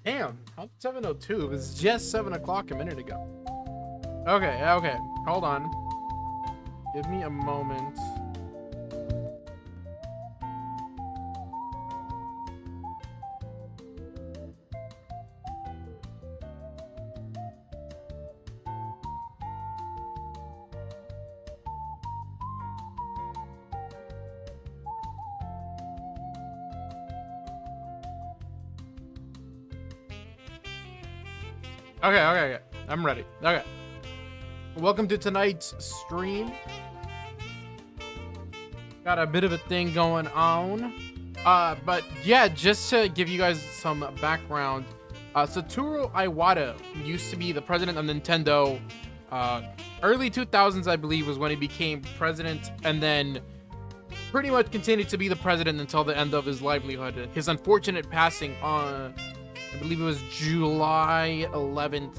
Damn, how 7:02? It was just 7 o'clock a minute ago. Okay, okay. Hold on. Give me a moment. Okay, okay, okay. I'm ready. Okay. Welcome to tonight's stream. Got a bit of a thing going on. But yeah, just to give you guys some background, Satoru Iwata used to be the president of Nintendo. Early 2000s, I believe, was when he became president, and then pretty much continued to be the president until the end of his livelihood. His unfortunate passing on, I believe it was July 11th,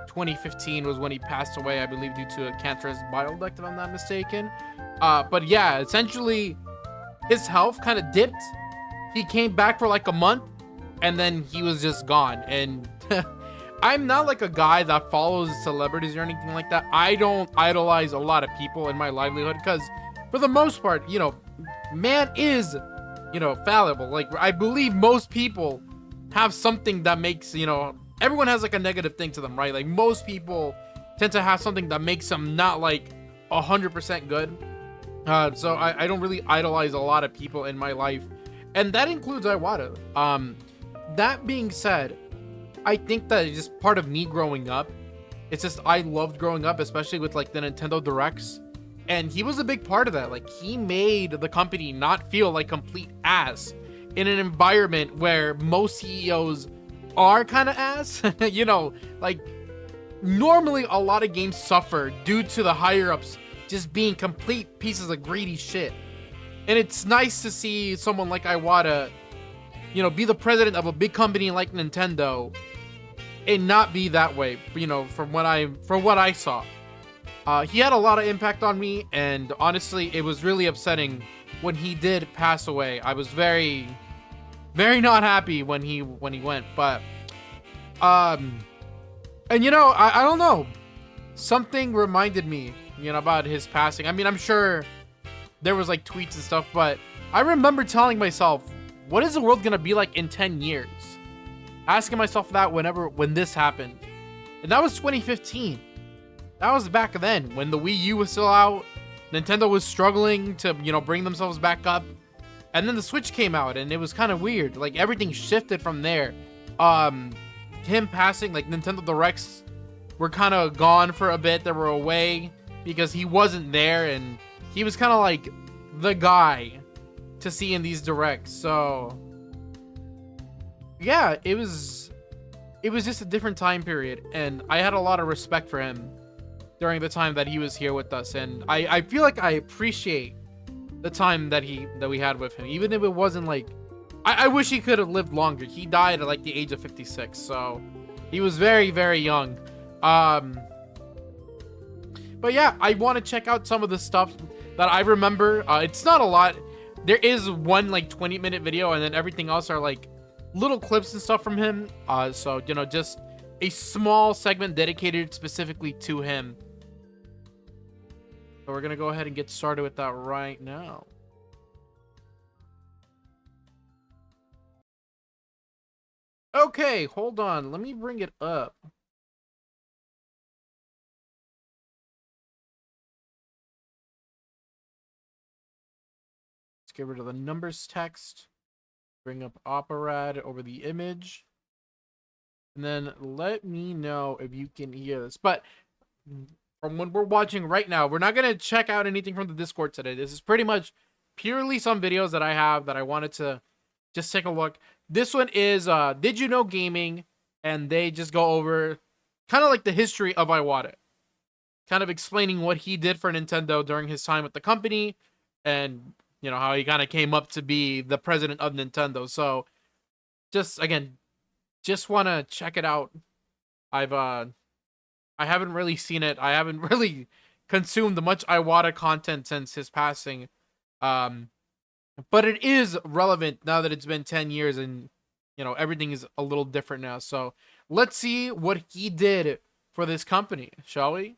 2015 was when he passed away, I believe, due to a cancerous bile duct, if I'm not mistaken. But yeah, essentially, his health kind of dipped. He came back for like a month, and then he was just gone. And I'm not like a guy that follows celebrities or anything like that. I don't idolize a lot of people in my livelihood because, for the most part, man is, fallible. Like, I believe most people have something that makes, everyone has like a negative thing to them, right? Like, most people tend to have something that makes them not like 100% good. So I don't really idolize a lot of people in my life, and that includes Iwata. That being said, I think that it's just part of me growing up. It's just I loved growing up, especially with like the Nintendo Directs, and he was a big part of that. Like, he made the company not feel like complete ass in an environment where most CEOs are kind of ass. Like, normally a lot of games suffer due to the higher ups just being complete pieces of greedy shit. And it's nice to see someone like Iwata, be the president of a big company like Nintendo and not be that way, from what I saw. He had a lot of impact on me, and honestly, it was really upsetting when he did pass away. I was very, very not happy when he went, but and I don't know, something reminded me, about his passing. I mean, I'm sure there was like tweets and stuff, but I remember telling myself, what is the world gonna be like in 10 years? Asking myself that when this happened. And that was 2015. That was back then when the Wii U was still out. Nintendo was struggling to, bring themselves back up. And then the Switch came out, and it was kind of weird. Like, everything shifted from there. Him passing, like, Nintendo Directs were kind of gone for a bit. They were away because he wasn't there, and he was kind of like the guy to see in these Directs. So yeah, it was just a different time period, and I had a lot of respect for him during the time that he was here with us, and I feel like I appreciate the time that we had with him, even if it wasn't like, I wish he could have lived longer. He died at like the age of 56, so he was very, very young. But yeah, I want to check out some of the stuff that I remember. It's not a lot. There is one like 20-minute video, and then everything else are like little clips and stuff from him. So just a small segment dedicated specifically to him. So we're gonna go ahead and get started with that right now. Okay, hold on. Let me bring it up. Let's get rid of the numbers text. Bring up Operad over the image. And then let me know if you can hear this. But from what we're watching right now, we're not going to check out anything from the Discord today. This is pretty much purely some videos that I have that I wanted to just take a look. This one is Did You Know Gaming? And they just go over kind of like the history of Iwata. Kind of explaining what he did for Nintendo during his time with the company. And, how he kind of came up to be the president of Nintendo. So, just want to check it out. I haven't really seen it. I haven't really consumed much Iwata content since his passing. But it is relevant now that it's been 10 years, and everything is a little different now. So let's see what he did for this company, shall we?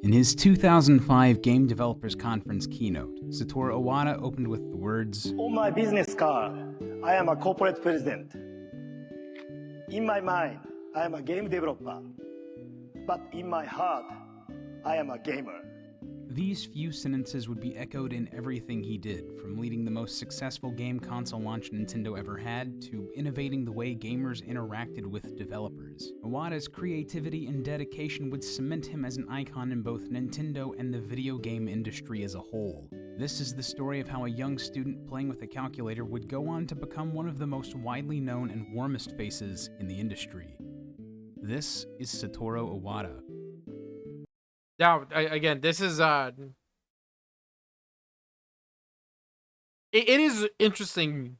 In his 2005 Game Developers Conference keynote, Satoru Iwata opened with the words, On my business card, I am a corporate president. In my mind, I am a game developer. But in my heart, I am a gamer. These few sentences would be echoed in everything he did, from leading the most successful game console launch Nintendo ever had, to innovating the way gamers interacted with developers. Iwata's creativity and dedication would cement him as an icon in both Nintendo and the video game industry as a whole. This is the story of how a young student playing with a calculator would go on to become one of the most widely known and warmest faces in the industry. This is Satoru Iwata. Now, again, this is it is interesting,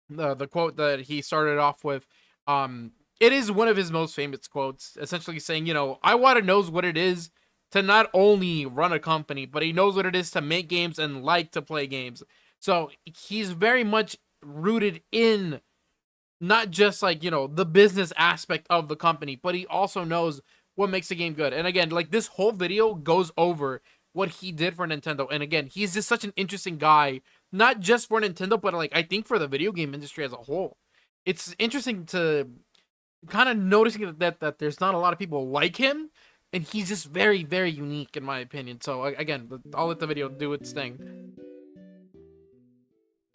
the quote that he started off with. It is one of his most famous quotes, essentially saying, Iwata knows what it is to not only run a company, but he knows what it is to make games and like to play games. So he's very much rooted in not just the business aspect of the company, but he also knows what makes a game good. And again, this whole video goes over what he did for Nintendo. And again, he's just such an interesting guy, not just for Nintendo, but I think for the video game industry as a whole. It's interesting to kind of noticing that there's not a lot of people like him, and he's just very, very unique in my opinion. So again, I'll let the video do its thing.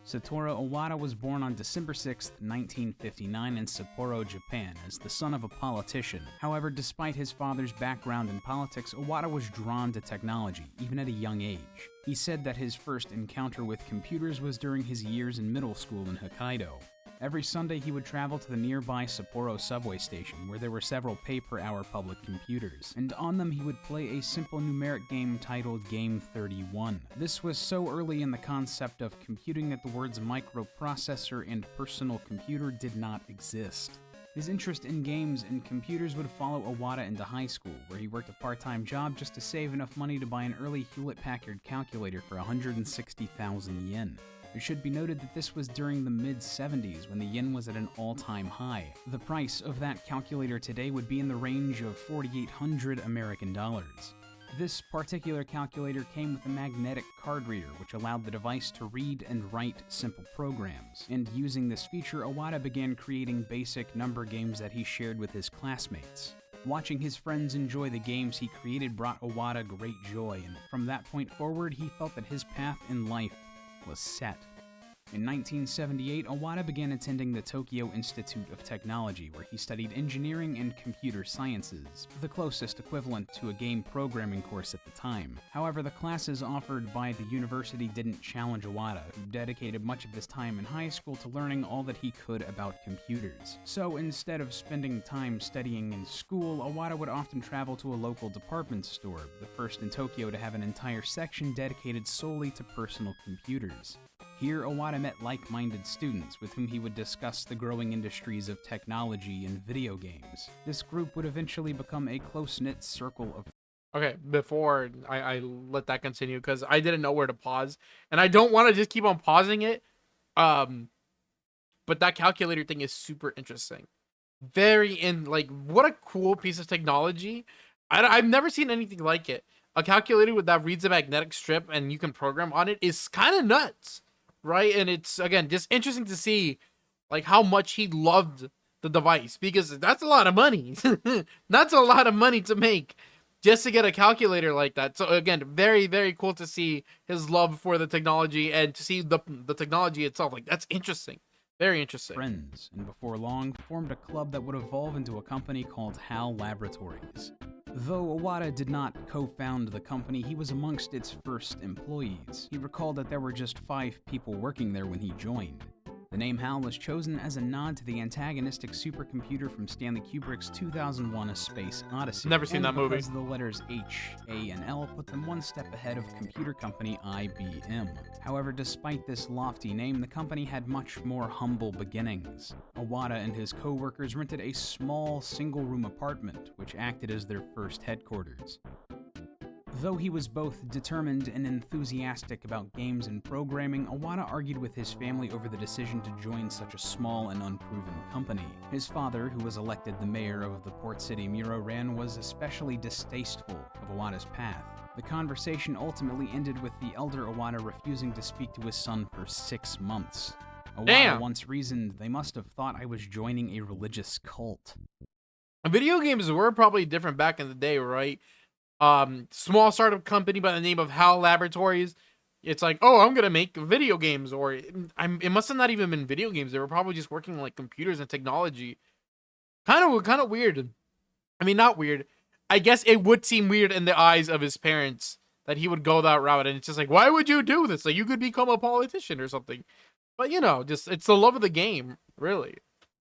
Satoru Iwata was born on December 6, 1959 in Sapporo, Japan, as the son of a politician. However, despite his father's background in politics, Iwata was drawn to technology, even at a young age. He said that his first encounter with computers was during his years in middle school in Hokkaido. Every Sunday, he would travel to the nearby Sapporo subway station, where there were several pay-per-hour public computers, and on them he would play a simple numeric game titled Game 31. This was so early in the concept of computing that the words microprocessor and personal computer did not exist. His interest in games and computers would follow Iwata into high school, where he worked a part-time job just to save enough money to buy an early Hewlett-Packard calculator for 160,000 yen. It should be noted that this was during the mid-70s when the yen was at an all-time high. The price of that calculator today would be in the range of 4,800 American dollars. This particular calculator came with a magnetic card reader, which allowed the device to read and write simple programs. And using this feature, Iwata began creating basic number games that he shared with his classmates. Watching his friends enjoy the games he created brought Iwata great joy, and from that point forward, he felt that his path in life was set. In 1978, Iwata began attending the Tokyo Institute of Technology, where he studied engineering and computer sciences, the closest equivalent to a game programming course at the time. However, the classes offered by the university didn't challenge Iwata, who dedicated much of his time in high school to learning all that he could about computers. So instead of spending time studying in school, Iwata would often travel to a local department store, the first in Tokyo to have an entire section dedicated solely to personal computers. Here, Iwata met like-minded students with whom he would discuss the growing industries of technology and video games. This group would eventually become a close-knit circle of... Okay, before I let that continue, because I didn't know where to pause, and I don't want to just keep on pausing it, but that calculator thing is super interesting. What a cool piece of technology. I've never seen anything like it. A calculator that reads a magnetic strip and you can program on it is kind of nuts. Right, and it's again just interesting to see how much he loved the device, because that's a lot of money. That's a lot of money to make just to get a calculator like that. So again, very, very cool to see his love for the technology and to see the technology itself. That's interesting, very interesting. Friends, and before long formed a club that would evolve into a company called HAL Laboratories. Though Iwata did not co-found the company, he was amongst its first employees. He recalled that there were just 5 people working there when he joined. The name HAL was chosen as a nod to the antagonistic supercomputer from Stanley Kubrick's 2001: A Space Odyssey. Never seen that movie. Because the letters H, A, and L put them one step ahead of computer company IBM. However, despite this lofty name, the company had much more humble beginnings. Iwata and his co-workers rented a small, single-room apartment, which acted as their first headquarters. Though he was both determined and enthusiastic about games and programming, Iwata argued with his family over the decision to join such a small and unproven company. His father, who was elected the mayor of the port city Muroran, was especially distasteful of Iwata's path. The conversation ultimately ended with the elder Iwata refusing to speak to his son for 6 months. Iwata Damn. once reasoned, "They must have thought I was joining a religious cult." Video games were probably different back in the day, right? Small startup company by the name of HAL Laboratories. It's like, oh, I'm gonna make video games, or it must have not even been video games. They were probably just working on like computers and technology. Kind of weird. I mean, not weird. I guess it would seem weird in the eyes of his parents that he would go that route, and it's just like, why would you do this? Like, you could become a politician or something. But just it's the love of the game, really.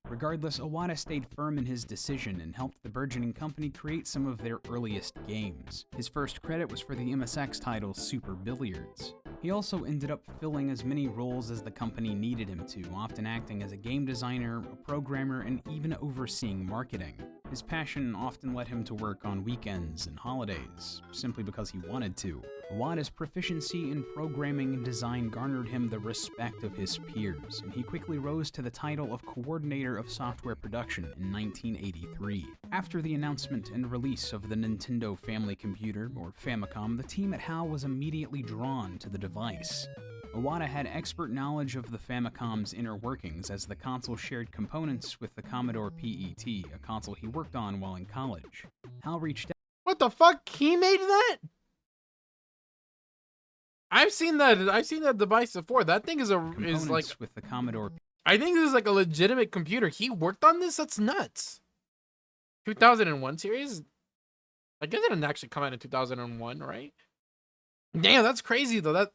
Regardless, Iwata stayed firm in his decision and helped the burgeoning company create some of their earliest games. His first credit was for the MSX title Super Billiards. He also ended up filling as many roles as the company needed him to, often acting as a game designer, a programmer, and even overseeing marketing. His passion often led him to work on weekends and holidays, simply because he wanted to. Iwata's proficiency in programming and design garnered him the respect of his peers, and he quickly rose to the title of Coordinator of Software Production in 1983. After the announcement and release of the Nintendo Family Computer, or Famicom, the team at HAL was immediately drawn to the device. Iwata had expert knowledge of the Famicom's inner workings, as the console shared components with the Commodore PET, a console he worked on while in college. HAL reached out. What the fuck? He made that? I've seen that device before. That thing is like with the Commodore. I think this is like a legitimate computer. He worked on this? That's nuts. 2001 series? I guess it didn't actually come out in 2001, right? Damn, that's crazy though.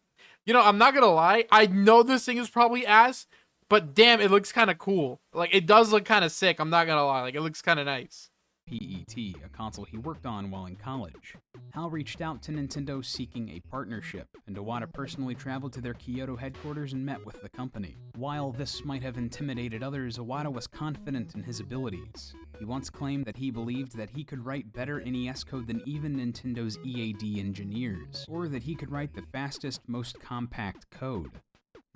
I'm not gonna lie. I know this thing is probably ass, but damn, it looks kind of cool. Like, it does look kind of sick. I'm not gonna lie. Like, it looks kind of nice. PET, a console he worked on while in college. HAL reached out to Nintendo seeking a partnership, and Iwata personally traveled to their Kyoto headquarters and met with the company. While this might have intimidated others, Iwata was confident in his abilities. He once claimed that he believed that he could write better NES code than even Nintendo's EAD engineers, or that he could write the fastest, most compact code.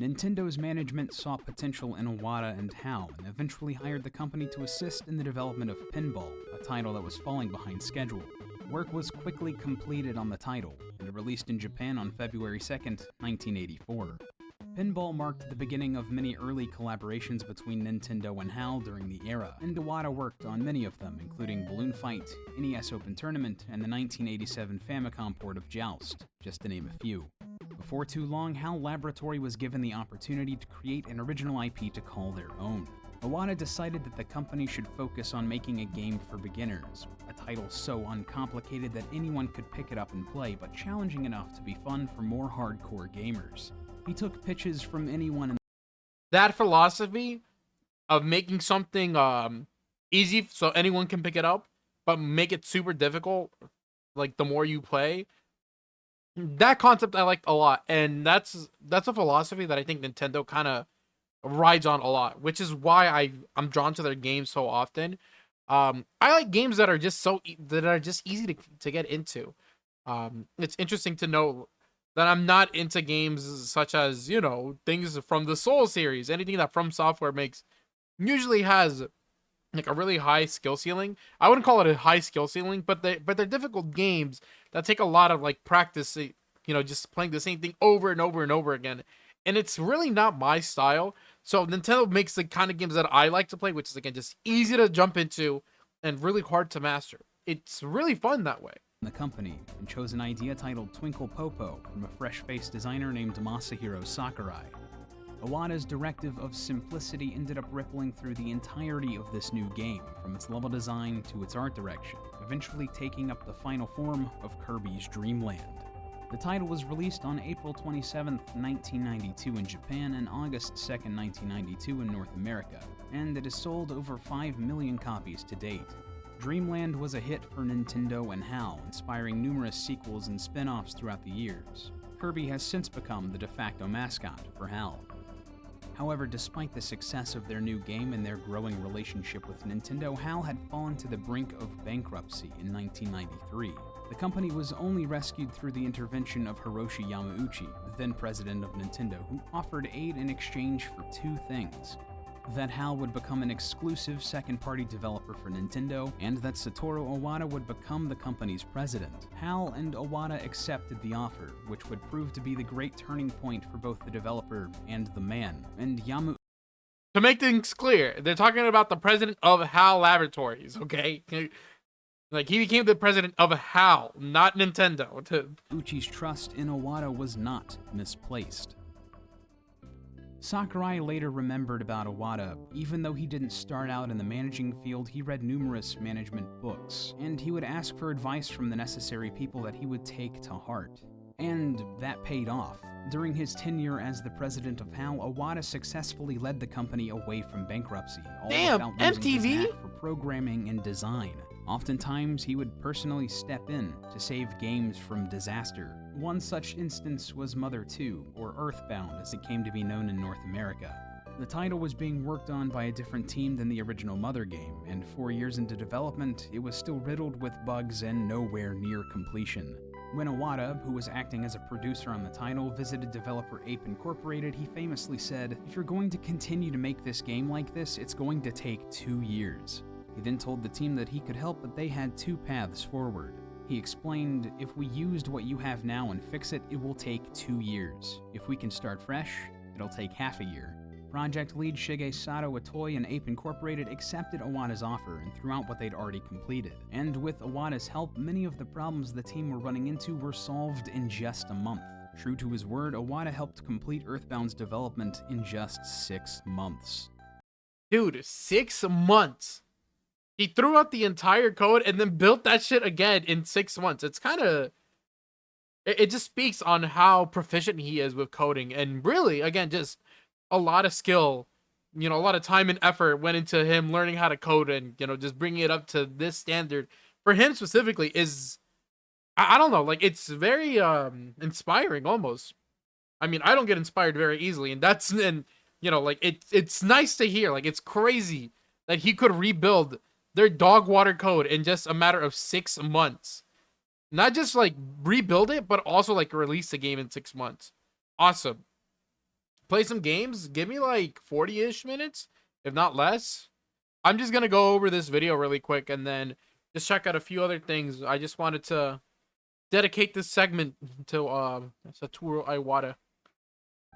Nintendo's management saw potential in Iwata and HAL, and eventually hired the company to assist in the development of Pinball, a title that was falling behind schedule. Work was quickly completed on the title, and it released in Japan on February 2nd, 1984. Pinball marked the beginning of many early collaborations between Nintendo and HAL during the era, and Iwata worked on many of them, including Balloon Fight, NES Open Tournament, and the 1987 Famicom port of Joust, just to name a few. Before too long, HAL Laboratory was given the opportunity to create an original IP to call their own. Iwata decided that the company should focus on making a game for beginners, a title so uncomplicated that anyone could pick it up and play, but challenging enough to be fun for more hardcore gamers. He took pitches from anyone in that philosophy of making something easy so anyone can pick it up, but make it super difficult, like the more you play. That concept I liked a lot, and that's a philosophy that I think Nintendo kind of rides on a lot, which is why I'm drawn to their games so often. I like games that are just easy to get into. It's interesting to know that I'm not into games such as things from the Soul series. Anything that From Software makes usually has like a really high skill ceiling. I wouldn't call it a high skill ceiling, but they're difficult games that take a lot of like practice, just playing the same thing over and over and over again. And it's really not my style. So Nintendo makes the kind of games that I like to play, which is again just easy to jump into and really hard to master. It's really fun that way. The company, and chose an idea titled Twinkle Popo from a fresh-faced designer named Masahiro Sakurai. Iwata's directive of simplicity ended up rippling through the entirety of this new game, from its level design to its art direction, eventually taking up the final form of Kirby's Dream Land. The title was released on April 27, 1992 in Japan and August 2, 1992 in North America, and it has sold over 5 million copies to date. Dreamland was a hit for Nintendo and HAL, inspiring numerous sequels and spin-offs throughout the years. Kirby has since become the de facto mascot for HAL. However, despite the success of their new game and their growing relationship with Nintendo, HAL had fallen to the brink of bankruptcy in 1993. The company was only rescued through the intervention of Hiroshi Yamauchi, the then president of Nintendo, who offered aid in exchange for two things: that HAL would become an exclusive second-party developer for Nintendo, and that Satoru Iwata would become the company's president. HAL and Iwata accepted the offer, which would prove to be the great turning point for both the developer and the man. And To make things clear, they're talking about the president of HAL Laboratories, okay? Like, he became the president of HAL, not Nintendo. Uchi's trust in Iwata was not misplaced. Sakurai later remembered about Iwata. Even though he didn't start out in the managing field, he read numerous management books, and he would ask for advice from the necessary people that he would take to heart. And that paid off. During his tenure as the president of HAL, Iwata successfully led the company away from bankruptcy, all without losing his knack for programming and design. Oftentimes, he would personally step in to save games from disaster. One such instance was Mother 2, or Earthbound as it came to be known in North America. The title was being worked on by a different team than the original Mother game, and 4 years into development, it was still riddled with bugs and nowhere near completion. When Iwata, who was acting as a producer on the title, visited developer Ape Incorporated, he famously said, "If you're going to continue to make this game like this, it's going to take 2 years. He then told the team that he could help, but they had two paths forward. He explained, "If we used what you have now and fix it, it will take 2 years. If we can start fresh, it'll take half a year." Project lead Shigesato Itoi and Ape Incorporated accepted Iwata's offer and threw out what they'd already completed. And with Iwata's help, many of the problems the team were running into were solved in just a month. True to his word, Iwata helped complete Earthbound's development in just 6 months. Dude, 6 months. He threw out the entire code and then built that shit again in 6 months. It's kind of... It just speaks on how proficient he is with coding. And really, again, just a lot of skill. You know, a lot of time and effort went into him learning how to code and, you know, just bringing it up to this standard. For him specifically is... I don't know, like, it's very inspiring almost. I mean, I don't get inspired very easily. And that's... And, you know, like, it's nice to hear. Like, it's crazy that he could rebuild their dog water code in just a matter of 6 months. Not just like rebuild it, but also like release the game in 6 months. Awesome. Play some games. Give me like 40-ish minutes, if not less. I'm just going to go over this video really quick and then just check out a few other things. I just wanted to dedicate this segment to Satoru Iwata.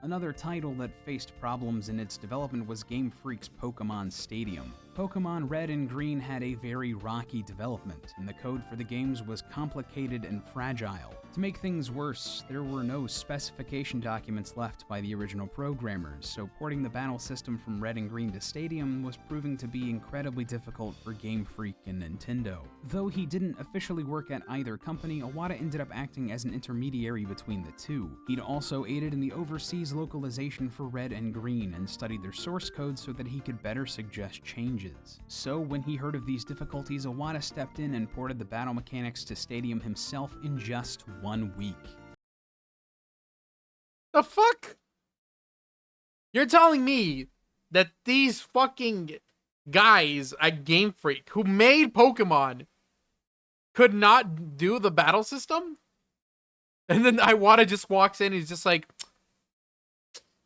Another title that faced problems in its development was Game Freak's Pokemon Stadium. Pokemon Red and Green had a very rocky development, and the code for the games was complicated and fragile. To make things worse, there were no specification documents left by the original programmers, so porting the battle system from Red and Green to Stadium was proving to be incredibly difficult for Game Freak and Nintendo. Though he didn't officially work at either company, Iwata ended up acting as an intermediary between the two. He'd also aided in the overseas localization for Red and Green and studied their source code so that he could better suggest changes. So when he heard of these difficulties, Iwata stepped in and ported the battle mechanics to Stadium himself in just 1 week. The fuck? You're telling me that these fucking guys at Game Freak who made Pokemon could not do the battle system? And then Iwata just walks in and he's just like,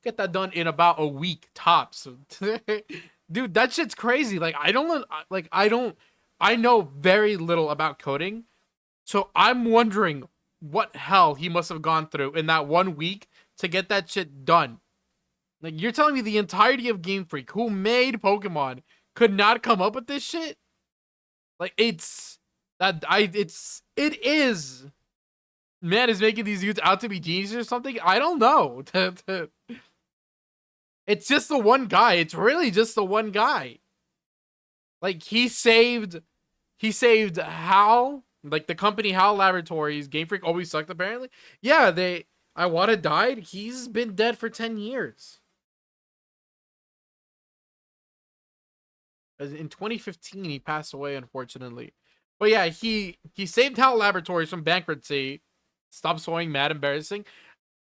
get that done in about a week tops. Dude, that shit's crazy. Like, I know very little about coding. So I'm wondering what hell he must have gone through in that 1 week to get that shit done. Like, you're telling me the entirety of Game Freak, who made Pokemon, could not come up with this shit? Like, it is. Man is making these dudes out to be geniuses or something? I don't know. It's just the one guy. It's really just the one guy. Like, he saved HAL, like the company HAL Laboratories. Game Freak always sucked, apparently. Yeah, Iwata died. He's been dead for 10 years. In 2015, he passed away, unfortunately. But yeah, he saved HAL Laboratories from bankruptcy. Stop sewing, mad, embarrassing.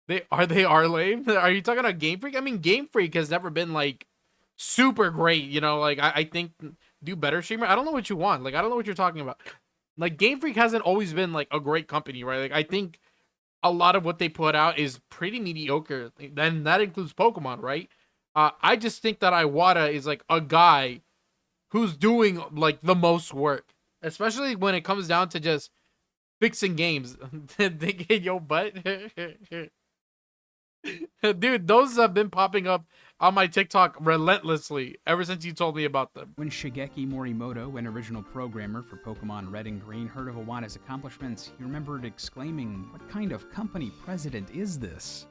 They are lame. Are you talking about Game Freak? I mean, Game Freak has never been like super great, you know, like I think do better streamer. I don't know what you want. Like, I don't know what you're talking about. like Game Freak hasn't always been like a great company, right? Like I think a lot of what they put out is pretty mediocre. Then that includes Pokemon, right? I just think that Iwata is like a guy who's doing like the most work, especially when it comes down to just fixing games. They get your butt. Dude, those have been popping up on my TikTok relentlessly ever since you told me about them. When Shigeki Morimoto, an original programmer for Pokemon Red and Green, heard of Iwata's accomplishments, he remembered exclaiming, "What kind of company president is this?"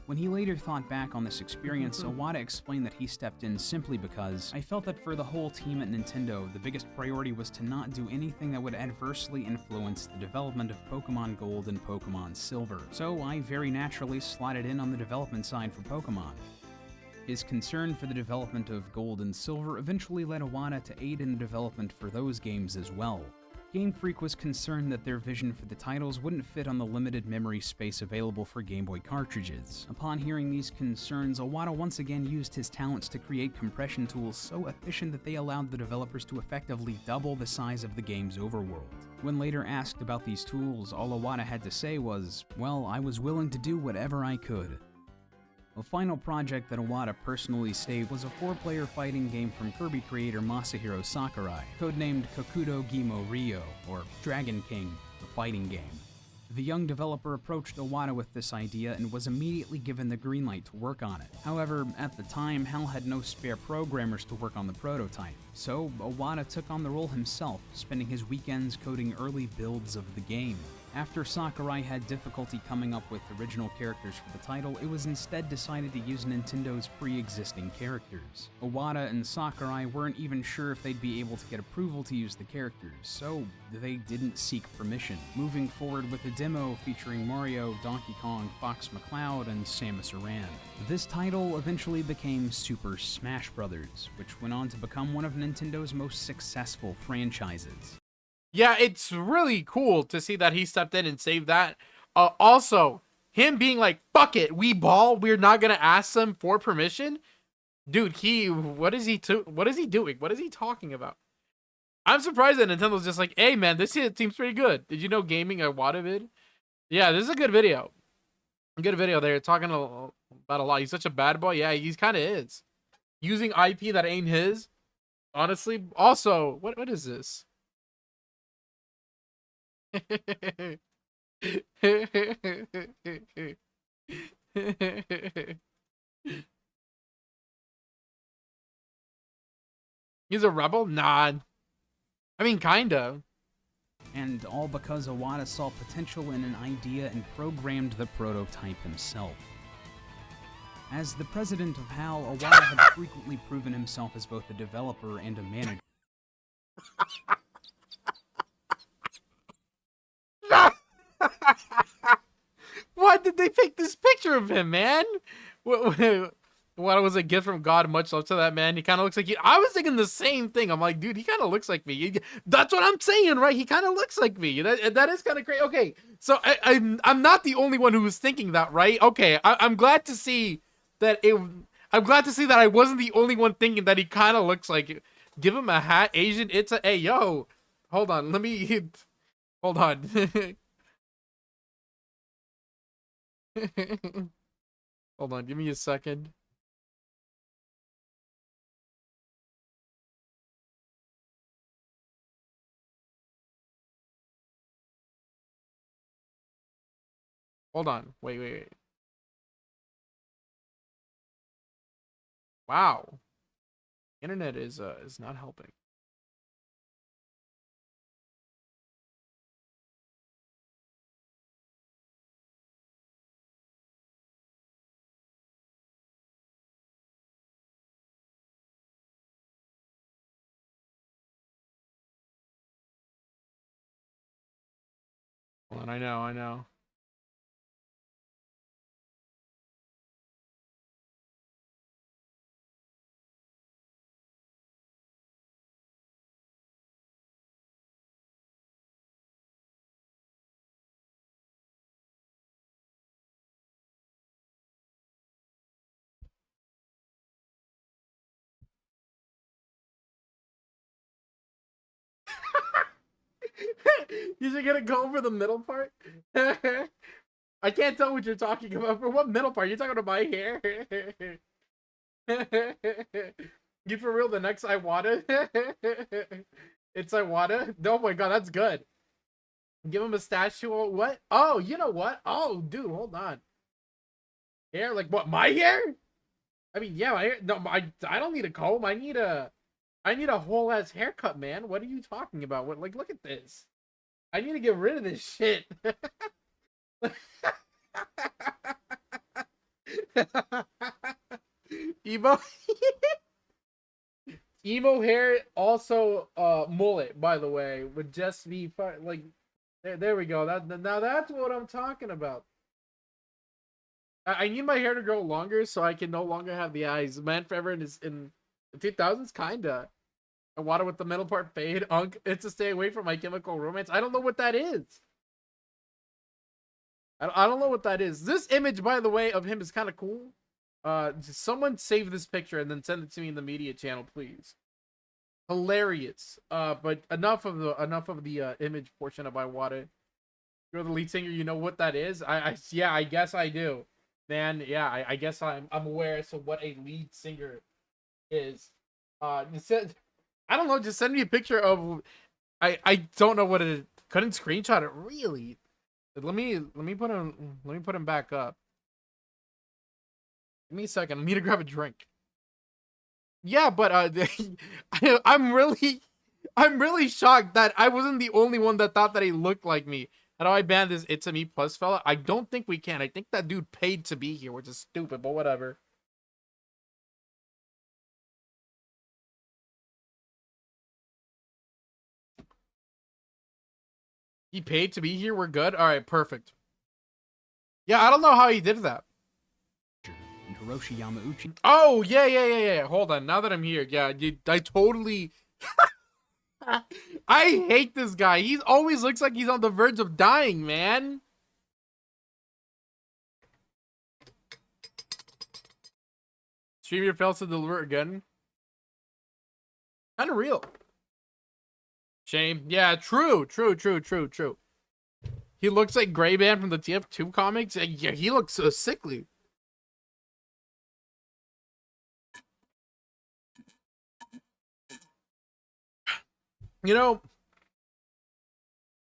When he later thought back on this experience, Iwata explained that he stepped in simply because, "I felt that for the whole team at Nintendo, the biggest priority was to not do anything that would adversely influence the development of Pokemon Gold and Pokemon Silver, so I very naturally slotted in on the development side for Pokemon." His concern for the development of Gold and Silver eventually led Iwata to aid in the development for those games as well. Game Freak was concerned that their vision for the titles wouldn't fit on the limited memory space available for Game Boy cartridges. Upon hearing these concerns, Iwata once again used his talents to create compression tools so efficient that they allowed the developers to effectively double the size of the game's overworld. When later asked about these tools, all Iwata had to say was, "Well, I was willing to do whatever I could." A final project that Iwata personally saved was a 4-player fighting game from Kirby creator Masahiro Sakurai, codenamed Kokudo Gimo Ryo, or Dragon King, the fighting game. The young developer approached Iwata with this idea and was immediately given the green light to work on it. However, at the time, HAL had no spare programmers to work on the prototype, so Iwata took on the role himself, spending his weekends coding early builds of the game. After Sakurai had difficulty coming up with original characters for the title, it was instead decided to use Nintendo's pre-existing characters. Iwata and Sakurai weren't even sure if they'd be able to get approval to use the characters, so they didn't seek permission, moving forward with a demo featuring Mario, Donkey Kong, Fox McCloud, and Samus Aran. This title eventually became Super Smash Bros., which went on to become one of Nintendo's most successful franchises. Yeah, it's really cool to see that he stepped in and saved that. Also, him being like, "Fuck it, we ball. We're not gonna ask them for permission." Dude, what is he doing? What is he talking about? I'm surprised that Nintendo's just like, "Hey man, this here seems pretty good. Did you know gaming a Wada vid?" Yeah, this is a good video. A good video there, talking about a lot. He's such a bad boy. Yeah, he's kind of is. Using IP that ain't his. Honestly. Also, what is this? He's a rebel? Nah. I mean, kinda. And all because Iwata saw potential in an idea and programmed the prototype himself. As the president of HAL, Iwata had frequently proven himself as both a developer and a manager. Why did they pick this picture of him, man? What was a gift from God? Much love to that man. He kind of looks like you. I was thinking the same thing. I'm like, dude, he kind of looks like me. That's what I'm saying, right? He kind of looks like me. That is kind of crazy. Okay, so I'm not the only one who was thinking that, right? Okay, I'm glad to see that it. I'm glad to see that I wasn't the only one thinking that he kind of looks like. Give him a hat, Asian. It's a hey yo. Hold on, let me. Hold on. Hold on, give me a second. Hold on. Wait. Wow. Internet is not helping. Hold on, I know. You should get a go for the middle part. I can't tell what you're talking about. For what middle part? You're talking about my hair? You for real? The next Iwata? It's Iwata? Oh my god, that's good. Give him a statue. What? Oh, you know what? Oh, dude, hold on. Hair? Like what? My hair? I mean, yeah, my hair. No, I don't need a comb. I need a whole ass haircut, man. What are you talking about? What? Like, look at this. I need to get rid of this shit. Emo. Emo hair, also mullet, by the way, would just be like there we go. Now that's what I'm talking about. I need my hair to grow longer so I can no longer have the eyes. Man Forever in the 2000s, kinda. And Water with the middle part fade. Unk, it's to stay away from My Chemical Romance. I don't know what that is. I don't know what that is. This image, by the way, of him is kind of cool. Someone save this picture and then send it to me in the media channel, please. Hilarious. But enough of the image portion of Iwata. You're the lead singer. You know what that is? Yeah, I guess I do, man. Yeah, I guess I'm aware as to what a lead singer is. I don't know. Just send me a picture of. I don't know what it is. Couldn't screenshot it. Really? Let me put him back up. Give me a second. I need to grab a drink. Yeah, but I'm really shocked that I wasn't the only one that thought that he looked like me. How do I ban this It's a Me Plus fella? I don't think we can. I think that dude paid to be here, which is stupid, but whatever. He paid to be here? We're good? Alright, perfect. Yeah, I don't know how he did that. And Hiroshi Yamauchi. Oh, yeah. Hold on. Now that I'm here, yeah, I totally... I hate this guy. He always looks like he's on the verge of dying, man. Streamer fails to deliver again. Kind of real. Shame. Yeah, true. He looks like Gray Man from the TF2 comics. Yeah, he looks so sickly. You know,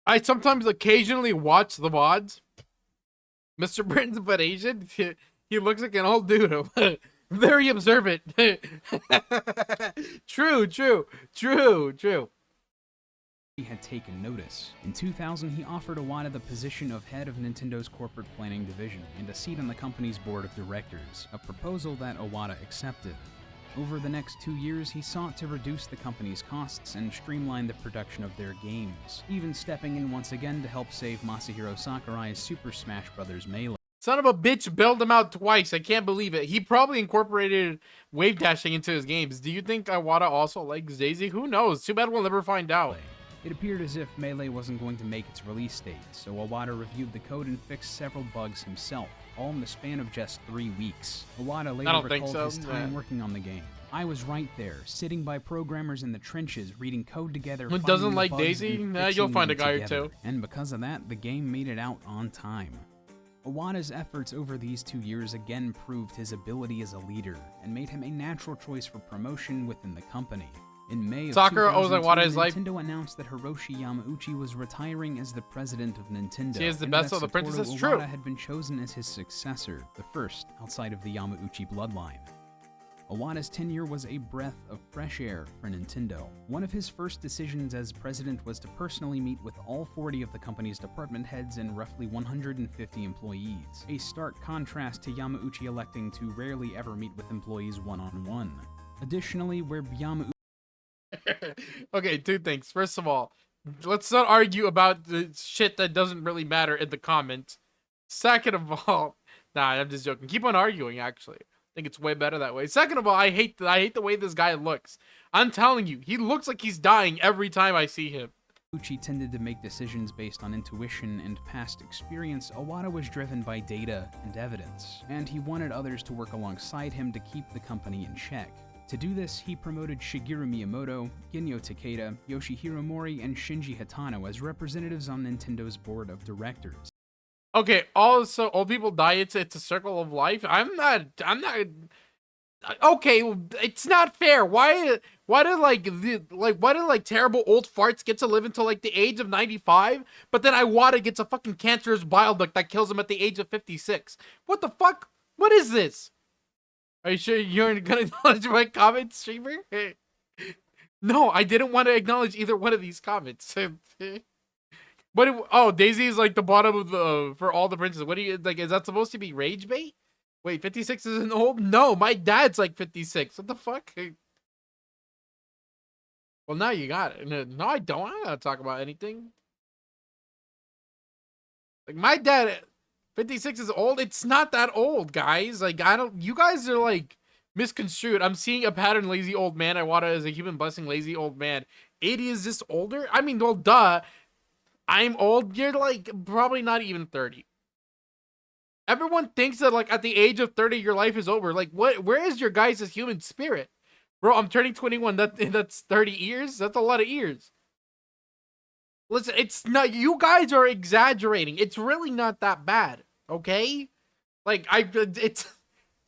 I sometimes occasionally watch the VODs. Mr. Britain's but Asian. He looks like an old dude. Very observant. True. He had taken notice. In 2000, he offered Iwata the position of head of Nintendo's corporate planning division and a seat on the company's board of directors, a proposal that Iwata accepted. Over the next 2 years, he sought to reduce the company's costs and streamline the production of their games, even stepping in once again to help save Masahiro Sakurai's Super Smash Bros. Melee. Son of a bitch bailed him out twice. I can't believe it. He probably incorporated wave dashing into his games. Do you think Iwata also likes Daisy? Who knows? Too bad we'll never find out. It appeared as if Melee wasn't going to make its release date, so Iwata reviewed the code and fixed several bugs himself, all in the span of just 3 weeks. Iwata later recalled his time working on the game. I was right there, sitting by programmers in the trenches, reading code together. Who doesn't like Daisy? Nah, you'll find a guy or two. And because of that, the game made it out on time. Iwata's efforts over these 2 years again proved his ability as a leader, and made him a natural choice for promotion within the company. In May of Sakura owes 2002, Iwata his life. Nintendo announced that Hiroshi Yamauchi was retiring as the president of Nintendo. She is the best of the princesses. True. Iwata had been chosen as his successor, the first outside of the Yamauchi bloodline. Iwata's tenure was a breath of fresh air for Nintendo. One of his first decisions as president was to personally meet with all 40 of the company's department heads and roughly 150 employees, a stark contrast to Yamauchi electing to rarely ever meet with employees one-on-one. Additionally, where Yamauchi Okay, 2 things. First of all, let's not argue about the shit that doesn't really matter in the comments. Second of all, nah, I'm just joking. Keep on arguing, actually. I think it's way better that way. Second of all, I hate the way this guy looks. I'm telling you, he looks like he's dying every time I see him. Yamauchi tended to make decisions based on intuition and past experience. Iwata was driven by data and evidence, and he wanted others to work alongside him to keep the company in check. To do this, he promoted Shigeru Miyamoto, Ginyo Takeda, Yoshihiro Mori, and Shinji Hatano as representatives on Nintendo's board of directors. Okay, also, old people die, it's a circle of life. I'm not, okay, it's not fair. Why did like terrible old farts get to live until like the age of 95, but then Iwata gets a fucking cancerous bile duct that kills him at the age of 56? What the fuck? What is this? Are you sure you're gonna acknowledge my comment, streamer? No, I didn't want to acknowledge either one of these comments. Oh, Daisy is like the bottom of the for all the princes. What do you like? Is that supposed to be rage bait? Wait, 56 isn't old? No, my dad's like 56. What the fuck? Well, now you got it. No, I don't. I don't gotta talk about anything. Like, my dad, 56 is old. It's not that old, guys. Like, you guys are like misconstrued. I'm seeing a pattern, lazy old man. Iwata is a human blessing, lazy old man. 80 is just older? I mean, well, duh. I'm old. You're like probably not even 30. Everyone thinks that like at the age of 30 your life is over. Like, where is your guys' human spirit? Bro, I'm turning 21. That's 30 years. That's a lot of years. Listen, it's not, you guys are exaggerating. It's really not that bad, okay? Like,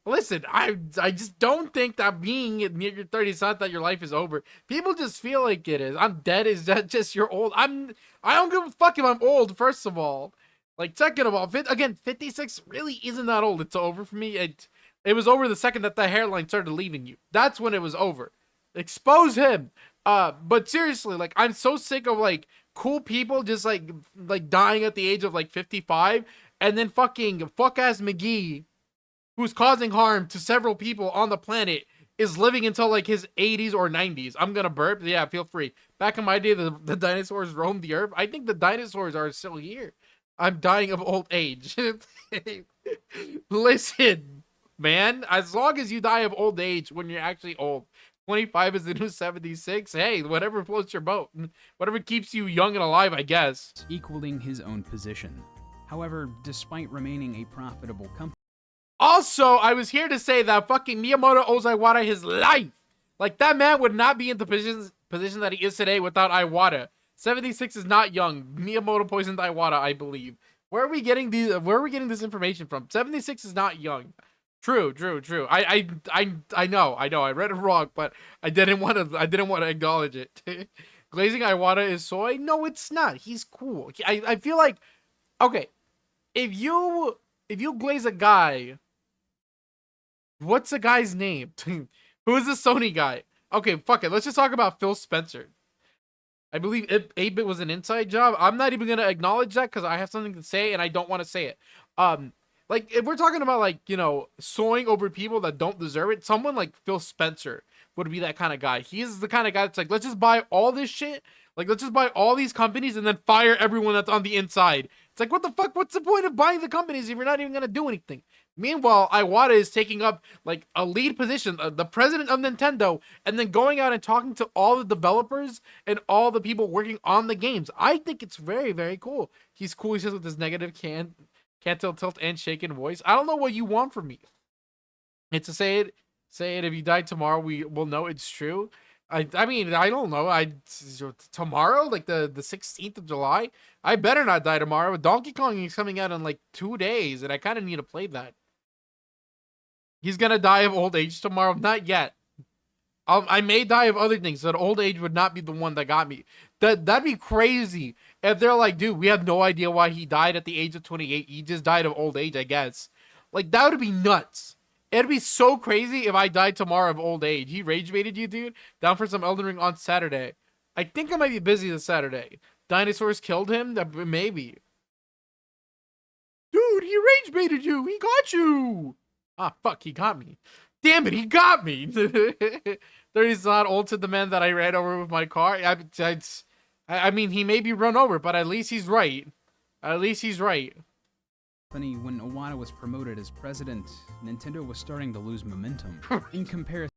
listen, I just don't think that being near your 30s is not that your life is over. People just feel like it is. I'm dead. Is that just you're old? I don't give a fuck if I'm old, first of all. Like, second of all, again, 56 really isn't that old. It's over for me. It was over the second that the hairline started leaving you. That's when it was over. Expose him. But seriously, like, I'm so sick of like cool people just like dying at the age of like 55, and then fucking fuck-ass McGee, who's causing harm to several people on the planet, is living until like his 80s or 90s. I'm gonna burp. Yeah, feel free. Back in my day, the dinosaurs roamed the earth. I think the dinosaurs are still here. I'm dying of old age. Listen, man, as long as you die of old age when you're actually old, 25 is the new 76. Hey, whatever floats your boat. Whatever keeps you young and alive, I guess. Equaling his own position. However, despite remaining a profitable company, also, I was here to say that fucking Miyamoto owes Iwata his life. Like, that man would not be in the position that he is today without Iwata. 76 is not young. Miyamoto poisoned Iwata, I believe. Where are we getting this information from? 76 is not young. True. I know. I read it wrong, but I didn't want to acknowledge it. Glazing Iwata is soy? No, it's not. He's cool. I feel like, okay, if you glaze a guy, what's the guy's name? Who is the Sony guy? Okay, fuck it. Let's just talk about Phil Spencer. I believe 8-bit was an inside job. I'm not even gonna acknowledge that because I have something to say and I don't want to say it. Like, if we're talking about like, you know, sewing over people that don't deserve it, someone like Phil Spencer would be that kind of guy. He's the kind of guy that's like, let's just buy all this shit. Like, let's just buy all these companies and then fire everyone that's on the inside. It's like, what the fuck? What's the point of buying the companies if you're not even gonna do anything? Meanwhile, Iwata is taking up like a lead position, the president of Nintendo, and then going out and talking to all the developers and all the people working on the games. I think it's very, very cool. He's cool. He says with his negative can't tilt and shaken voice. I don't know what you want from me. It's to say it. If you die tomorrow, we will know it's true. I mean, I don't know. Tomorrow, like the 16th of July, I better not die tomorrow. Donkey Kong is coming out in like 2 days, and I kind of need to play that. He's gonna die of old age tomorrow. Not yet. I may die of other things, but old age would not be the one that got me. That'd be crazy if they're like, dude, we have no idea why he died at the age of 28. He just died of old age, I guess. Like, that would be nuts. It'd be so crazy if I died tomorrow of old age. He rage baited you, dude. Down for some Elden Ring on Saturday. I think I might be busy this Saturday. Dinosaurs killed him? Maybe. Dude, he rage baited you. He got you. Ah, fuck, he got me. Damn it, he got me. 30 is not old to the man that I ran over with my car. I mean, he may be run over, but at least he's right. At least he's right. When Iwata was promoted as president, Nintendo was starting to lose momentum. In comparison,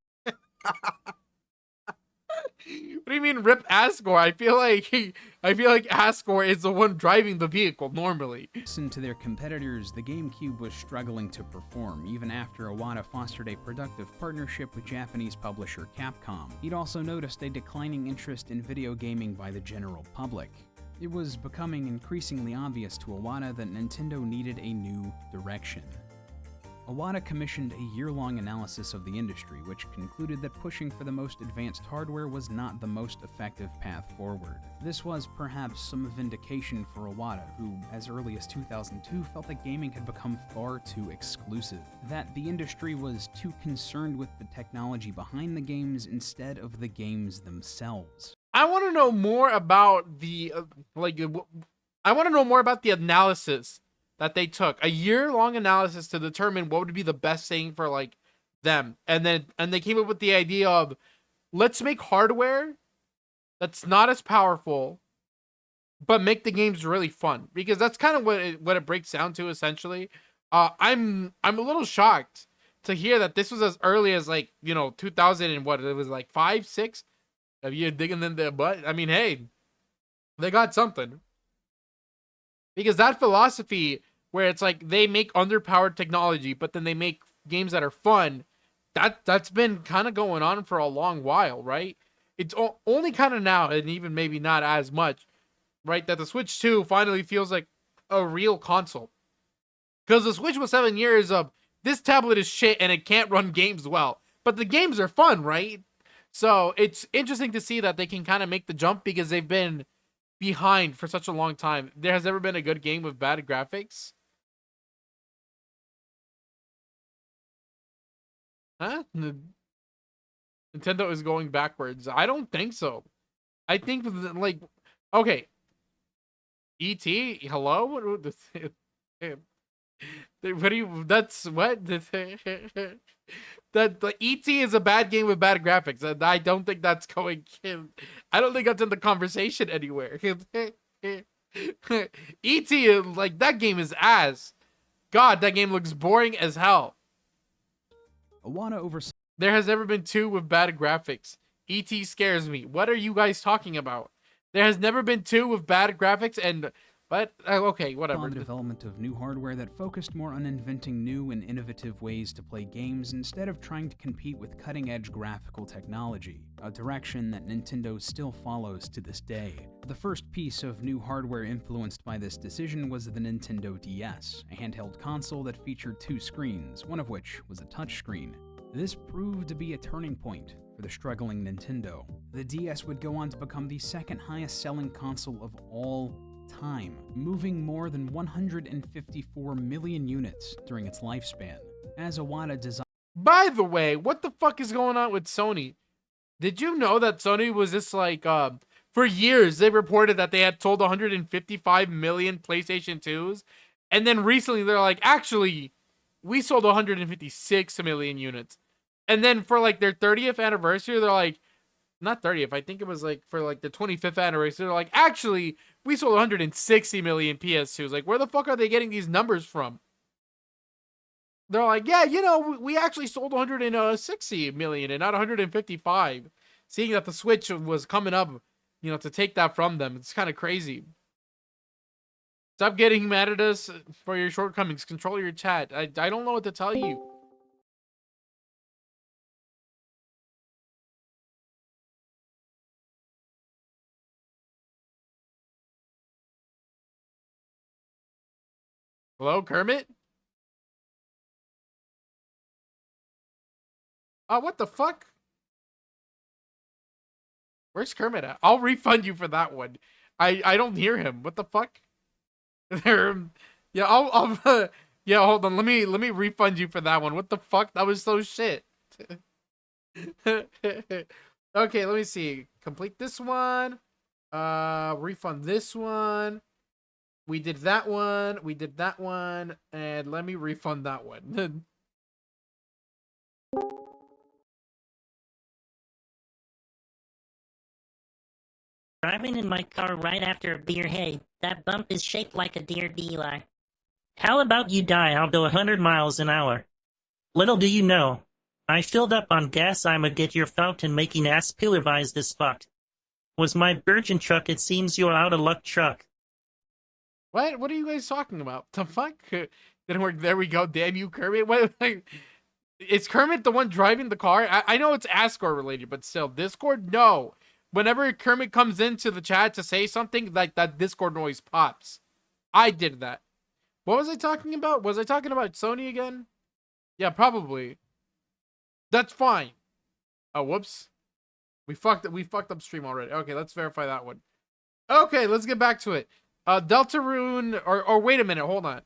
What do you mean rip Asgore. I feel like Asgore is the one driving the vehicle normally. Listen to their competitors, the GameCube was struggling to perform, even after Iwata fostered a productive partnership with Japanese publisher Capcom. He'd also noticed a declining interest in video gaming by the general public. It was becoming increasingly obvious to Iwata that Nintendo needed a new direction. Iwata commissioned a year-long analysis of the industry, which concluded that pushing for the most advanced hardware was not the most effective path forward. This was perhaps some vindication for Iwata, who, as early as 2002, felt that gaming had become far too exclusive, that the industry was too concerned with the technology behind the games instead of the games themselves. I want to know more about the I want to know more about the analysis that they took, a year-long analysis to determine what would be the best thing for like them, and they came up with the idea of, let's make hardware that's not as powerful, but make the games really fun, because that's kind of what it breaks down to essentially. I'm a little shocked to hear that this was as early as 2000 and what it was like 5, 6. Have you digging in their butt? I mean, hey, they got something. Because that philosophy where it's like they make underpowered technology, but then they make games that are fun, that's been kind of going on for a long while, right? It's only kind of now, and even maybe not as much, right, that the Switch 2 finally feels like a real console. Because the Switch was 7 years of, this tablet is shit and it can't run games well. But the games are fun, right? So it's interesting to see that they can kind of make the jump, because they've been behind for such a long time. There has never been a good game with bad graphics. Huh? Nintendo is going backwards. I don't think so. I think like, okay, E.T. Hello? What do you? That's what that the E.T. is a bad game with bad graphics, and I don't think that's going. I don't think that's in the conversation anywhere. E.T. like that game is ass. God, that game looks boring as hell. There has never been 2 with bad graphics. E.T. scares me. What are you guys talking about? There has never been 2 with bad graphics, and but okay, whatever. On development of new hardware that focused more on inventing new and innovative ways to play games instead of trying to compete with cutting-edge graphical technology, a direction that Nintendo still follows to this day. The first piece of new hardware influenced by this decision was the Nintendo DS, a handheld console that featured 2 screens, one of which was a touchscreen. This proved to be a turning point for the struggling Nintendo. The DS would go on to become the second highest selling console of all time, moving more than 154 million units during its lifespan. As Iwata designed. By the way, what the fuck is going on with Sony? Did you know that Sony was just like, for years they reported that they had sold 155 million PlayStation 2s, and then recently they're like, actually, we sold 156 million units. And then for like their 30th anniversary, they're like, not 30th, I think it was like for like the 25th anniversary, they're like, actually, we sold 160 million PS2s. Like, where the fuck are they getting these numbers from? They're like, yeah, we actually sold 160 million and not 155. Seeing that the Switch was coming up, to take that from them, it's kind of crazy. Stop getting mad at us for your shortcomings. Control your chat. I don't know what to tell you. Hello, Kermit? What the fuck? Where's Kermit at? I'll refund you for that one. I don't hear him. What the fuck? Yeah, I'll yeah, hold on. Let me refund you for that one. What the fuck? That was so shit. Okay, let me see. Complete this one. Refund this one. We did that one. We did that one. And let me refund that one. Driving in my car right after a beer. Hey, that bump is shaped like a deer dealer. How about you die? I'll go 100 miles an hour. Little do you know, I filled up on gas. I'ma get your fountain making ass pillar this fucked. Was my virgin truck, it seems you're out of luck truck. What? What are you guys talking about? The fuck? Didn't work. There we go. Damn you, Kermit. What? Like, is Kermit the one driving the car? I know it's Asgore related, but still, Discord, no. Whenever Kermit comes into the chat to say something, like that Discord noise pops. I did that. What was I talking about? Was I talking about Sony again? Yeah, probably. That's fine. Oh, whoops. We fucked up stream already. Okay, let's verify that one. Okay, let's get back to it. Deltarune, or wait a minute, hold on.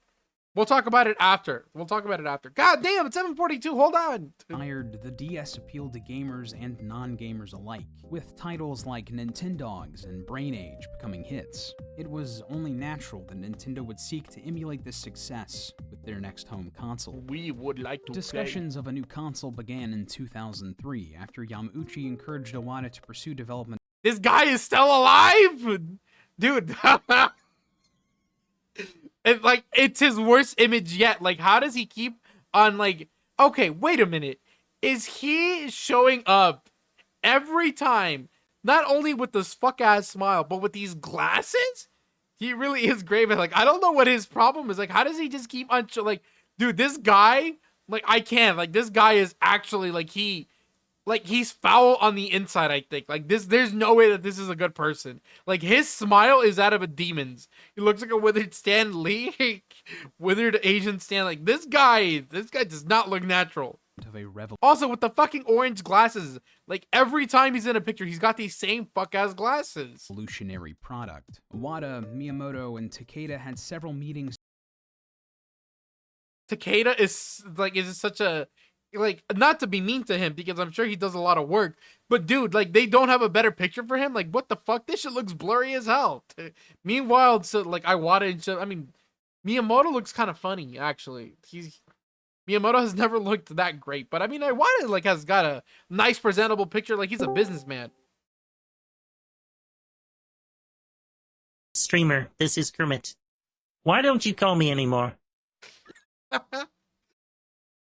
We'll talk about it after. God damn, it's 7:42. Hold on. The DS appealed to gamers and non-gamers alike, with titles like Nintendogs and Brain Age becoming hits. It was only natural that Nintendo would seek to emulate this success with their next home console. We would like to Discussions of a new console began in 2003 after Yamauchi encouraged Iwata to pursue development. This guy is still alive? Dude. It's his worst image yet. Like, how does he keep on, like, okay, wait a minute. Is he showing up every time, not only with this fuck-ass smile, but with these glasses? He really is great, man. Like, I don't know what his problem is. Like, how does he just keep on, like, dude, this guy, like, I can't. Like, this guy is actually, like, he's foul on the inside, I think. Like, there's no way that this is a good person. Like, his smile is out of a demon's. He looks like a withered Stan Lee. Withered Asian Stan. Like, this guy does not look natural. Also, with the fucking orange glasses. Like, every time he's in a picture, he's got these same fuck-ass glasses. Revolutionary product. Iwata, Miyamoto, and Takeda had several meetings. Takeda is such a... Like, not to be mean to him, because I'm sure he does a lot of work, but dude, like, they don't have a better picture for him. Like, what the fuck? This shit looks blurry as hell. Meanwhile, so, like, Iwata and shit, I mean, Miyamoto looks kind of funny, actually. Miyamoto has never looked that great, but I mean, Iwata, like, has got a nice, presentable picture. Like, he's a businessman. Streamer, this is Kermit. Why don't you call me anymore?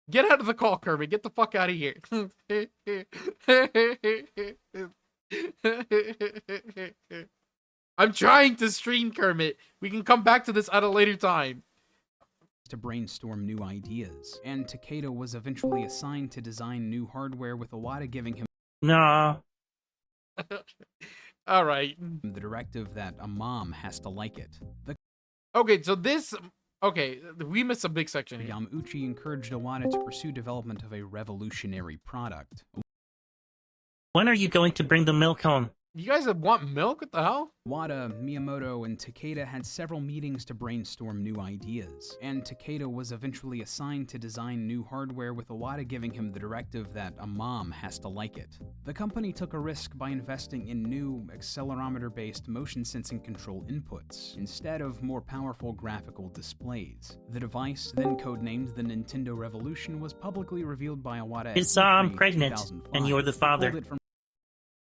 Get out of the call, Kirby. Get the fuck out of here. I'm trying to stream, Kermit. We can come back to this at a later time. To brainstorm new ideas, and Takeda was eventually assigned to design new hardware, with Iwata giving him No. All right. the directive that a mom has to like it. Okay, so this... Okay, we missed a big section here. Yamauchi encouraged Iwata to pursue development of a revolutionary product. When are you going to bring the milk home? You guys want milk? What the hell? Iwata, Miyamoto, and Takeda had several meetings to brainstorm new ideas, and Takeda was eventually assigned to design new hardware, with Iwata giving him the directive that a mom has to like it. The company took a risk by investing in new, accelerometer-based motion-sensing control inputs, instead of more powerful graphical displays. The device, then codenamed the Nintendo Revolution, was publicly revealed by Iwata It's I'm pregnant, and you're the father.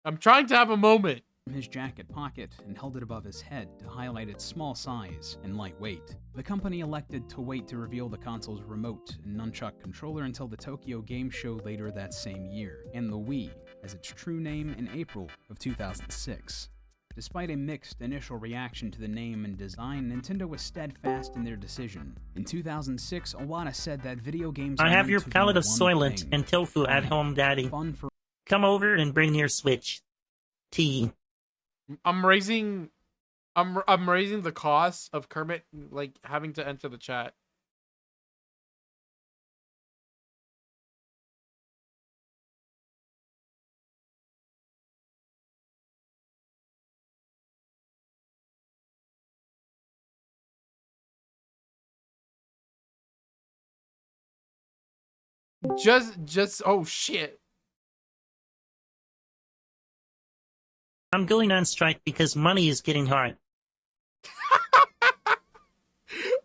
I'm trying to have a moment. From his jacket pocket and held it above his head to highlight its small size and lightweight. The company elected to wait to reveal the console's remote and nunchuck controller until the Tokyo Game Show later that same year, and the Wii, as its true name, in April of 2006. Despite a mixed initial reaction to the name and design, Nintendo was steadfast in their decision. In 2006, Iwata said that video games I are have meant your to be palette of one Soylent thing. and tofu at home, Daddy. Fun for Come over and bring your Switch. Tea. I'm raising the cost of Kermit, like, having to enter the chat. Just oh shit. I'm going on strike because money is getting hard.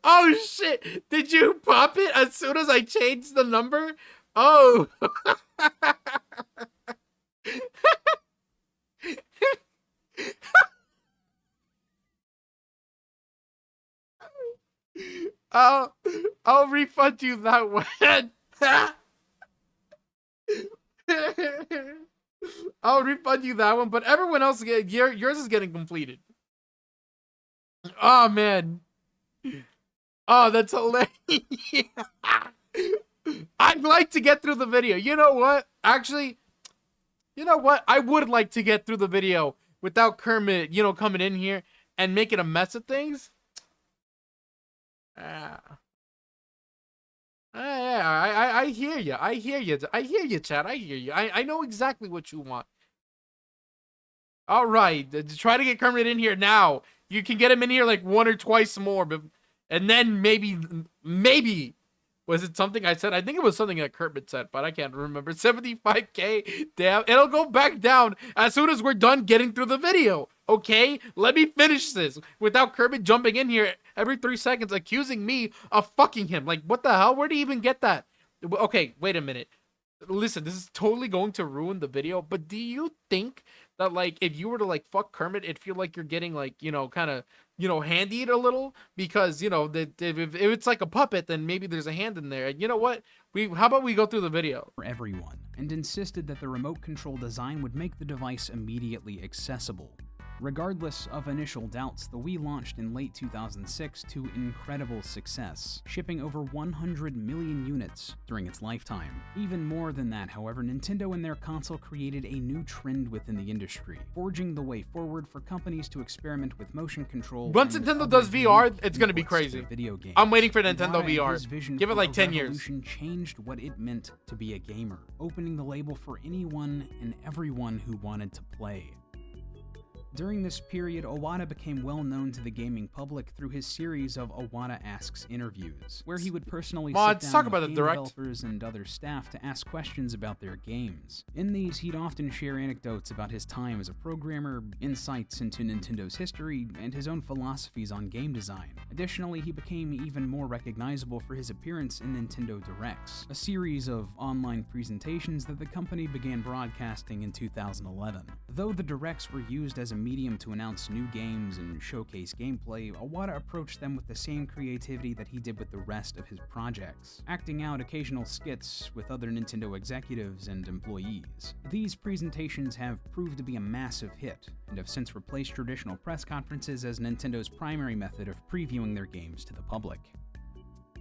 Oh shit! Did you pop it as soon as I changed the number? Oh. I'll refund you that one. I'll refund you that one, but everyone else, yours is getting completed. Oh, man. Oh, that's hilarious. I'd like to get through the video. You know what? Actually, you know what? I would like to get through the video without Kermit, coming in here and making a mess of things. Yeah, I hear you. I hear you. I hear you, Chad. I hear you. I know exactly what you want. All right, try to get Kermit in here now. You can get him in here like one or twice more, and then maybe was it something I said? I think it was something that Kermit said, but I can't remember. 75K. Damn, it'll go back down as soon as we're done getting through the video. Okay, let me finish this without Kermit jumping in here every 3 seconds, accusing me of fucking him. Like, what the hell? Where do you even get that? Okay, wait a minute. Listen, this is totally going to ruin the video, but do you think that, like, if you were to, like, fuck Kermit, it'd feel like you're getting, like, kind of, handied a little? Because, if it's like a puppet, then maybe there's a hand in there. And you know what? How about we go through the video? For everyone, and insisted that the remote control design would make the device immediately accessible. Regardless of initial doubts, the Wii launched in late 2006 to incredible success, shipping over 100 million units during its lifetime. Even more than that, however, Nintendo and their console created a new trend within the industry, forging the way forward for companies to experiment with motion control. Once Nintendo does VR, it's gonna be crazy. Video games. I'm waiting for Nintendo VR. Vision Give it like 10 years. Changed what it meant to be a gamer, opening the label for anyone and everyone who wanted to play. During this period, Iwata became well known to the gaming public through his series of Iwata Asks interviews, where he would personally sit down with game developers and other staff to ask questions about their games. In these, he'd often share anecdotes about his time as a programmer, insights into Nintendo's history, and his own philosophies on game design. Additionally, he became even more recognizable for his appearance in Nintendo Directs, a series of online presentations that the company began broadcasting in 2011. Though the Directs were used as a medium to announce new games and showcase gameplay, Iwata approached them with the same creativity that he did with the rest of his projects, acting out occasional skits with other Nintendo executives and employees. These presentations have proved to be a massive hit, and have since replaced traditional press conferences as Nintendo's primary method of previewing their games to the public.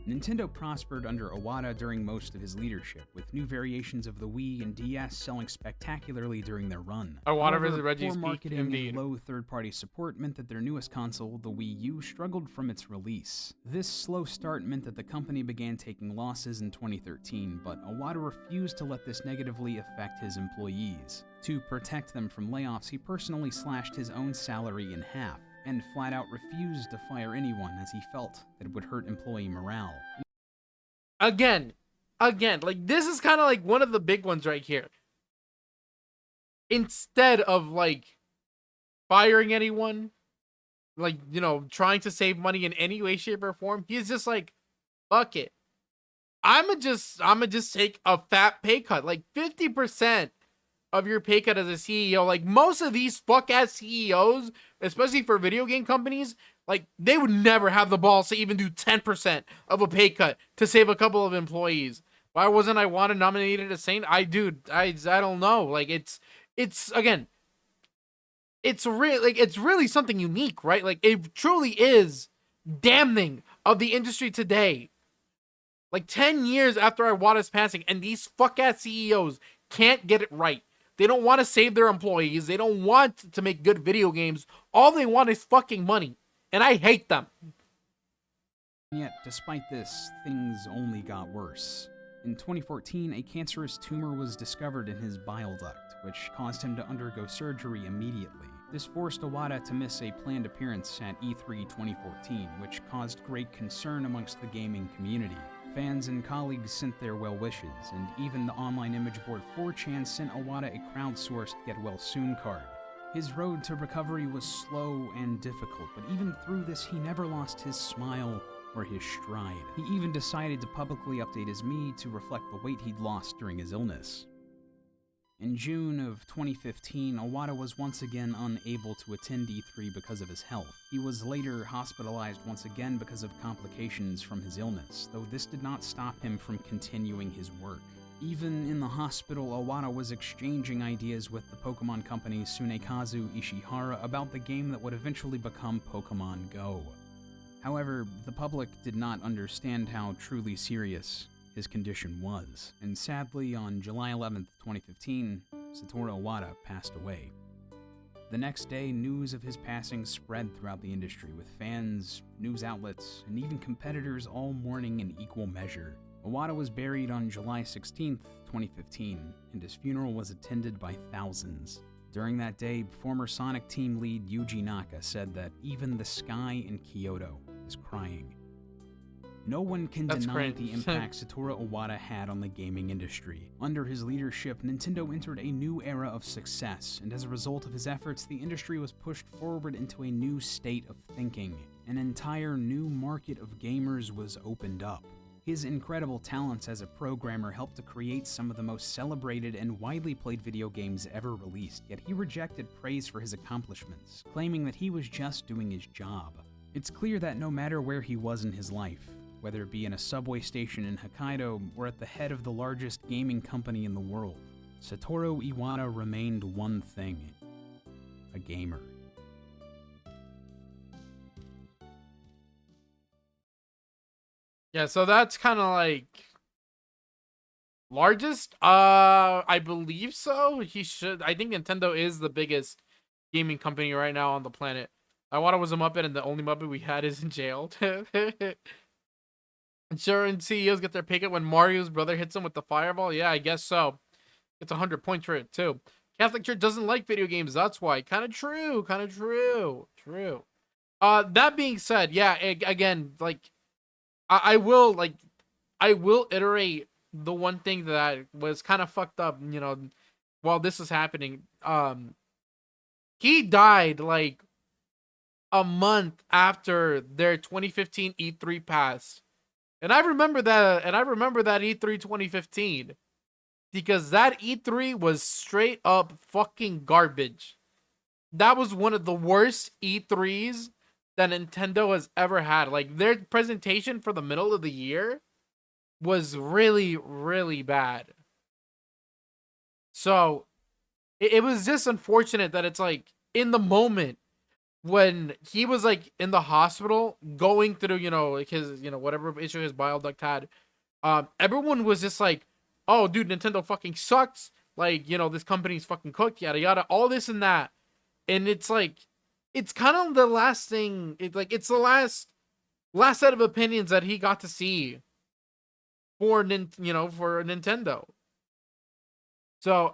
Nintendo prospered under Iwata during most of his leadership, with new variations of the Wii and DS selling spectacularly during their run. Iwata versus Reggie's poor marketing and low third-party support meant that their newest console, the Wii U, struggled from its release. This slow start meant that the company began taking losses in 2013, but Iwata refused to let this negatively affect his employees. To protect them from layoffs, he personally slashed his own salary in half, and flat out refused to fire anyone as he felt that it would hurt employee morale. Again, like, this is kind of like one of the big ones right here. Instead of, like, firing anyone, like, trying to save money in any way, shape, or form, he's just like, fuck it. I'ma just take a fat pay cut, like 50% of your pay cut as a CEO. Like, most of these fuck-ass CEOs, especially for video game companies, like, they would never have the balls to even do 10% of a pay cut to save a couple of employees. Why wasn't Iwata nominated as Saint? I don't know. Like, it's again, it's really something unique, right? Like, it truly is damning of the industry today. Like, 10 years after Iwata's passing, and these fuck-ass CEOs can't get it right. They don't want to save their employees. They don't want to make good video games. All they want is fucking money. And I hate them. Yet, despite this, things only got worse. In 2014, a cancerous tumor was discovered in his bile duct, which caused him to undergo surgery immediately. This forced Iwata to miss a planned appearance at E3 2014, which caused great concern amongst the gaming community. Fans and colleagues sent their well wishes, and even the online image board 4chan sent Iwata a crowdsourced get well soon card. His road to recovery was slow and difficult, but even through this, he never lost his smile or his stride. He even decided to publicly update his Me to reflect the weight he'd lost during his illness. In June of 2015, Iwata was once again unable to attend E3 because of his health. He was later hospitalized once again because of complications from his illness, though this did not stop him from continuing his work. Even in the hospital, Iwata was exchanging ideas with the Pokemon company Tsunekazu Ishihara about the game that would eventually become Pokemon Go. However, the public did not understand how truly serious his condition was, and sadly, on July 11, 2015, Satoru Iwata passed away. The next day, news of his passing spread throughout the industry, with fans, news outlets, and even competitors all mourning in equal measure. Iwata was buried on July 16, 2015, and his funeral was attended by thousands. During that day, former Sonic team lead Yuji Naka said that even the sky in Kyoto is crying. No one can deny the impact Satoru Iwata had on the gaming industry. Under his leadership, Nintendo entered a new era of success, and as a result of his efforts, the industry was pushed forward into a new state of thinking. An entire new market of gamers was opened up. His incredible talents as a programmer helped to create some of the most celebrated and widely played video games ever released, yet he rejected praise for his accomplishments, claiming that he was just doing his job. It's clear that no matter where he was in his life, whether it be in a subway station in Hokkaido or at the head of the largest gaming company in the world, Satoru Iwata remained one thing: a gamer. Yeah, so that's kind of like largest. I believe so. He should. I think Nintendo is the biggest gaming company right now on the planet. Iwata was a Muppet, and the only Muppet we had is in jail. Sure, and CEOs get their pay cut when Mario's brother hits him with the fireball. Yeah, I guess so. It's 100 points for it too. Catholic Church doesn't like video games. That's why. Kind of true. Kind of true. True. That being said, yeah. Again, like, I will iterate the one thing that was kind of fucked up. You know, while this is happening, he died like a month after their 2015 E3 passed. And I remember that E3 2015 because that E3 was straight up fucking garbage. That was one of the worst E3s that Nintendo has ever had. Like, their presentation for the middle of the year was really, really bad. So it was just unfortunate that it's like in the moment when he was like in the hospital going through, like his, whatever issue his bile duct had, everyone was just like, oh, dude, Nintendo fucking sucks. Like, this company's fucking cooked, yada, yada, all this and that. And it's like, it's kind of the last thing. It's the last set of opinions that he got to see for Nintendo. So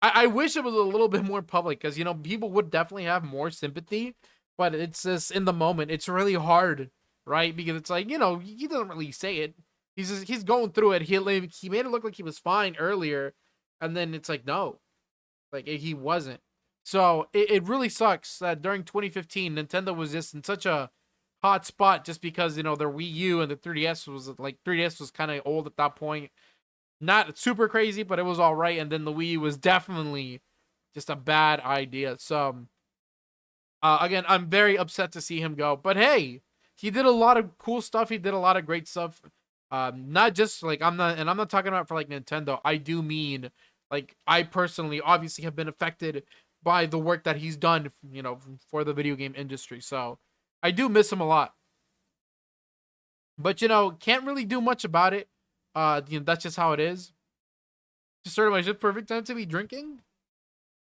I wish it was a little bit more public because, people would definitely have more sympathy, but it's just in the moment, it's really hard, right? Because it's like, he doesn't really say it. He's going through it. He made it look like he was fine earlier, and then it's like, no, like he wasn't. So it really sucks that during 2015, Nintendo was just in such a hot spot just because, their Wii U and the 3DS was kind of old at that point. Not super crazy, but it was all right. And then the Wii U was definitely just a bad idea. So, again, I'm very upset to see him go. But hey, he did a lot of cool stuff. He did a lot of great stuff. Not just like I'm not talking about for like Nintendo. I do mean like I personally obviously have been affected by the work that he's done, for the video game industry. So I do miss him a lot. But can't really do much about it. That's just how it is. Just started my shift. Perfect time to be drinking?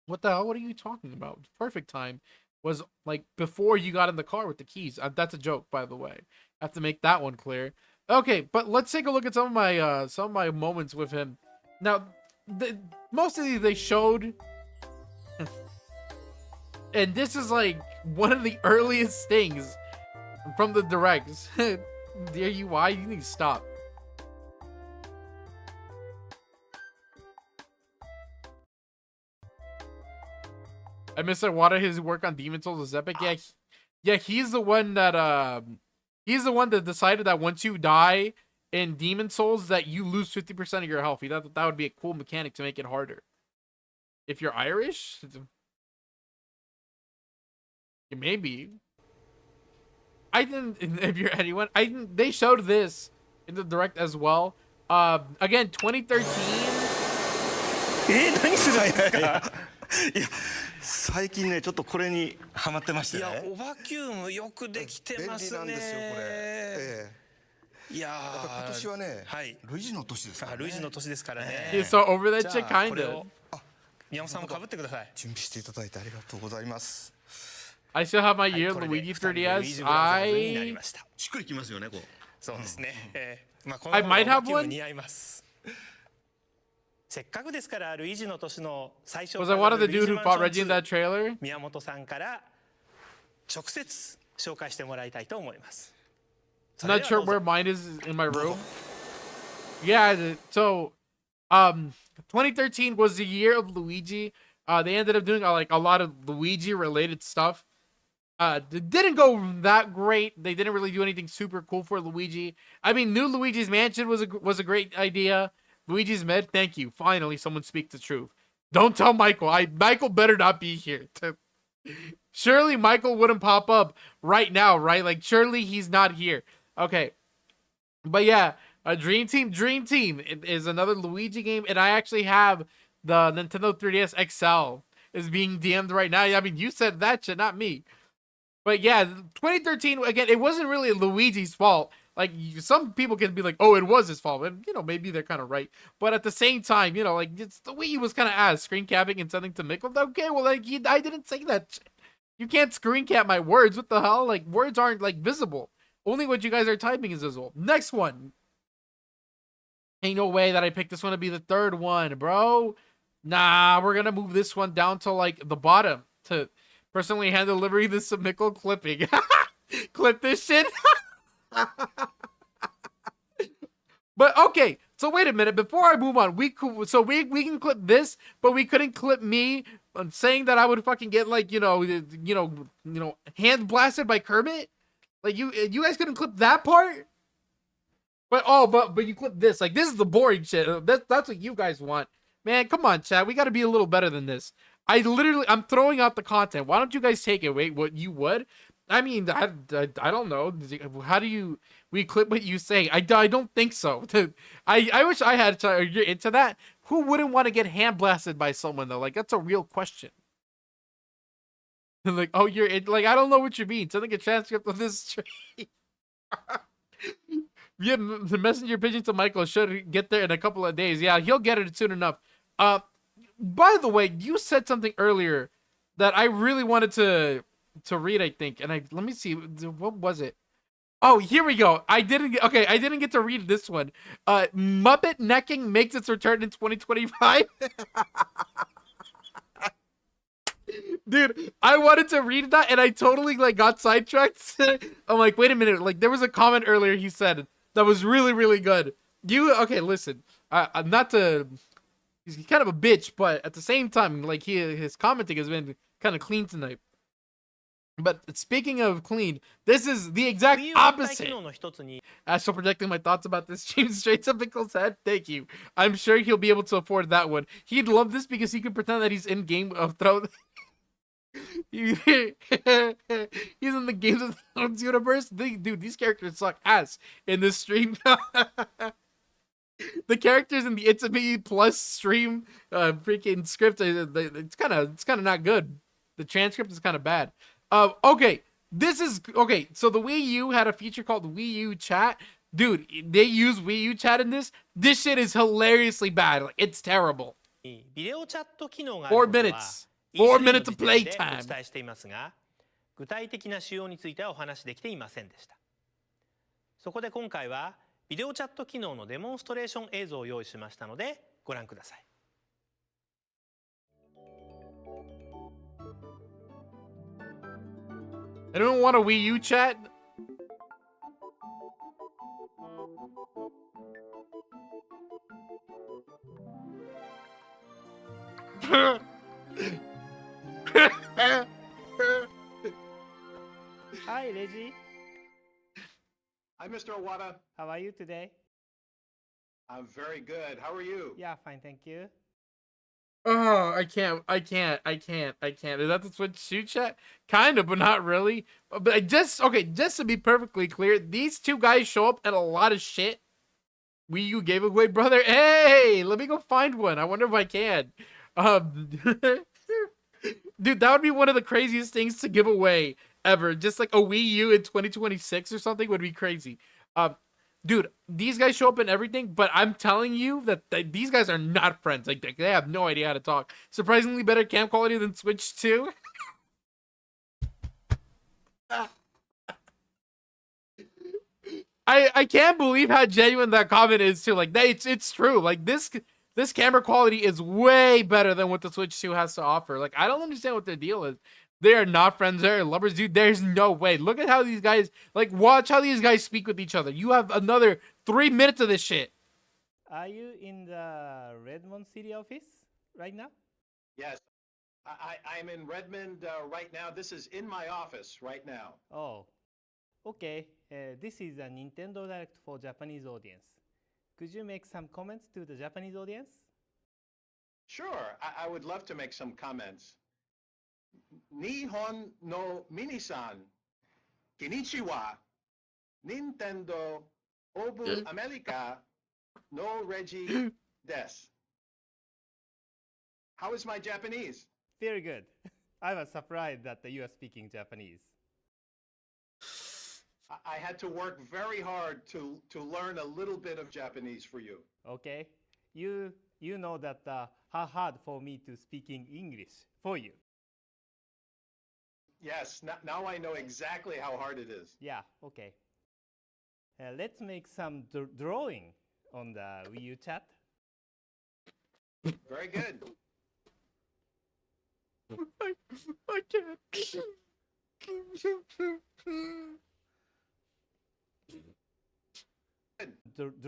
What the hell? What are you talking about? Perfect time was like before you got in the car with the keys. That's a joke, by the way. I have to make that one clear. Okay, but let's take a look at some of my moments with him. Now, most of these they showed, and this is like one of the earliest things from the directs. Dear you, why you need to stop. I miss Iwata. His work on Demon Souls is epic. Yeah, he's the one that decided that once you die in Demon Souls that you lose 50% of your health. He thought that would be a cool mechanic to make it harder. If you're Irish, maybe. I didn't. If you're anyone, they showed this in the direct as well. Again, 2013. 何するんですかいや最近ねちょっとこれにハマってましてね。いやオバキュームよくできてますね。便利なんですよこれ。いややっぱ今年はね、はい。ルイージの年ですからね。ルイージの年ですからね。 He's so over that じゃ shit, あこれ kinda. を宮本さんも被ってください。準備していただいてありがとうございます。I still have my はい year これで Luigi 二人でルイー 3DS. ジブラザーズになり I ました。しっくりきますよねこう。そうですね。まあこ I の might オバ have キューム one. 似合います。せっかくですからルイージの年の最初 Was I one of the ルイー dude ジ who マン fought ショ Reggie ン in 2 that trailer? 宮本さんから直接紹介してもらいたいと思います。 I'm not sure where mine is in my room. Yeah, so 2013 was the year of Luigi. They ended up doing like a lot of Luigi related stuff. It didn't go that great. They didn't really do anything super cool for Luigi. I mean, new Luigi's Mansion was a great idea. Luigi's Med, thank you. Finally, someone speak the truth. Don't tell Michael. Michael better not be here. Surely Michael wouldn't pop up right now, right? Like surely he's not here. Okay, but yeah, Dream Team it is another Luigi game, and I actually have the Nintendo 3DS XL is being DM'd right now. I mean, you said that shit, not me. But yeah, 2013 again. It wasn't really Luigi's fault. Like some people can be like, "Oh, it was his fault," and maybe they're kind of right. But at the same time, like it's the way he was kind of ass screen capping and sending to Mickle. Okay, well, like I didn't say that shit. You can't screen cap my words. What the hell? Like words aren't like visible. Only what you guys are typing is visible. Next one. Ain't no way that I picked this one to be the third one, bro. Nah, we're gonna move this one down to like the bottom to personally hand delivery this Mickle clipping. Clip this shit. But okay, so wait a minute. Before I move on, we can clip this, but we couldn't clip me saying that I would fucking get like hand blasted by Kermit. Like you guys couldn't clip that part. But you clip this. Like this is the boring shit. That's what you guys want, man. Come on, chat. We got to be a little better than this. I'm throwing out the content. Why don't you guys take it? Wait, what you would? I mean, I don't know. How do we clip what you say? I don't think so. I wish I had you're into that. Who wouldn't want to get hand blasted by someone though? Like that's a real question. Like, oh, you're like I don't know what you mean. Sending a transcript of this stream. Yeah, the messenger pigeon to Michael should get there in a couple of days. Yeah, he'll get it soon enough. By the way, you said something earlier that I really wanted to read, I think. And let me see, what was it? Oh, here we go. I didn't get to read this one. Muppet necking makes its return in 2025. Dude, I wanted to read that and I totally like got sidetracked. I'm like, wait a minute. Like there was a comment earlier he said that was really, really good. Okay, listen. I'm not to he's kind of a bitch, but at the same time, like his commenting has been kind of clean tonight. But speaking of clean, this is the exact opposite. Astral projecting my thoughts about this stream straight to Pickle's head. Thank you. I'm sure he'll be able to afford that one. He'd love this because he could pretend that he's in Game of Thrones. He's in the Games of Thrones universe. Dude, these characters suck ass in this stream. The characters in the It's Me Plus stream freaking script, it's kind of not good. The transcript is kind of bad. Okay, so the Wii U had a feature called Wii U Chat. Dude, they use Wii U Chat in this. This shit is hilariously bad. Like, it's terrible. 4 minutes. 4 minutes of playtime. お伝えしていますが、具体的な仕様についてはお話しできていませんでした。そこで今回はビデオチャット機能のデモンストレーション映像を用意しましたのでご覧ください。Anyone want a Wii U chat? Hi, Reggie. Hi, Mr. Iwata. How are you today? I'm very good. How are you? Yeah, fine, thank you. Oh, I can't. Is that the Switch 2 chat? Kind of, but not really. But just to be perfectly clear, these two guys show up in a lot of shit. Wii U giveaway, brother. Hey, let me go find one. I wonder if I can. Um, dude, that would be one of the craziest things to give away ever. Just like a Wii U in 2026 or something would be crazy. Um, dude, these guys show up in everything, but I'm telling you that these guys are not friends. Like they have no idea how to talk. Surprisingly better cam quality than Switch 2. I can't believe how genuine that comment is too. Like it's true. Like this camera quality is way better than what the Switch 2 has to offer. Like I don't understand what their deal is. They are not friends. They're lovers, dude. There's no way. Look at how these guys like watch how these guys speak with each other. You have another 3 minutes of this shit. Are you in the Redmond City office right now? Yes, I'm in Redmond right now. This is in my office right now. Oh, okay. This is a Nintendo Direct for Japanese audience. Could you make some comments to the Japanese audience? Sure, I would love to make some comments. Nihon no minisan, konnichiwa, Nintendo obu America no Reggie des. How is my Japanese? Very good. I was surprised that you are speaking Japanese. I had to work very hard to learn a little bit of Japanese for you. Okay. You know that how hard for me to speaking English for you. Yes, now I know exactly how hard it is. Yeah. Okay. Let's make some drawing on the Wii U chat. Very good. I can't.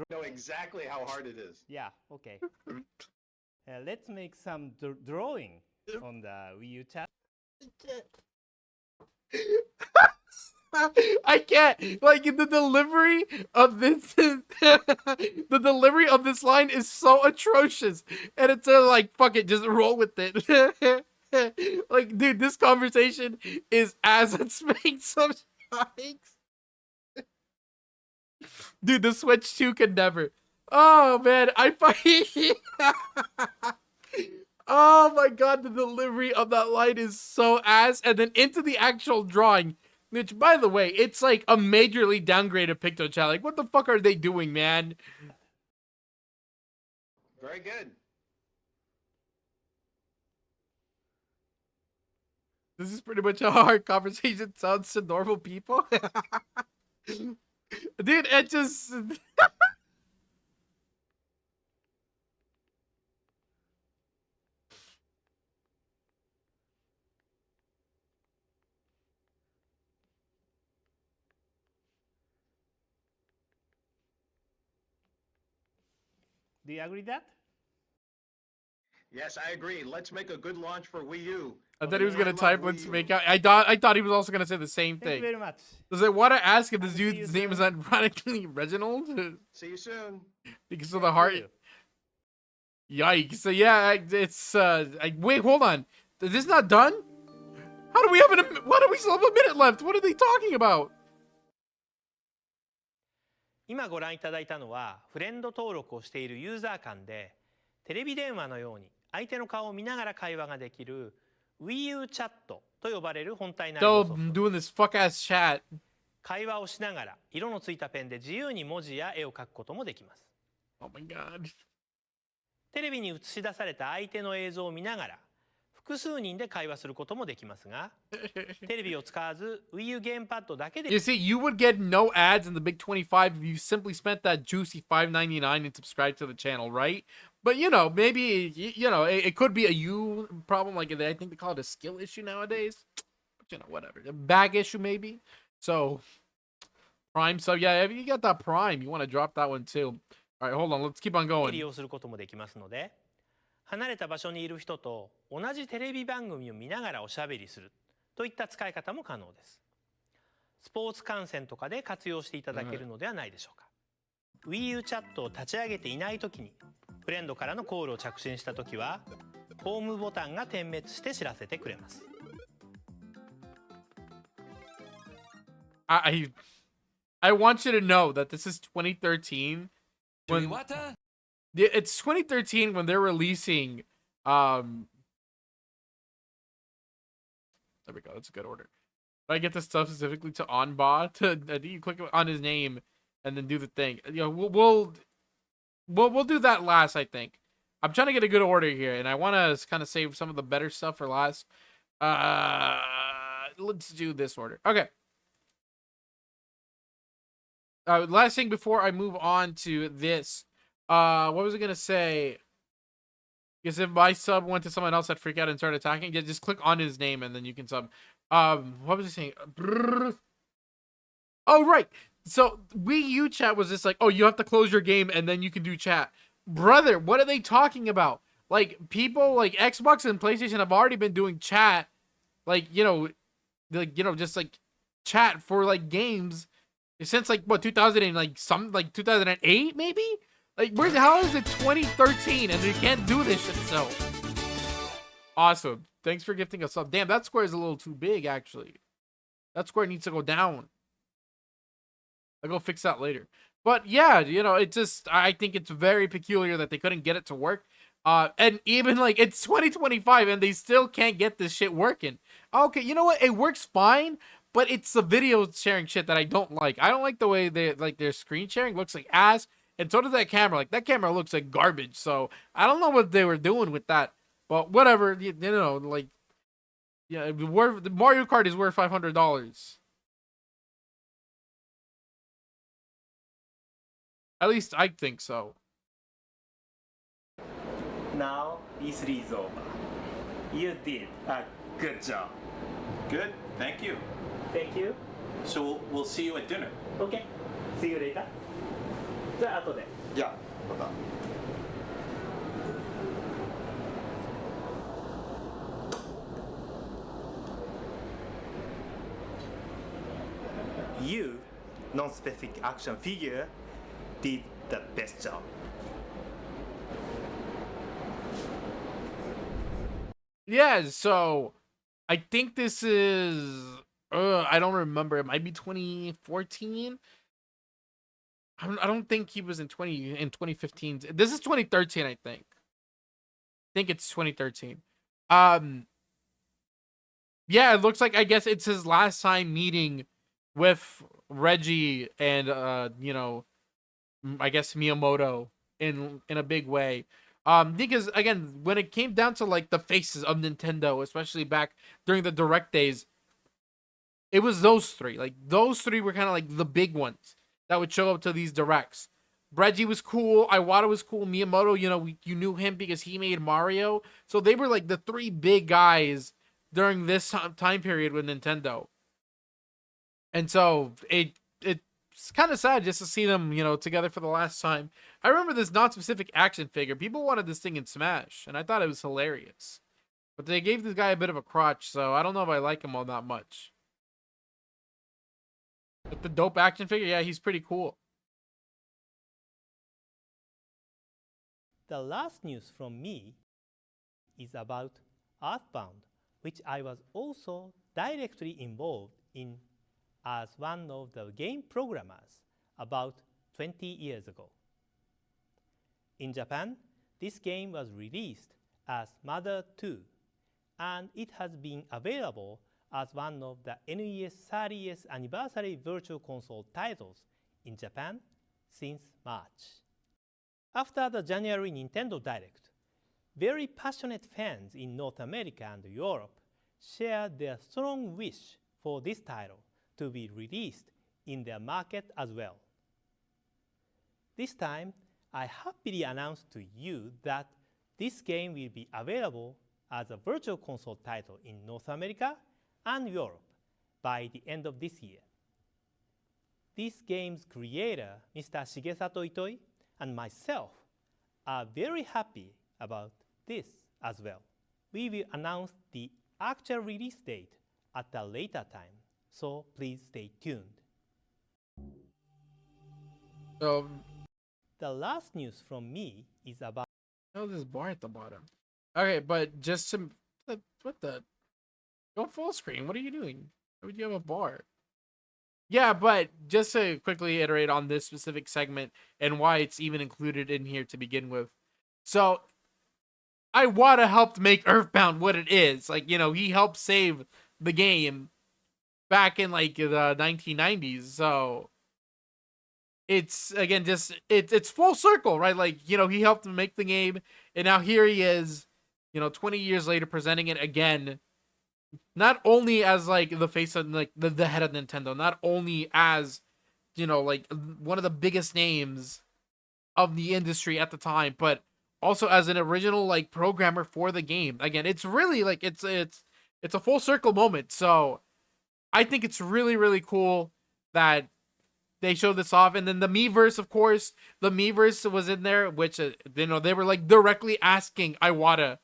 Know exactly how hard it is. Yeah. Okay. Let's make some drawing on the Wii U chat. I can't. Like the delivery of this, the delivery of this line is so atrocious, and it's like fuck it, just roll with it. Like, dude, this conversation is as it's making some strikes. Dude, the Switch 2 could never. Oh man, I fucking. Oh my god, the delivery of that line is so ass, and then into the actual drawing. Which, by the way, it's like a majorly downgraded PictoChat. Like, what the fuck are they doing, man? Very good. This is pretty much how our conversation sounds to normal people. Dude, it just... Do you agree that? Yes, I agree. Let's make a good launch for Wii U. I thought he was gonna love type Wii let's U. make out. I thought he was also gonna say the same Thank you thing. very much. Does I want to ask if this See you dude's name is soon. ironically Reginald? See you soon. Because of the heart. Yikes. So yeah, it's wait, hold on. Is this not done? How do we have why do we still have a minute left? What are they talking about? 今ご覧いただいたのはフレンド登録をしているユーザー間でテレビ電話のように相手の顔を見ながら会話ができる Wii U チャットと呼ばれる本体内の So ソフ I'm ト。 doing this fuck ass chat. 会話をしながら色のついたペンで自由に文字や絵を描くこともできます。 Oh my god. テレビに映し出された相手の映像を見ながら複数人で会話することもできますがテレビを使わず Wii U ゲームパッドだけで You see, you would get no ads in the big 25 if you simply spent that juicy $5.99 and subscribed to the channel, right? But you know, maybe it could be a you problem. Like I think they call it a skill issue nowadays. But you know, whatever, a bag issue maybe. So Prime. So yeah, if you got that Prime, you want to drop that one too. All right, hold on. Let's keep on 利 going. 用することもできますので離れた場所にいる人と同じテレビ番組を見ながらおしゃべりするといった使い方も可能です。スポーツ観戦とかで活用していただけるのではないでしょうか。Wii U チャットを立ち上げていないときにフレンドからのコールを着信したときはホームボタンが点滅して知らせてくれます。I want you to know that this is 2013. when it's 2013 when they're releasing. There we go. That's a good order. But I get this stuff specifically to Onba. You click on his name and then do the thing. You know, we'll do that last. I think. I'm trying to get a good order here, and I want to kind of save some of the better stuff for last. Let's do this order. Okay. Last thing before I move on to this. What was I gonna say? Because if my sub went to someone else, I'd freak out and start attacking. Yeah, just click on his name and then you can sub. What was I saying? Oh, right. So Wii U chat was just like, oh, you have to close your game and then you can do chat. Brother, what are they talking about? Like, people like Xbox and PlayStation have already been doing chat, like, just like chat for like games since like what 2000 and like 2008 maybe. Like, where the hell is it 2013 and they can't do this shit still? Awesome. Thanks for gifting us up. Damn, that square is a little too big, actually. That square needs to go down. I'll go fix that later. But yeah, I think it's very peculiar that they couldn't get it to work. And even like it's 2025 and they still can't get this shit working. Okay, you know what? It works fine, but it's the video sharing shit that I don't like. I don't like the way their screen sharing looks like ass. And so does that camera. Like, that camera looks like garbage. So, I don't know what they were doing with that. But whatever. The Mario Kart is worth $500. At least I think so. Now E3 is over. You did a good job. Good, thank you. Thank you. So we'll see you at dinner. Okay. See you later. じゃあ後で。じゃあ、また。You, non-specific action figure, did the best job. Yeah, so I think this is I don't remember. It might be 2014. I don't think he was in 2015. This is 2013, I think. I think it's 2013. Yeah, it looks like, I guess it's his last time meeting with Reggie and I guess Miyamoto in a big way. Because again, when it came down to like the faces of Nintendo, especially back during the Direct days, it was those three. Like, those three were kind of like the big ones that would show up to these directs. Reggie was cool. Iwata was cool. Miyamoto, you knew him because he made Mario. So they were like the three big guys during this time period with Nintendo. And so it's kind of sad just to see them, together for the last time. I remember this non-specific action figure. People wanted this thing in Smash, and I thought it was hilarious. But they gave this guy a bit of a crotch, so I don't know if I like him all that much. But the dope action figure, yeah, he's pretty cool. The last news from me is about Earthbound, which I was also directly involved in as one of the game programmers about 20 years ago. In Japan, this game was released as Mother 2, and it has been available as one of the NES 30th anniversary virtual console titles in Japan since March. After the January Nintendo Direct, very passionate fans in North America and Europe shared their strong wish for this title to be released in their market as well. This time, I happily announce to you that this game will be available as a virtual console title in North America and Europe by the end of this year. This game's creator, Mr. Shigesato Itoi, and myself are very happy about this as well. We will announce the actual release date at a later time, so please stay tuned. The last news from me is about... Oh, this bar at the bottom. Okay, but just to... What the... Go full screen. What are you doing? Why would you have a bar? Yeah, but just to quickly iterate on this specific segment and why it's even included in here to begin with. So Iwata helped make Earthbound what it is. Like, he helped save the game back in like the 1990s. So it's again just it's full circle, right? Like, he helped make the game, and now here he is, 20 years later presenting it again, not only as like the face of like the head of Nintendo, not only as, like one of the biggest names of the industry at the time, but also as an original like programmer for the game. Again, it's really like it's a full circle moment. So I think it's really really cool that they showed this off. And then the Miiverse, of course, the Miiverse was in there, which they were like directly asking Iwata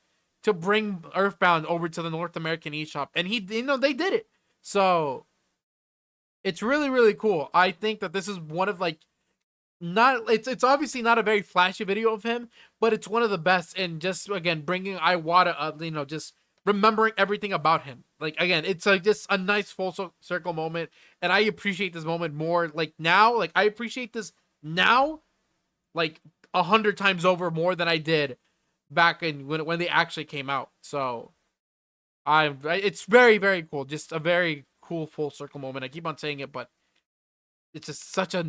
to bring Earthbound over to the North American eShop, and they did it. So it's really really cool. I think that this is one of like not it's obviously not a very flashy video of him, but it's one of the best. And just again bringing Iwata up, just remembering everything about him. Like again, it's like just a nice full circle moment, and I appreciate this moment more. Like now, like I appreciate this now, like 100 times over more than I did back in when they actually came out. So it's very very cool. Just a very cool full circle moment. I keep on saying it, but it's just such a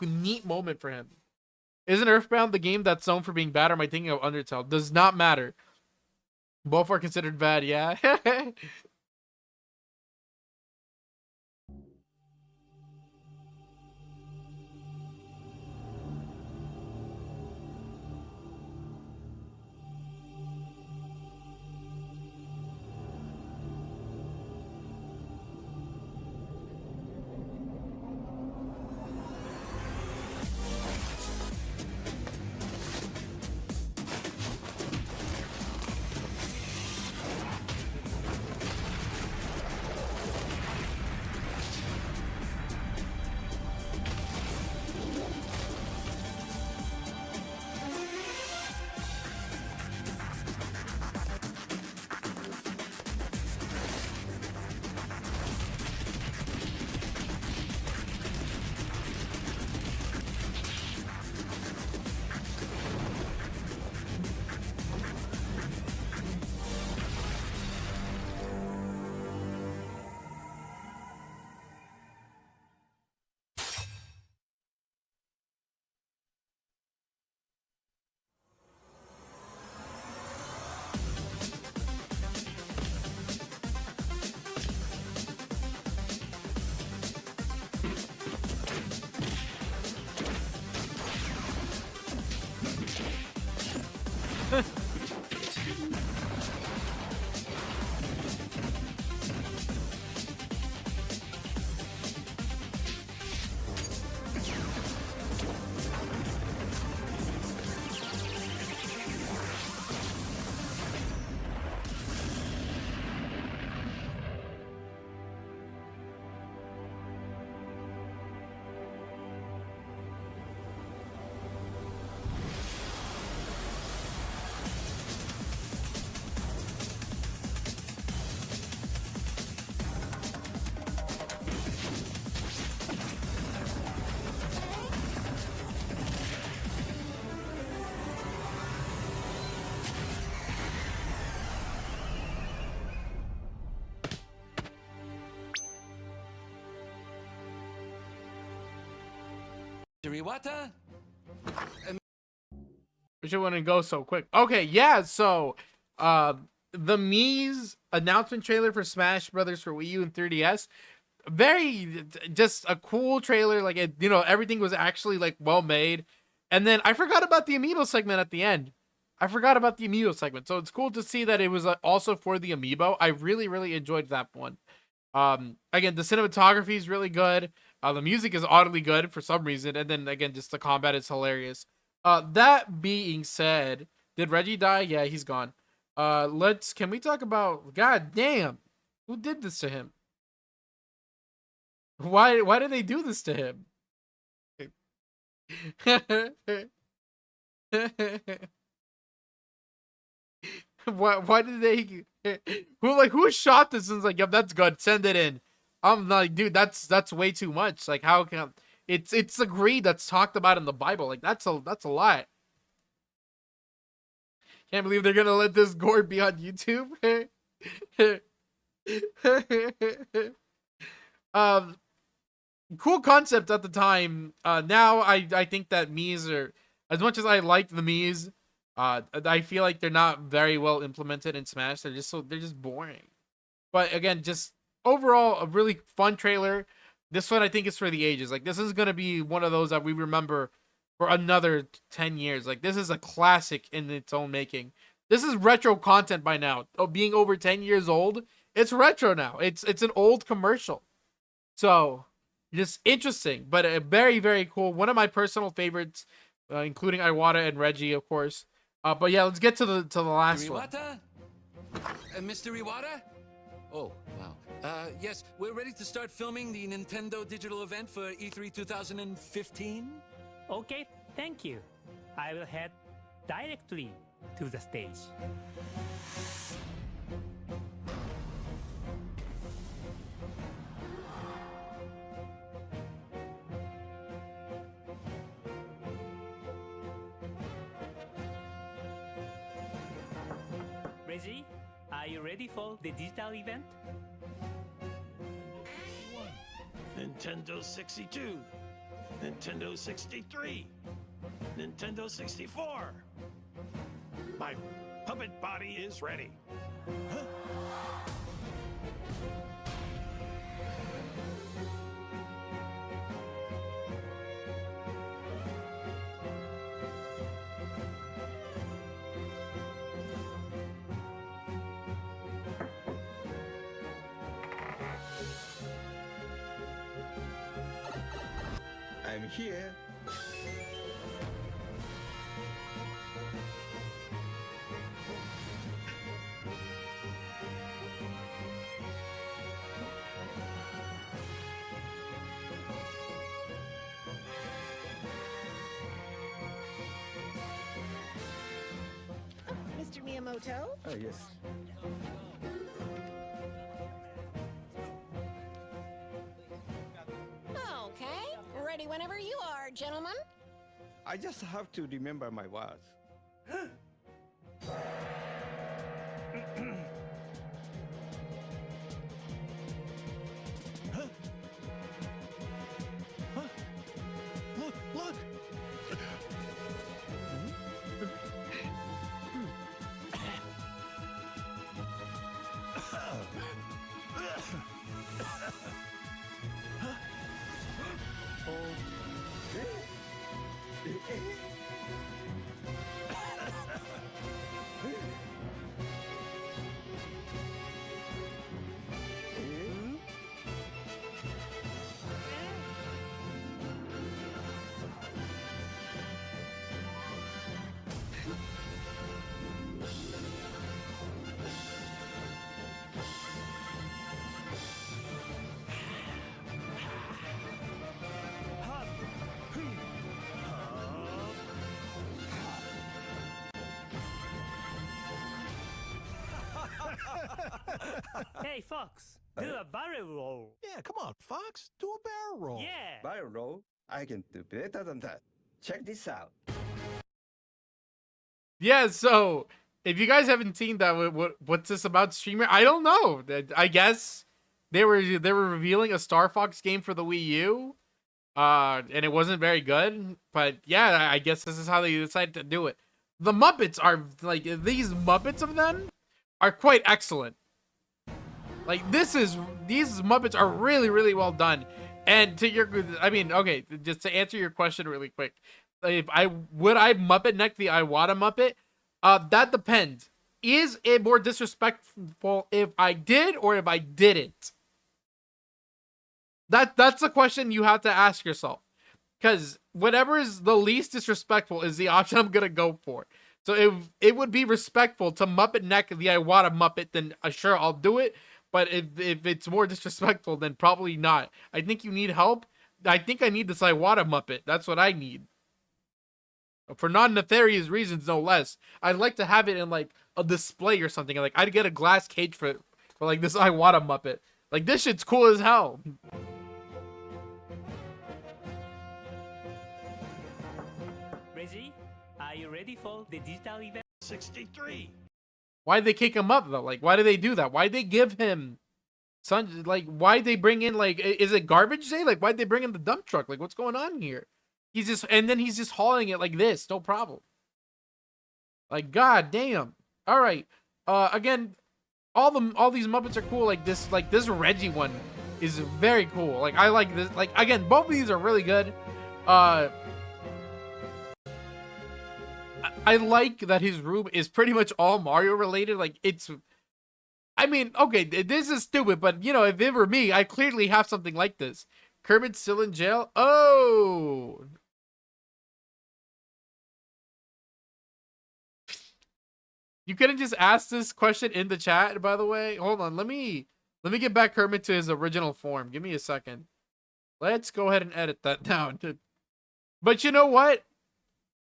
neat moment for him. Isn't Earthbound the game that's known for being bad, or am I thinking of Undertale? Does not matter. Both are considered bad, yeah. Iwata? We should want to go so quick. Okay, yeah. So, the Mii's announcement trailer for Smash Brothers for Wii U and 3DS, very just a cool trailer. Like everything was actually like well made. And then I forgot about the Amiibo segment at the end. I forgot about the Amiibo segment. So it's cool to see that it was also for the Amiibo. I really really enjoyed that one. Again, the cinematography is really good. The music is oddly good for some reason, and then again, just the combat is hilarious. That being said, did Reggie die? Yeah, he's gone. Can we talk about? God damn, who did this to him? Why did they do this to him? Why did they? Who shot this and was like, yep, that's good. Send it in. I'm like, dude, that's way too much. Like, how can it's a greed that's talked about in the Bible. Like, that's a lot. Can't believe they're gonna let this gore be on YouTube. um, cool concept at the time. Now I think that Mii's are, as much as I liked the Mii's, I feel like they're not very well implemented in Smash. They're just boring. But again, just overall a really fun trailer. This one I think is for the ages. Like, this is gonna be one of those that we remember for another 10 years. Like, this is a classic in its own making. This is retro content by now. Oh, being over 10 years old, it's retro now. It's an old commercial. So, just interesting, but very, very cool. One of my personal favorites, including Iwata and Reggie, of course. But yeah, let's get to the last one. Iwata? Mr. Iwata? Oh, wow. Yes, we're ready to start filming the Nintendo digital event for E3 2015. Okay, thank you. I will head directly to the stage. Reggie, are you ready for the digital event? Nintendo 62, Nintendo 63, Nintendo 64. My puppet body is ready. Huh? I'm here. Mr. Miyamoto? Oh, yes. Okay, ready whenever you are, gentlemen. I just have to remember my words. Look, look! Hey, Fox, do a barrel roll. Yeah, come on, Fox. Do a barrel roll. Yeah. Barrel roll? I can do better than that. Check this out. Yeah, so if you guys haven't seen that, what's this about, streamer? I don't know. I guess they were revealing a Star Fox game for the Wii U, and it wasn't very good. But yeah, I guess this is how they decided to do it. The Muppets are like, these Muppets of them are quite excellent. Like, these Muppets are really, really well done. And okay, just to answer your question really quick, would I Muppet neck the Iwata Muppet? That depends. Is it more disrespectful if I did or if I didn't? That's a question you have to ask yourself. Because whatever is the least disrespectful is the option I'm gonna go for. So if it would be respectful to Muppet neck the Iwata Muppet, then sure, I'll do it. But if it's more disrespectful, then probably not. I think you need help. I think I need this Iwata Muppet. That's what I need. For non-nefarious reasons, no less. I'd like to have it in like a display or something. Like, I'd get a glass cage for like this Iwata Muppet. Like, this shit's cool as hell. Reggie, are you ready for the digital event? 63. Why'd they kick him up though? Like, why do they do that? Why'd they give him like, why'd they bring in, like, is it garbage day? Like, why'd they bring in the dump truck? Like, what's going on here? He's just, and then he's just hauling it like this, no problem. Like, god damn. All right. Again, all these Muppets are cool. Like this Reggie one is very cool. Like, I like this. Like, again, both of these are really good. I like that his room is pretty much all Mario related. Like, it's, I mean, okay, this is stupid, but you know, if it were me, I clearly have something like this. Kermit's still in jail. Oh, you couldn't just ask this question in the chat, by the way. Hold on, let me get back Kermit to his original form. Give me a second. Let's go ahead and edit that down. But you know what?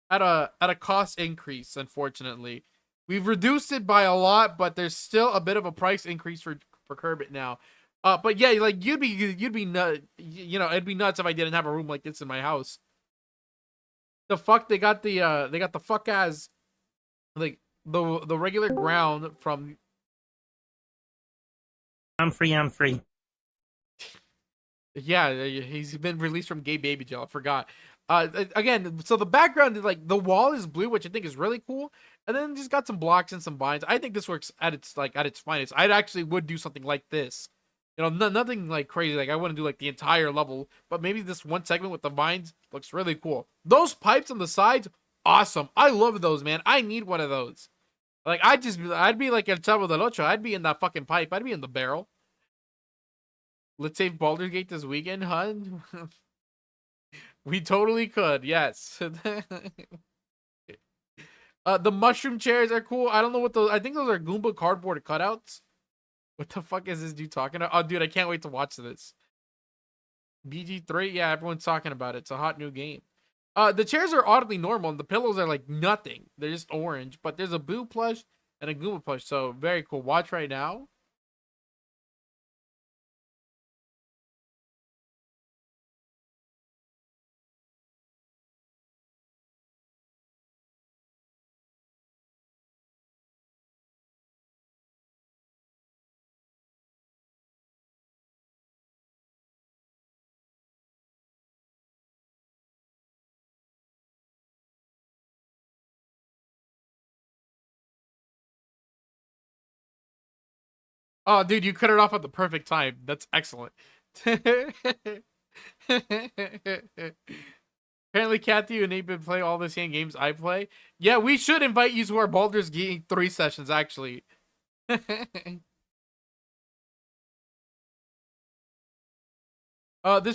At a cost increase, unfortunately. We've reduced it by a lot, but there's still a bit of a price increase for Kermit now. But yeah, like, you'd be nuts, you know, it'd be nuts if I didn't have a room like this in my house. The fuck, they got the fuck ass, like, the regular ground from. I'm free. Yeah, he's been released from gay baby jail. I forgot. Again, so the background is like, the wall is blue, which I think is really cool, and then just got some blocks and some vines. I think this works at its finest. I actually would do something like this, you know, nothing like crazy. Like, I wouldn't do like the entire level, but maybe this one segment with the vines looks really cool. Those pipes on the sides, awesome. I love those, man. I need one of those. Like, I'd be like El Chavo del Ocho. I'd be in that fucking pipe. I'd be in the barrel. Let's save Baldur's Gate this weekend, hun. We totally could, yes. The mushroom chairs are cool. I don't know what those. I think those are Goomba cardboard cutouts. What the fuck is this dude talking about? Oh, dude, I can't wait to watch this. BG3, yeah, everyone's talking about it. It's a hot new game. The chairs are oddly normal, and the pillows are like nothing. They're just orange, but there's a Boo plush and a Goomba plush, so very cool. Watch right now. Oh, dude, you cut it off at the perfect time. That's excellent. Apparently, Kathy and Nate been play all the same games I play. Yeah, we should invite you to our Baldur's Gate 3 sessions, actually. This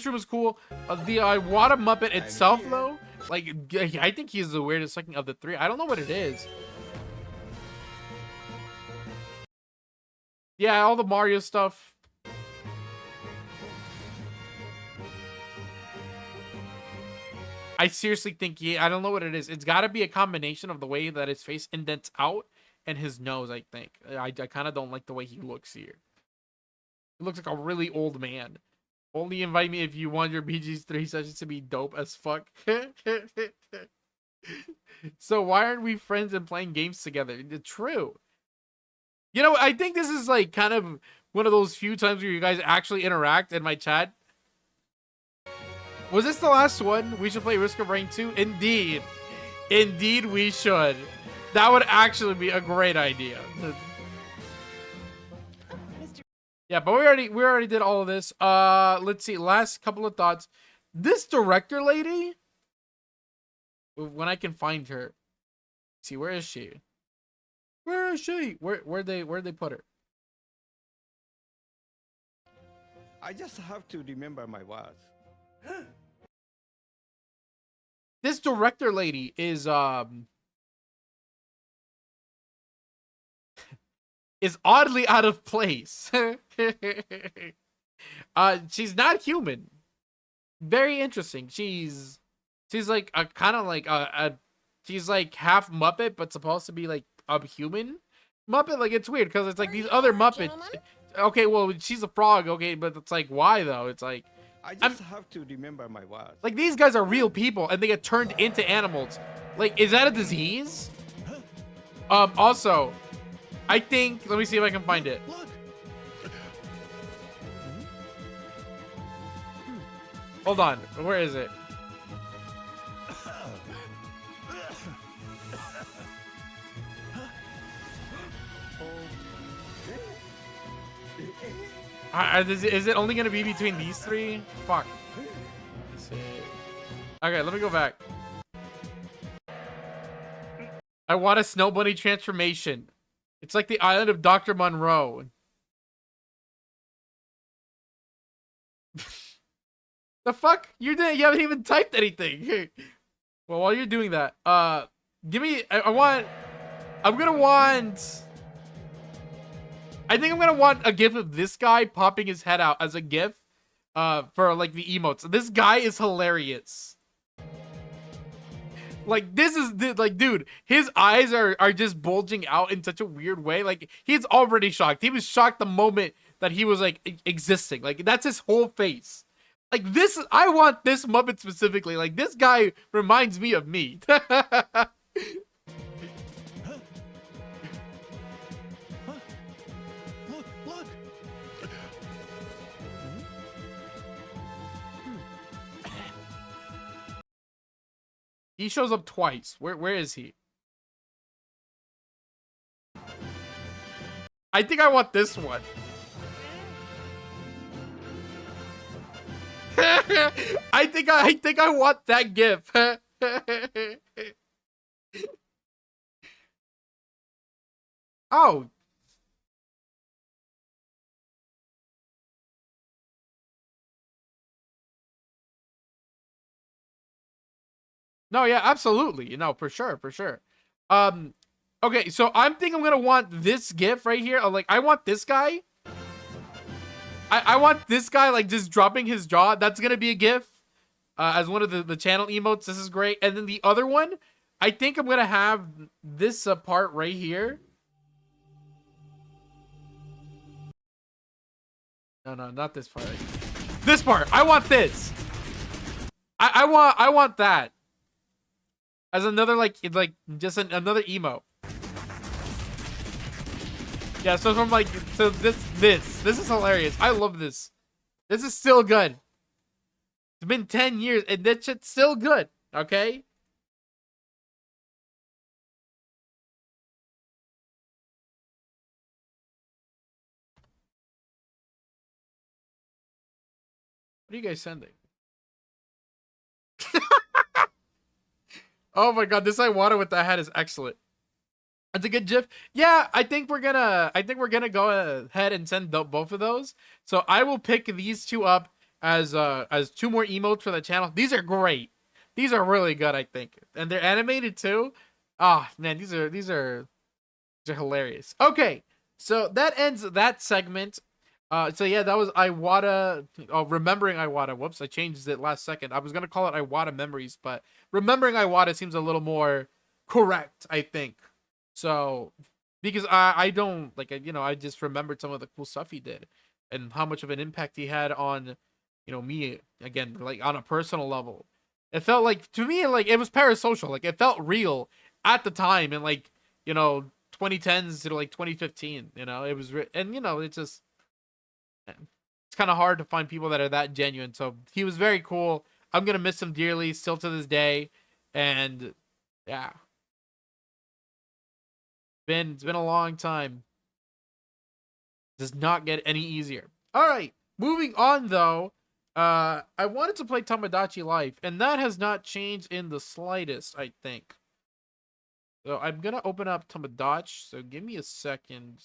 room is cool. The Iwata Muppet itself, though, like, I think he's the weirdest looking of the three. I don't know what it is. Yeah, all the Mario stuff. I seriously think I don't know what it is. It's got to be a combination of the way that his face indents out and his nose, I think. I kind of don't like the way he looks here. He looks like a really old man. Only invite me if you want your BG's 3 sessions to be dope as fuck. So why aren't we friends and playing games together? True. You know, I think this is like kind of one of those few times where you guys actually interact in my chat. Was this the last one? We should play Risk of Rain 2? Indeed. Indeed we should. That would actually be a great idea. Yeah, but we already did all of this. Let's see. Last couple of thoughts. This director lady, when I can find her. Let's see, where is she? Where is she? Where'd they put her? I just have to remember my words. This director lady is oddly out of place. She's not human. Very interesting. She's like a kind of like she's like half Muppet, but supposed to be like a human Muppet. Like, it's weird because it's like these other Muppets. okay, well, she's a frog, okay, but it's like, why though? It's like, I just have to remember my words. like, these guys are real people and they get turned into animals. Like, is that a disease? Also, I think, let me see if I can find it. Hold on, where is it? Is it only gonna be between these three? Fuck. Let's see. Okay, let me go back. I want a snow bunny transformation. It's like the island of Dr. Monroe. The fuck? You haven't even typed anything. Well, while you're doing that, give me, I think I'm gonna want a gif of this guy popping his head out as a gif, for like the emotes. This guy is hilarious. Like, this is, like, dude, his eyes are just bulging out in such a weird way. Like, he's already shocked. He was shocked the moment that he was, like, existing. Like, that's his whole face. Like, this, I want this Muppet specifically. Like, this guy reminds me of me. Look. He shows up twice. Where is he? I think I want this one. I think I want that gif. Oh. No, yeah, absolutely. You know, for sure, for sure. Okay, so I'm gonna want this gif right here. Like, I want this guy. I want this guy, like, just dropping his jaw. That's gonna be a gif. As one of the channel emotes. This is great. And then the other one, I think I'm gonna have this part right here. No, not this part. This part. I want this. I want that. As another, like just another emote. Yeah, so from like, so this is hilarious. I love this. This is still good. It's been 10 years and that shit's still good. Okay. What are you guys sending? Oh my god, this Iwata with the hat is excellent. That's a good gif. Yeah, I think we're gonna go ahead and send both of those. So I will pick these two up as two more emotes for the channel. These are great. These are really good, I think. And they're animated too. Ah, man, these are hilarious. Okay. So that ends that segment. So yeah, that was Iwata. Oh, remembering Iwata. Whoops, I changed it last second. I was gonna call it Iwata Memories, but remembering Iwata seems a little more correct, I think. So, because I don't like, you know, I just remembered some of the cool stuff he did, and how much of an impact he had on, you know, me again, like on a personal level. It felt like, to me, like it was parasocial. Like it felt real at the time, and like, you know, 2010s to like 2015. You know, it was, and you know, it's just. It's kind of hard to find people that are that genuine. So he was very cool. I'm gonna miss him dearly, still to this day. And yeah, it's been a long time. Does not get any easier. All right, moving on though. I wanted to play Tomodachi Life, and that has not changed in the slightest, I think. So I'm gonna open up Tomodachi. So give me a second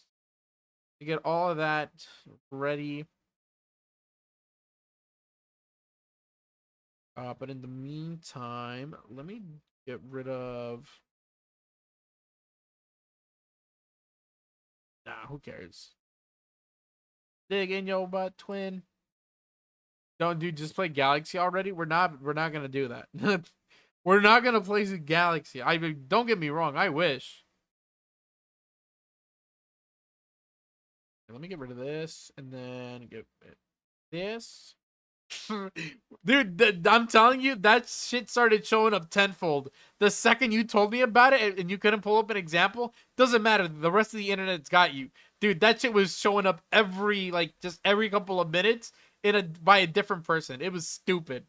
to get all of that ready. But in the meantime, let me get rid of. Nah, who cares? Dig in your butt, twin. Don't do just play Galaxy already. We're not gonna do that. We're not gonna play Galaxy. I mean, don't get me wrong. I wish. Let me get rid of this and then get this. Dude, I'm telling you, that shit started showing up tenfold. The second you told me about it and you couldn't pull up an example, doesn't matter. The rest of the internet's got you. Dude, that shit was showing up every, like, just every couple of minutes by a different person. It was stupid.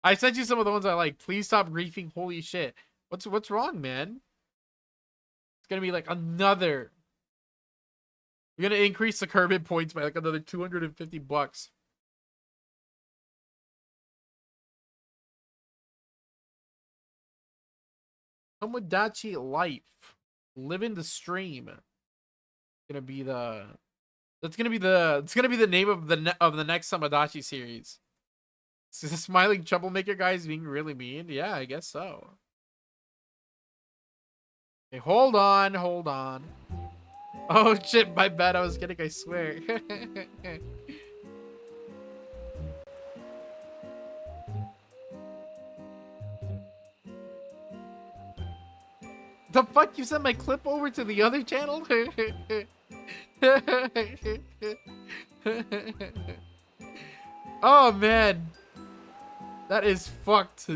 I sent you some of the ones I like. Please stop griefing. Holy shit. What's wrong, man? It's gonna be like another. We're gonna increase the Kerbin points by like another $250. Tomodachi Life. Living the stream. Gonna be the. It's gonna be the name of the next Tomodachi series. Is the smiling troublemaker guys being really mean? Yeah, I guess so. Okay, hold on. Oh shit, my bad. I was kidding, I swear. The fuck, you sent my clip over to the other channel? Oh man. That is fucked.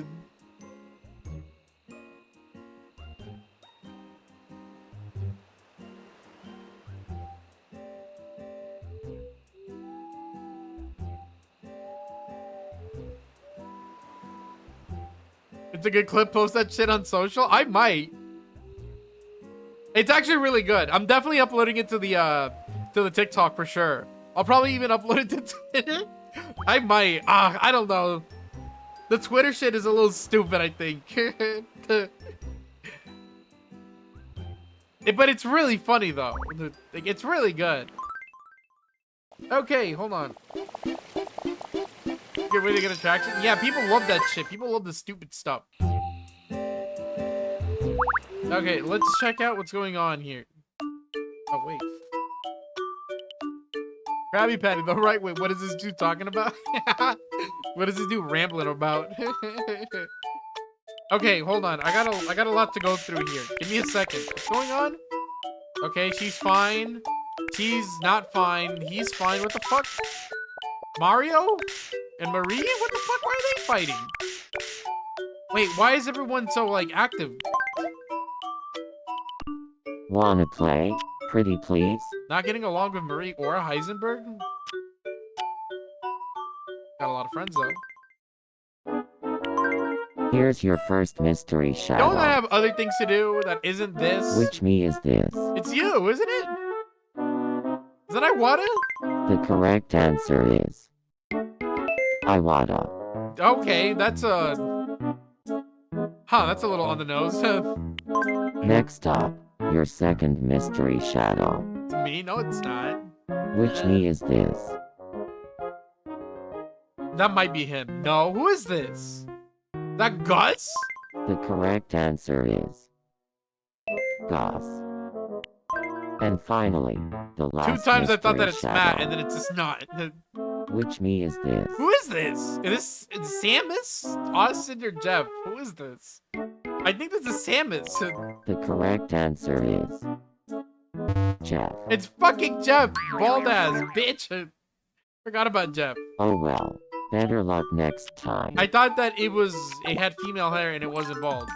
It's a good clip. Post that shit on social. I might. It's actually really good. I'm definitely uploading it to the TikTok for sure. I'll probably even upload it to Twitter. I might. I don't know. The Twitter shit is a little stupid, I think. But it's really funny though. Like, it's really good. Okay, hold on. Get ready to get attraction. Yeah, people love that shit. People love the stupid stuff. Okay, let's check out what's going on here. Oh, wait. Krabby Patty, the right way. What is this dude talking about? What is this dude rambling about? Okay, hold on. I got a lot to go through here. Give me a second. What's going on? Okay, she's fine. She's not fine. He's fine. What the fuck? Mario? And Marie? What the fuck? Why are they fighting? Wait, why is everyone so, like, active? Wanna play? Pretty please? Not getting along with Marie or Heisenberg? Got a lot of friends, though. Here's your first mystery shadow. Don't I have other things to do that isn't this? Which me is this? It's you, isn't it? Is that Iwata? The correct answer is Iwata. Okay, that's a... Huh, that's a little on the nose. Next up, your second mystery shadow. It's me? No, it's not. Which me is this? That might be him. No, who is this? That Gus? The correct answer is Gus. And finally, the last 2 times I thought that mystery it's Matt, shadow. and then it's just not. Which me is this? Who is this? Is Samus? Austin or Jeff? Who is this? I think this is Samus. The correct answer is Jeff. It's fucking Jeff. Bald ass bitch. Forgot about Jeff. Oh well, better luck next time. I thought that it had female hair and it wasn't bald.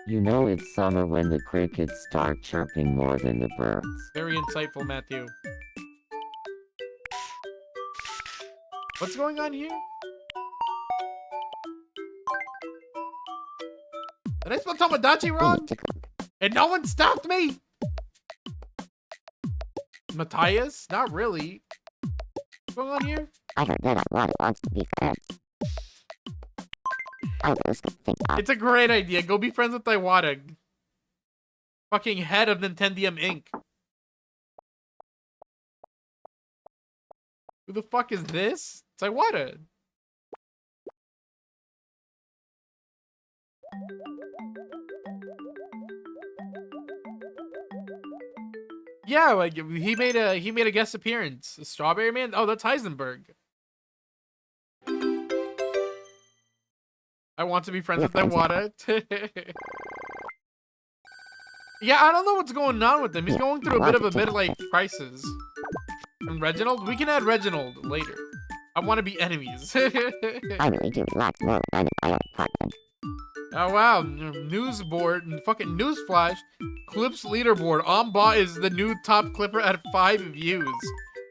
You know it's summer when the crickets start chirping more than the birds. Very insightful, Matthew. What's going on here? Did I spell Tomodachi wrong? And no one stopped me? Matthias? Not really. What's going on here? I heard that Iwata wants to be friends. It's a great idea. Go be friends with Iwata. Fucking head of Nintendium Inc. Who the fuck is this? It's Iwata. Yeah, like he made a guest appearance. Strawberry Man. Oh, that's Heisenberg. I want to be friends with Iwata. Yeah, I don't know what's going on with him. He's going through a bit of a midlife crisis. And Reginald? We can add Reginald later. I want to be enemies. I really do like more than my apartment. Oh wow, news board and fucking newsflash. Clips leaderboard. Amba is the new top clipper at 5 views.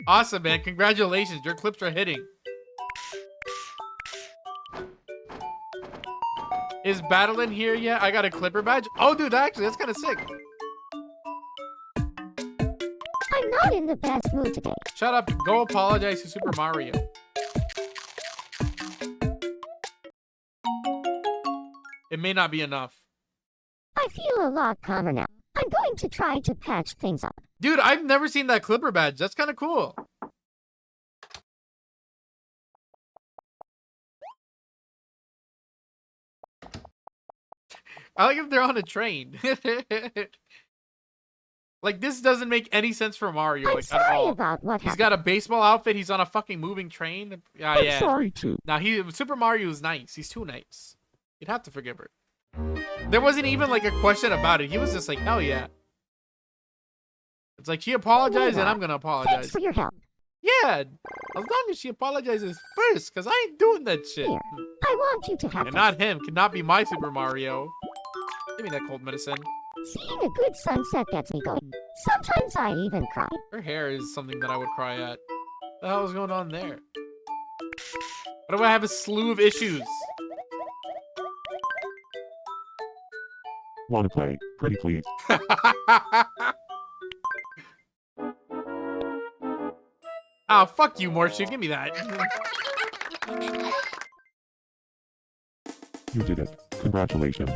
Awesome, man. Congratulations. Your clips are hitting. Is Battle in here yet? I got a clipper badge. Oh, dude, actually, that's kind of sick. I'm not in the best mood today. Shut up. Go apologize to Super Mario. It may not be enough. I feel a lot calmer now. I'm going to try to patch things up. Dude, I've never seen that clipper badge. That's kind of cool. I like if they're on a train. Like, this doesn't make any sense for Mario, like, at all. About what He's got a baseball outfit. He's on a fucking moving train. Yeah. Sorry too. Now, Super Mario is nice. He's too nice. You'd have to forgive her. There wasn't even, like, a question about it. He was just like, hell yeah. It's like, she apologized, and I'm going to apologize. Thanks for your help. Yeah, as long as she apologizes first, because I ain't doing that shit. Here, I want you to have And not him. Cannot be my Super Mario. Give me that cold medicine. Seeing a good sunset gets me going. Sometimes I even cry. Her hair is something that I would cry at. What the hell is going on there? Why do I have a slew of issues? Want to play? Pretty please. Oh, fuck you, Morshu. Give me that. You did it. Congratulations.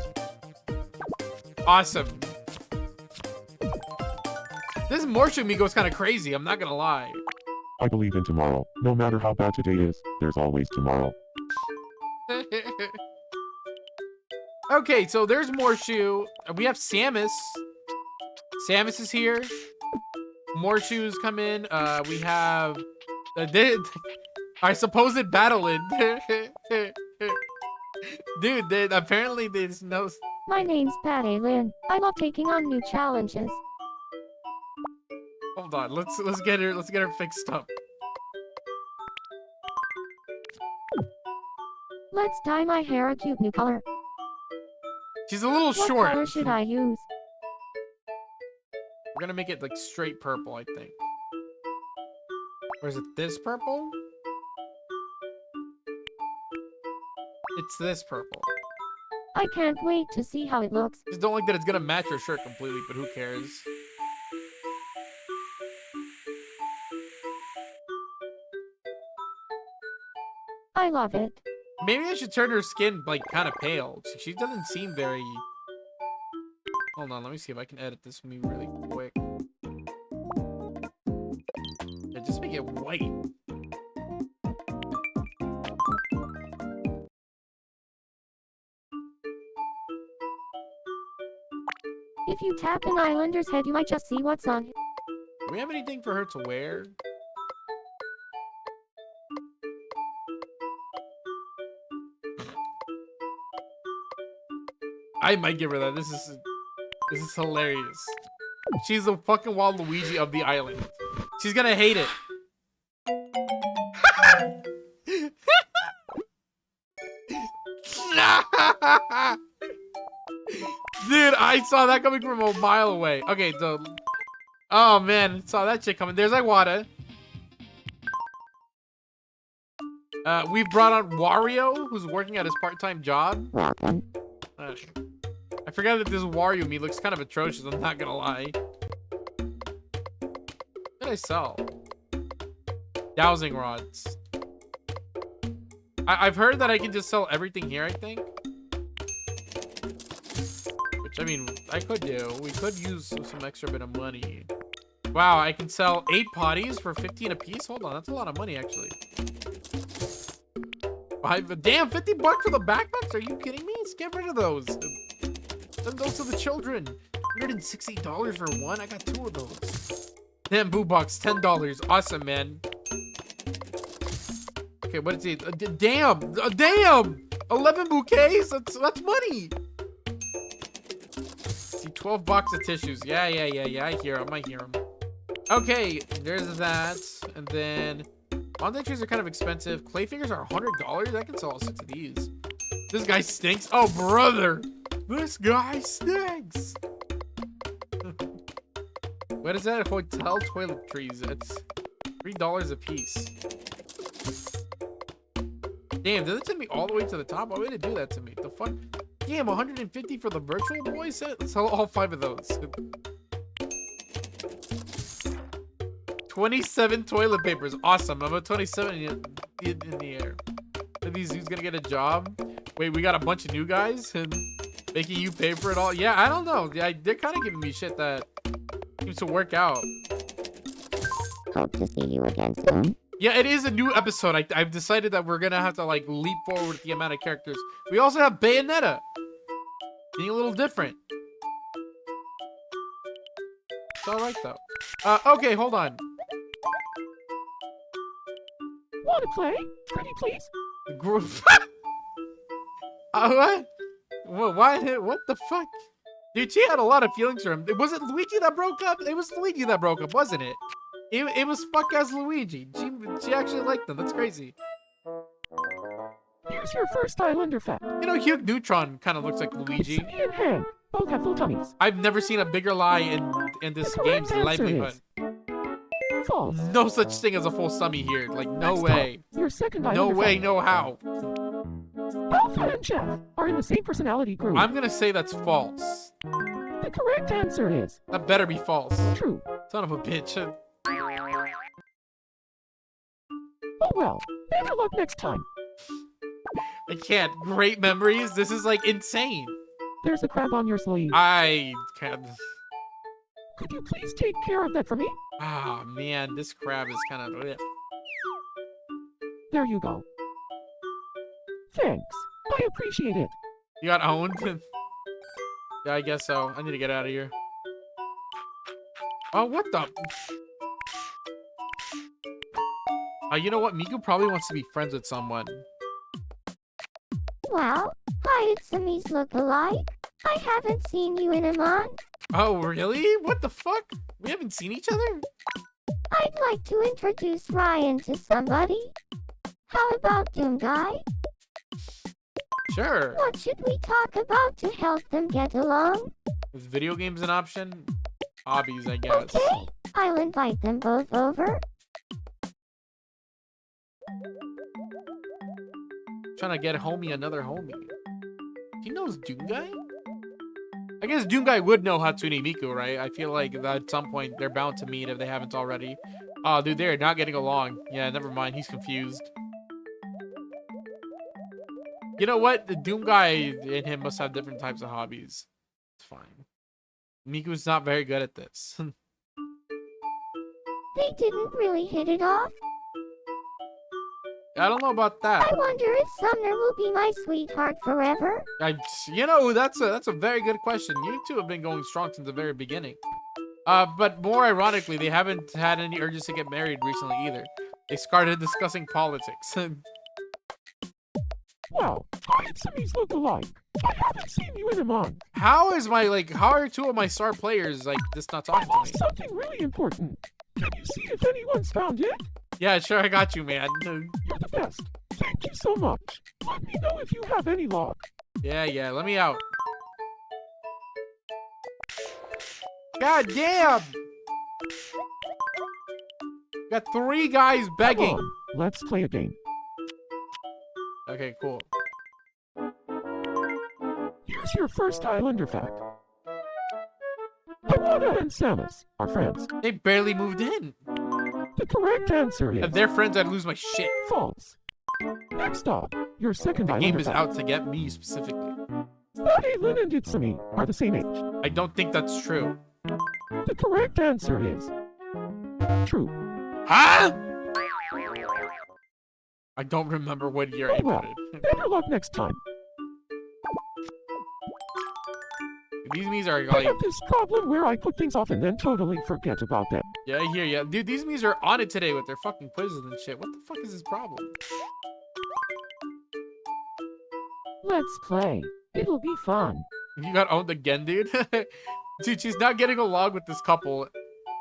Awesome. This Morshu me goes kind of crazy. I'm not gonna lie. I believe in tomorrow. No matter how bad today is, there's always tomorrow. Okay, so there's Morshu. We have Samus. Samus is here. More shoes come in. We have our supposed battle in. Dude, apparently there's no. My name's Patty Lynn. I love taking on new challenges. Hold on, let's get her fixed up. Let's dye my hair a cute new color. She's a little What short. color should I use? We're gonna make it like straight purple, I think. Or is it this purple? It's this purple. I can't wait to see how it looks. Just don't like that it's gonna match her shirt completely, but who cares? I love it. Maybe I should turn her skin like kind of pale. She doesn't seem very. Hold on, let me see if I can edit this movie really quick. Yeah, just make it white. If you tap an islander's head, you might just see what's on it. Do we have anything for her to wear? I might give her that. This is hilarious. She's the fucking Waluigi of the island. She's gonna hate it. Dude, I saw that coming from a mile away. Okay, so... Oh, man. Saw that shit coming. There's Iwata. We've brought on Wario, who's working at his part-time job. Welcome. I forgot that this Wario me looks kind of atrocious, I'm not gonna lie. What did I sell? Dowsing rods. I've heard that I can just sell everything here, I think. Which, I mean, I could do. We could use some extra bit of money. Wow, I can sell 8 potties for 15 a piece? Hold on, that's a lot of money, actually. Damn, 50 bucks for the backpacks? Are you kidding me? Let's get rid of those. Send those to the children. $160 for one? I got 2 of those. Bamboo box, $10. Awesome, man. Okay, what is it? Damn! Damn! 11 bouquets? That's money! See, 12 box of tissues. Yeah. I hear him. Okay, there's that. And then Monday trees are kind of expensive. Clay figures are $100. I can sell all 6 of these. This guy stinks. Oh, brother! This guy stinks! What is that? Hotel toiletries. It's $3 a piece. Damn, did it send me all the way to the top? Why would it do that to me? The fuck? Damn, 150 for the virtual boy set? Let's sell all 5 of those. 27 toilet papers. Awesome. I'm at 27 in the air. Are these who's gonna get a job? Wait, we got a bunch of new guys and making you pay for it all? Yeah, I don't know. Yeah, they're kind of giving me shit that seems to work out. Hope to see you again soon. Yeah, it is a new episode. I've decided that we're gonna have to like leap forward with the amount of characters. We also have Bayonetta. Being a little different. It's alright though. Okay, hold on. Wanna play? Pretty please? The group. What? Why? What the fuck? Dude, she had a lot of feelings for him. Was it Luigi that broke up? It was Luigi that broke up, wasn't it? It was fuck ass Luigi. She actually liked them. That's crazy. Here's your first Islander fact. You know, Hugh Neutron kind of looks like Luigi. Me and Han both have full tummies. I've never seen a bigger lie in this game's livelihood. False. No such thing as a full summy here. Like, no way. Your second No way, no how. Alpha and Jeff are in the same personality group. I'm gonna say that's false. The correct answer is... That better be false. True. Son of a bitch. Oh well. Better luck next time. I can't. Great memories? This is like insane. There's a crab on your sleeve. I can't. Could you please take care of that for me? Ah, man. This crab is kind of... There you go. Thanks. I appreciate it. You got owned? Yeah, I guess so. I need to get out of here. Oh, what the... you know what? Miku probably wants to be friends with someone. Well, hi, it's Sami's look-alike. I haven't seen you in a month. Oh, really? What the fuck? We haven't seen each other? I'd like to introduce Ryan to somebody. How about Doom Guy? Sure. What should we talk about to help them get along? Is video games an option? Hobbies, I guess. Okay, I'll invite them both over. Trying to get homie another homie. He knows Doom Guy? I guess Doom Guy would know Hatsune Miku, right? I feel like at some point they're bound to meet if they haven't already. Oh, dude, they're not getting along. Yeah, never mind. He's confused. You know what? The Doom Guy and him must have different types of hobbies. It's fine. Miku's not very good at this. They didn't really hit it off. I don't know about that. I wonder if Sumner will be my sweetheart forever. You know, that's a very good question. You two have been going strong since the very beginning. But more ironically, they haven't had any urges to get married recently either. They started discussing politics. Wow, hi, it's Sami's look-alike. I haven't seen you in a month. How are 2 of my star players like just not talking to me? Something really important. Can you see if anyone's found it? Yeah, sure, I got you, man. You're the best. Thank you so much. Let me know if you have any luck. Yeah, let me out. God damn! Got 3 guys begging. Come on, let's play a game. Okay, cool. Here's your first Islander fact. Iwata and Samus are friends. They barely moved in. The correct answer is... If they're friends, I'd lose my shit. False. Next up, your second The Islander game is fact. out to get me specifically. Caitlin and Itsumi are the same age. I don't think that's true. The correct answer is... true. Huh? I don't remember what year I put it. Better luck next time. These Miis are I like, have this problem where I put things off and then totally forget about them. yeah, I hear ya. Dude, these Miis are on it today with their fucking quizzes and shit. What the fuck is his problem? Let's play. It'll be fun. You got owned again, dude? Dude, she's not getting along with this couple.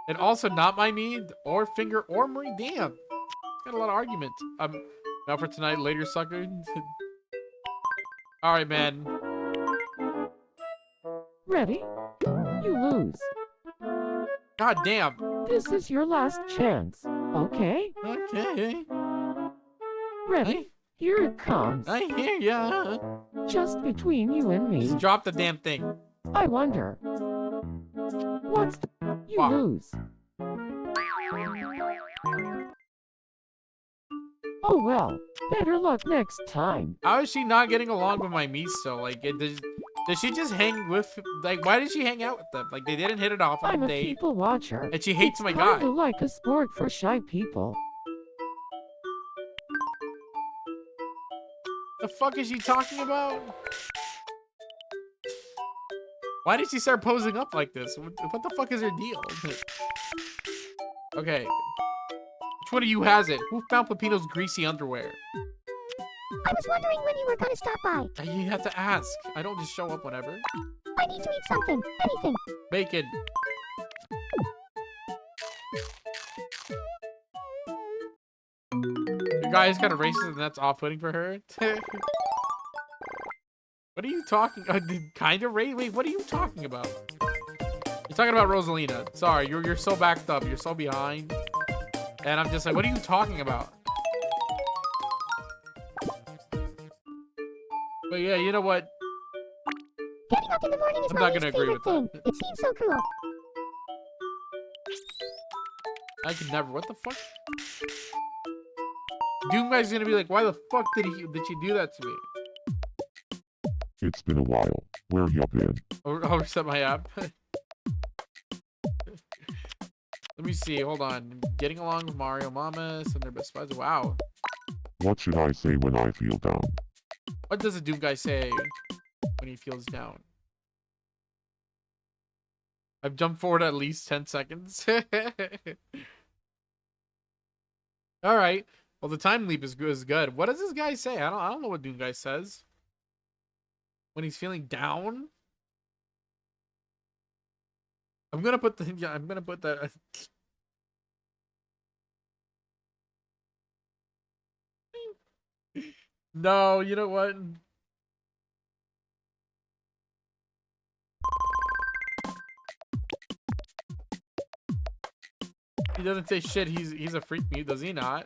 And also not my me, or Finger, or Marie. Damn. It's got a lot of argument. Now for tonight, later, sucker. Alright, man. Ready? You lose. God damn. This is your last chance. Okay? Okay. Ready? Here it comes. I hear ya. Just between you and me. Just drop the damn thing. I wonder. What's you Fuck. lose? Oh well. Better luck next time. How is she not getting along with my Miso? Like, does she just hang with, like, why did she hang out with them? Like, they didn't hit it off on I'm a a date. people watcher. And she hates It's my guy. kinda like a sport for shy people. The fuck is she talking about? Why did she start posing up like this? What the fuck is her deal? Okay. Which one of you has it? Who found Pepino's greasy underwear? I was wondering when you were gonna stop by. You have to ask. I don't just show up whenever. I need to eat something. Anything. Bacon. The guy is kind of racist and that's off-putting for her. What are you talking? Kind of racist? Wait, what are you talking about? You're talking about Rosalina. Sorry, you're so backed up. You're so behind. And I'm just like, what are you talking about? But yeah, you know what? Getting up in the morning is I'm my not least gonna agree favorite with thing. It seems so cruel. I could never. What the fuck? Doom guy's gonna be like, why the fuck did she do that to me? It's been a while. Where you been? I'll reset my app. Let me see. Hold on. Getting along with Mario Mamas and their best buds. Wow. What should I say when I feel down? What does a Doom guy say when he feels down? I've jumped forward at least 10 seconds. All right. Well, the time leap is good. What does this guy say? I don't know what Doom guy says. When he's feeling down? I'm gonna put the No, you know what? He doesn't say shit. He's a freak mute, does he not?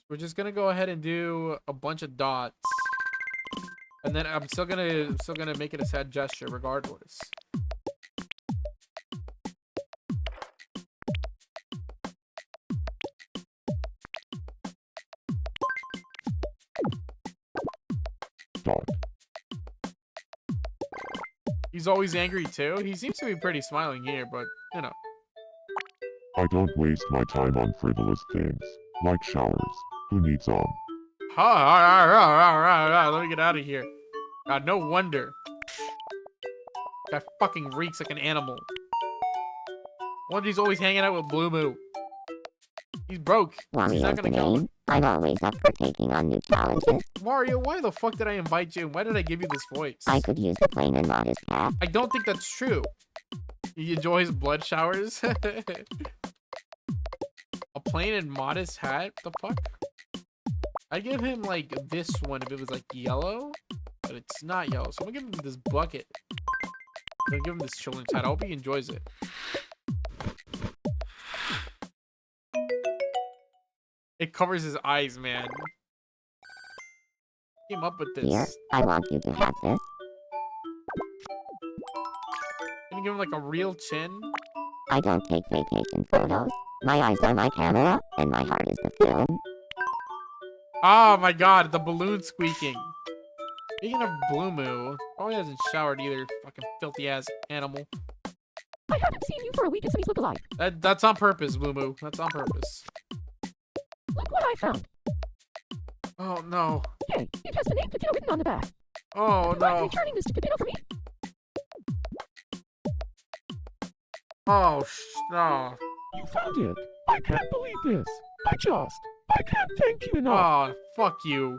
We're just gonna go ahead and do a bunch of dots, and then I'm still gonna make it a sad gesture regardless. Dot. He's always angry too. He seems to be pretty smiling here, but you know. I don't waste my time on frivolous things, like showers. Who needs them? Let me get out of here. God, no wonder. Guy fucking reeks like an animal. Wonder he's always hanging out with Blue Moo. He's broke. He's not Wario's gonna the kill him. name. I'm always up for taking on new challenges. Mario, why the fuck did I invite you? Why did I give you this voice? I could use the plain and modest path. I don't think that's true. He enjoys blood showers. A plain and modest hat? The fuck? I give him like this one if it was like yellow, but it's not yellow. So I'm gonna give him this bucket. I'm gonna give him this children's hat. I hope he enjoys it. It covers his eyes, man. Came up with this. Here, I want you to have this. Can you give him like a real chin? I don't take vacation photos. My eyes are my camera, and my heart is the film. Oh my god, the balloon squeaking. Speaking of Blue Moo, probably hasn't showered either. Fucking filthy ass animal. I haven't seen you for a week and so he's look alike. That's on purpose, Blue Moo. That's on purpose. Look what I found. Oh no. Hey, it has the name Pepino written on the back. Oh Would you mind no. returning this potato for me? Oh no. You found it. I can't believe this. I can't thank you enough. Oh, fuck you.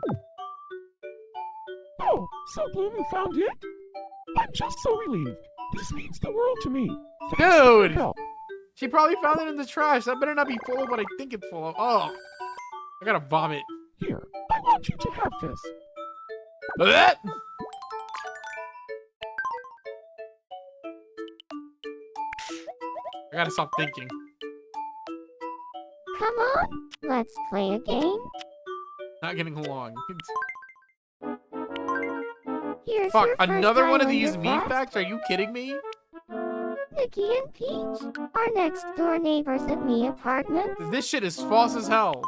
Oh, so Bloomy found it? I'm just so relieved. This means the world to me. Thanks for your Dude! help. She probably found it in the trash. That better not be full of what I think it's full of. Oh, I gotta vomit. Here, I want you to have this. Blech! I gotta stop thinking. Come on, let's play a game. Not getting along. Here's Fuck, your first another one of Islander these meat fact. facts? Are you kidding me? Nikki and Peach are next door neighbors at me apartment. This shit is false as hell.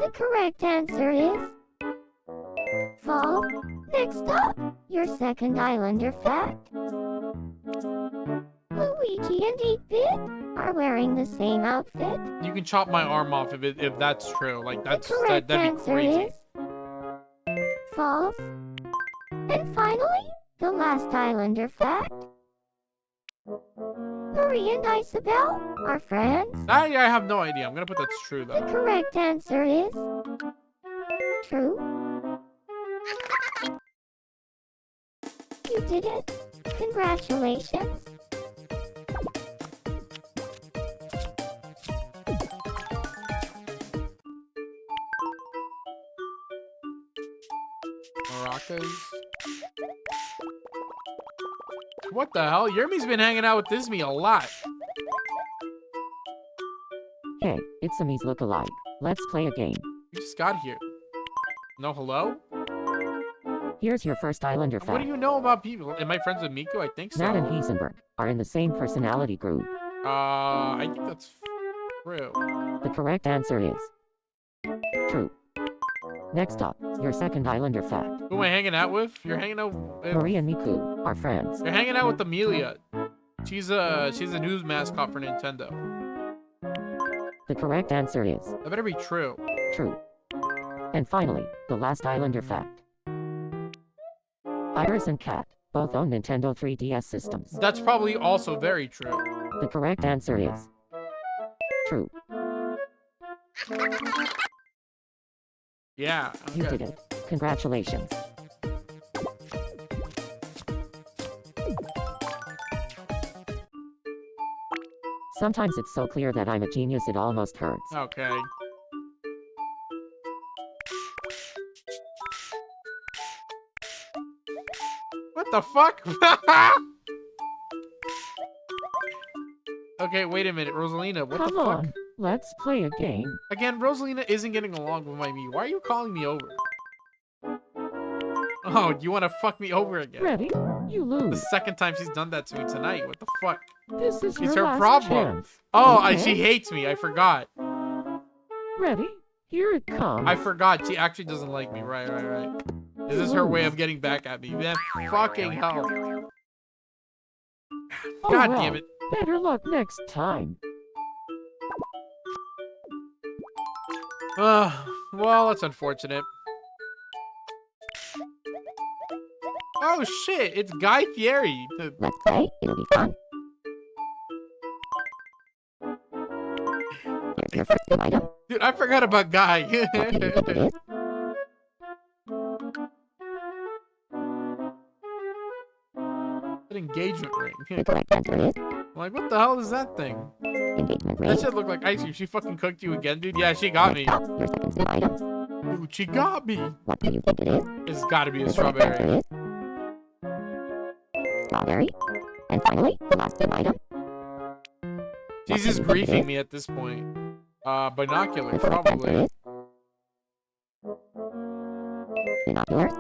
The correct answer is false. Next up, your second Islander fact. Luigi and 8-Bit are wearing the same outfit. You can chop my arm off if that's true. Like The correct that'd be answer crazy. is false. And finally, the last Islander fact. Marie and Isabel are friends. I have no idea. I'm gonna put that's true The though. correct answer is true. You did it. Congratulations. Maracas. What the hell? Yermi's been hanging out with this me a lot. Hey, it's a Mii's look-alike. Let's play a game. You just got here. No hello? Here's your first Islander fact. What do you know about people? Am I friends with Miku? I think so. Matt and Heisenberg are in the same personality group. I think that's true. The correct answer is true. Next up, your second Islander fact. Who am I hanging out with? You're hanging out with... Marie and Miku are friends. You're hanging out with Amelia. She's a news mascot for Nintendo. The correct answer is That better be true. true. And finally, the last Islander fact. Iris and Kat both own Nintendo 3DS systems. That's probably also very true. The correct answer is true. Yeah. You okay. did it. Congratulations. Sometimes it's so clear that I'm a genius it almost hurts. Okay. What the fuck? Okay, wait a minute, Rosalina. What Come the fuck? on, let's play a game. Again, Rosalina isn't getting along with my me. Why are you calling me over? Oh, you want to fuck me over again? Ready? You The lose. second time she's done that to me tonight. What the fuck? This is It's your her last problem. chance. Oh, Okay? she hates me. I forgot. Ready? Here it comes. I forgot. She actually doesn't like me. Right. This is her way of getting back at me. Man, fucking hell. Oh, God well, damn it. Better luck next time. Well, that's unfortunate. Oh shit, it's Guy Fieri. Let's play. It'll be fun. Here's your first new item. Dude, I forgot about Guy. What do you think it is? An engagement ring. The correct answer is I'm like, what the hell is that thing? engagement ring. That shit look like ice cream. She fucking cooked you again, dude? Yeah, she got me. Next up, your second new item. Dude, she got me. What do you think it is? It's gotta be a The correct strawberry. answer is strawberry. And finally, the last new item. She's just griefing me at this point. Binoculars, The correct answer probably. is binoculars.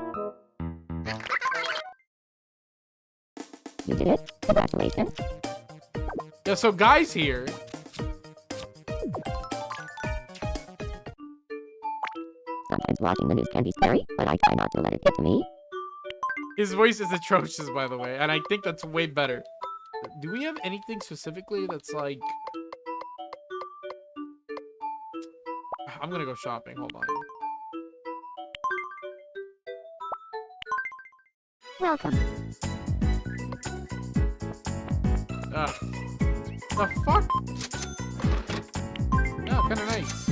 You did it. Congratulations. Yeah, so Guy's here. Sometimes watching the news can be scary, but I try not to let it get to me. His voice is atrocious, by the way, and I think that's way better. Do we have anything specifically that's like... I'm gonna go shopping, hold on. Welcome. The fuck? Oh, kinda nice.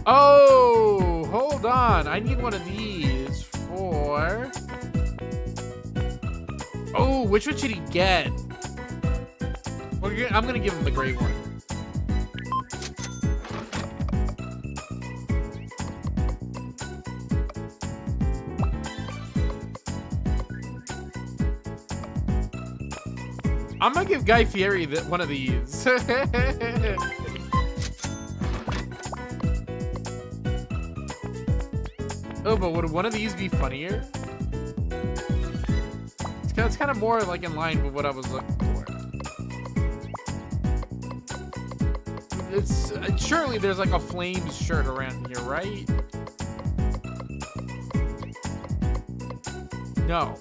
Oh, hold on. I need one of these for... Oh, which one should he get? I'm gonna give him the gray one. I'm gonna give Guy Fieri one of these. Oh, but would one of these be funnier? It's kind of more like in line with what I was looking for. It's surely there's like a Flames shirt around here, right? No.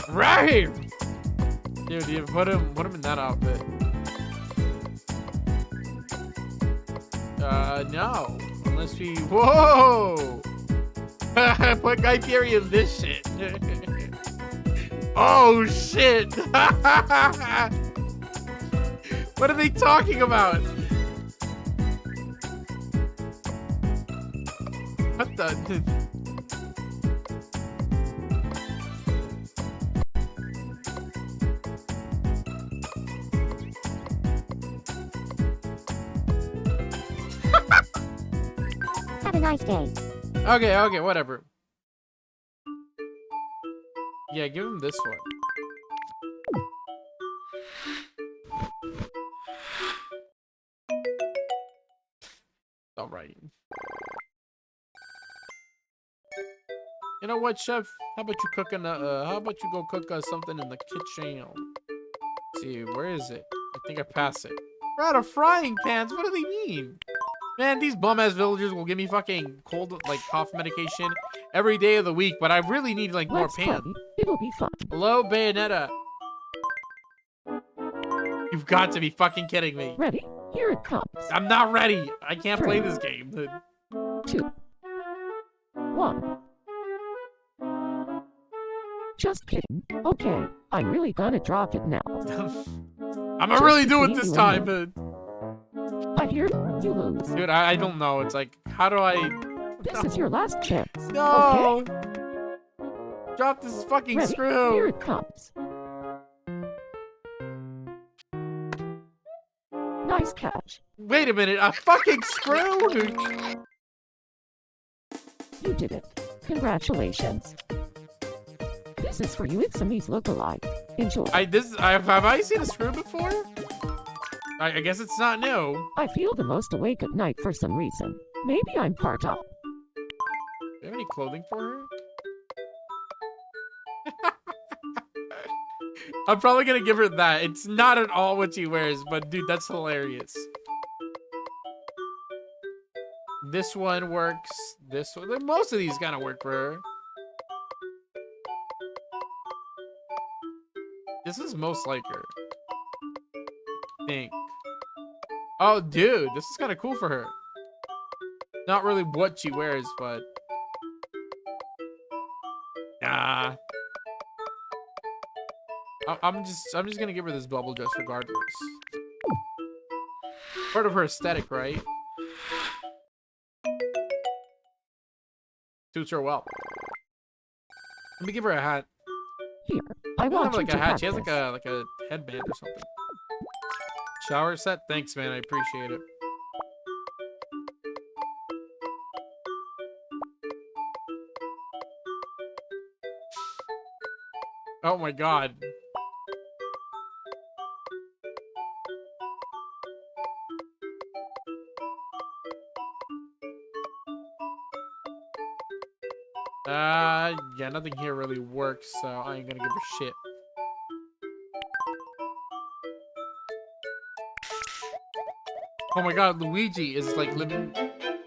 Right. Dude, you put him in that outfit. No. Unless we... Whoa! Put Guy Fieri in this shit. Oh, shit! What are they talking about? What the... Have a nice day. Okay, whatever. Yeah, give him this one. All right. You know what, Chef? How about you cooking? How about you go cook us something in the kitchen? Let's see, where is it? I think I passed it. We're out of frying pans. What do they mean? Man, these bum-ass villagers will give me fucking cold, like, cough medication every day of the week, but I really need, like, more pans. It'll be fun. Hello, Bayonetta. You've got to be fucking kidding me. Ready? Here it comes. I'm not ready. I can't play this game. 2, 1. Just kidding. Okay, I'm really gonna drop it now. I'm gonna really do it this time, but... I hear you lose. Dude, I don't know. It's like, how do I... This is your last chance. No! Okay? Drop this fucking Ready? screw. Here it comes. Nice catch. Wait a minute, a fucking screw? You did it. Congratulations. This is for you. It's Sami's look-alike. Enjoy. Have I seen a screw before? I guess it's not new. I feel the most awake at night for some reason. Maybe I'm part up. Do you have any clothing for her? I'm probably gonna give her that. It's not at all what she wears, but dude, that's hilarious. This one works. This one, most of these kind of work for her. This is most like her. I think. Oh, dude, this is kind of cool for her. Not really what she wears, but nah. I'm just gonna give her this bubble dress regardless. Part of her aesthetic, right? Suits her well. Let me give her a hat. Here, I She doesn't want have you like to a hat. She has practice. like a headband or something. Shower set? Thanks, man. I appreciate it. Oh my god. Yeah, nothing here really works, so I ain't gonna give her shit. Oh my god, Luigi is like living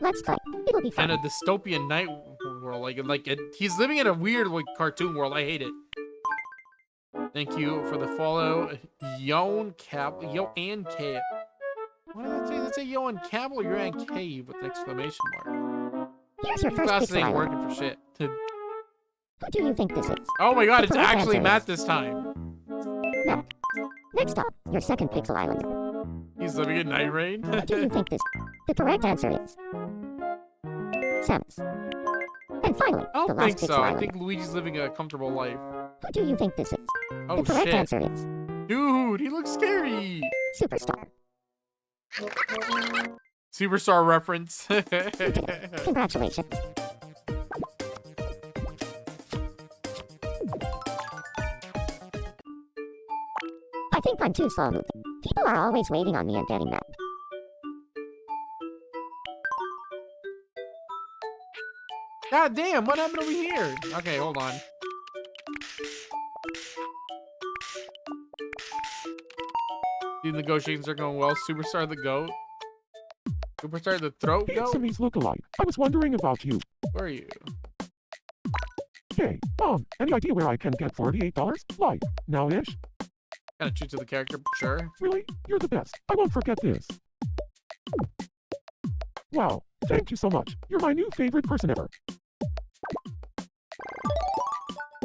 Let's play. It'll be in fun. a dystopian night world. He's living in a weird like cartoon world. I hate it. Thank you for the follow, Yon Cap, Yo and K. What did that say? Did it say Yo and Cab or Yo and K with an exclamation mark? Here's your These first glasses pixel ain't island. working for shit. Who do you think this is? Oh my god, The it's correct actually answer Matt is- this time. No. Next up, your second pixel islander. He's living in Night Rain. Who do you think this? The correct answer is Samus. And finally, I the don't last think pixel so. I islander. think Luigi's living a comfortable life. Who do you think this is? Oh the correct shit. answer is Dude, he looks scary. Superstar. Superstar reference. Congratulations. I think I'm too slow moving. People are always waiting on me and getting mad. God damn, what happened over here? Okay, hold on. These negotiations are going well. Superstar the goat. Superstar the throat Hey, goat? Sammy's lookalike. I was wondering about you. Where are you? Hey, any idea where I can get $48? Like, now-ish? Kinda true to the character, sure. Really? You're the best. I won't forget this. Wow, thank you so much. You're my new favorite person ever.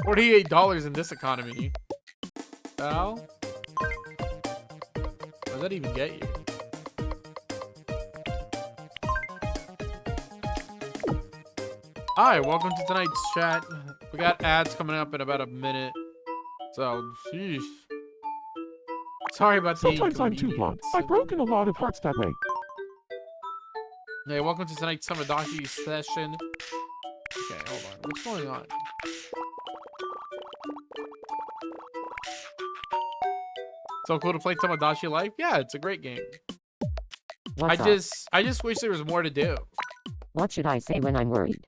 $48 in this economy. How? What does that even get you? Hi, welcome to tonight's chat. We got ads coming up in about a minute. So, sheesh. Sorry about the Sometimes I'm too blunt. I've broken a lot of hearts that way. Hey, welcome to tonight's Tomodachi session. Okay, hold on. What's going on? So cool to play Tomodachi Life? Yeah, it's a great game. What's up? I just wish there was more to do. What should I say when I'm worried?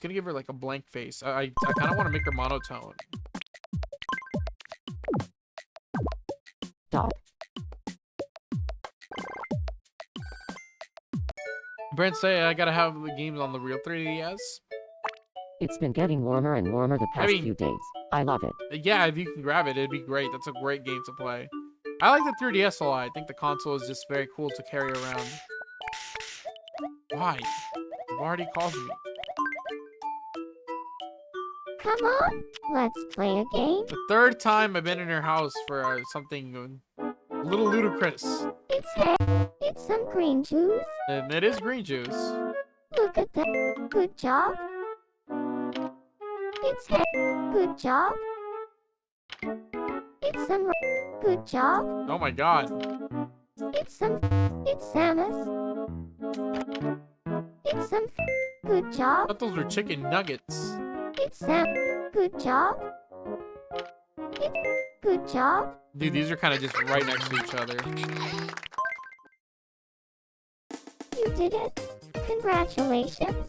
Gonna give her like a blank face. I kind of want to make her monotone. Dog. Brent say I gotta have the games on the real 3DS. It's been getting warmer and warmer the past few days. I love it. Yeah, if you can grab it, it'd be great. That's a great game to play. I like the 3DS a lot. I think the console is just very cool to carry around. Why? You've already called me. Come on, let's play a game. The third time I've been in her house for something a little ludicrous. It's some green juice. And it is green juice. Look at that. Good job. It's good job. It's some good job. Oh my god. It's Samus. It's some good I job. thought those were chicken nuggets. It's Sam. Good job. It's good job. Dude, these are kind of just right next to each other. You did it. Congratulations.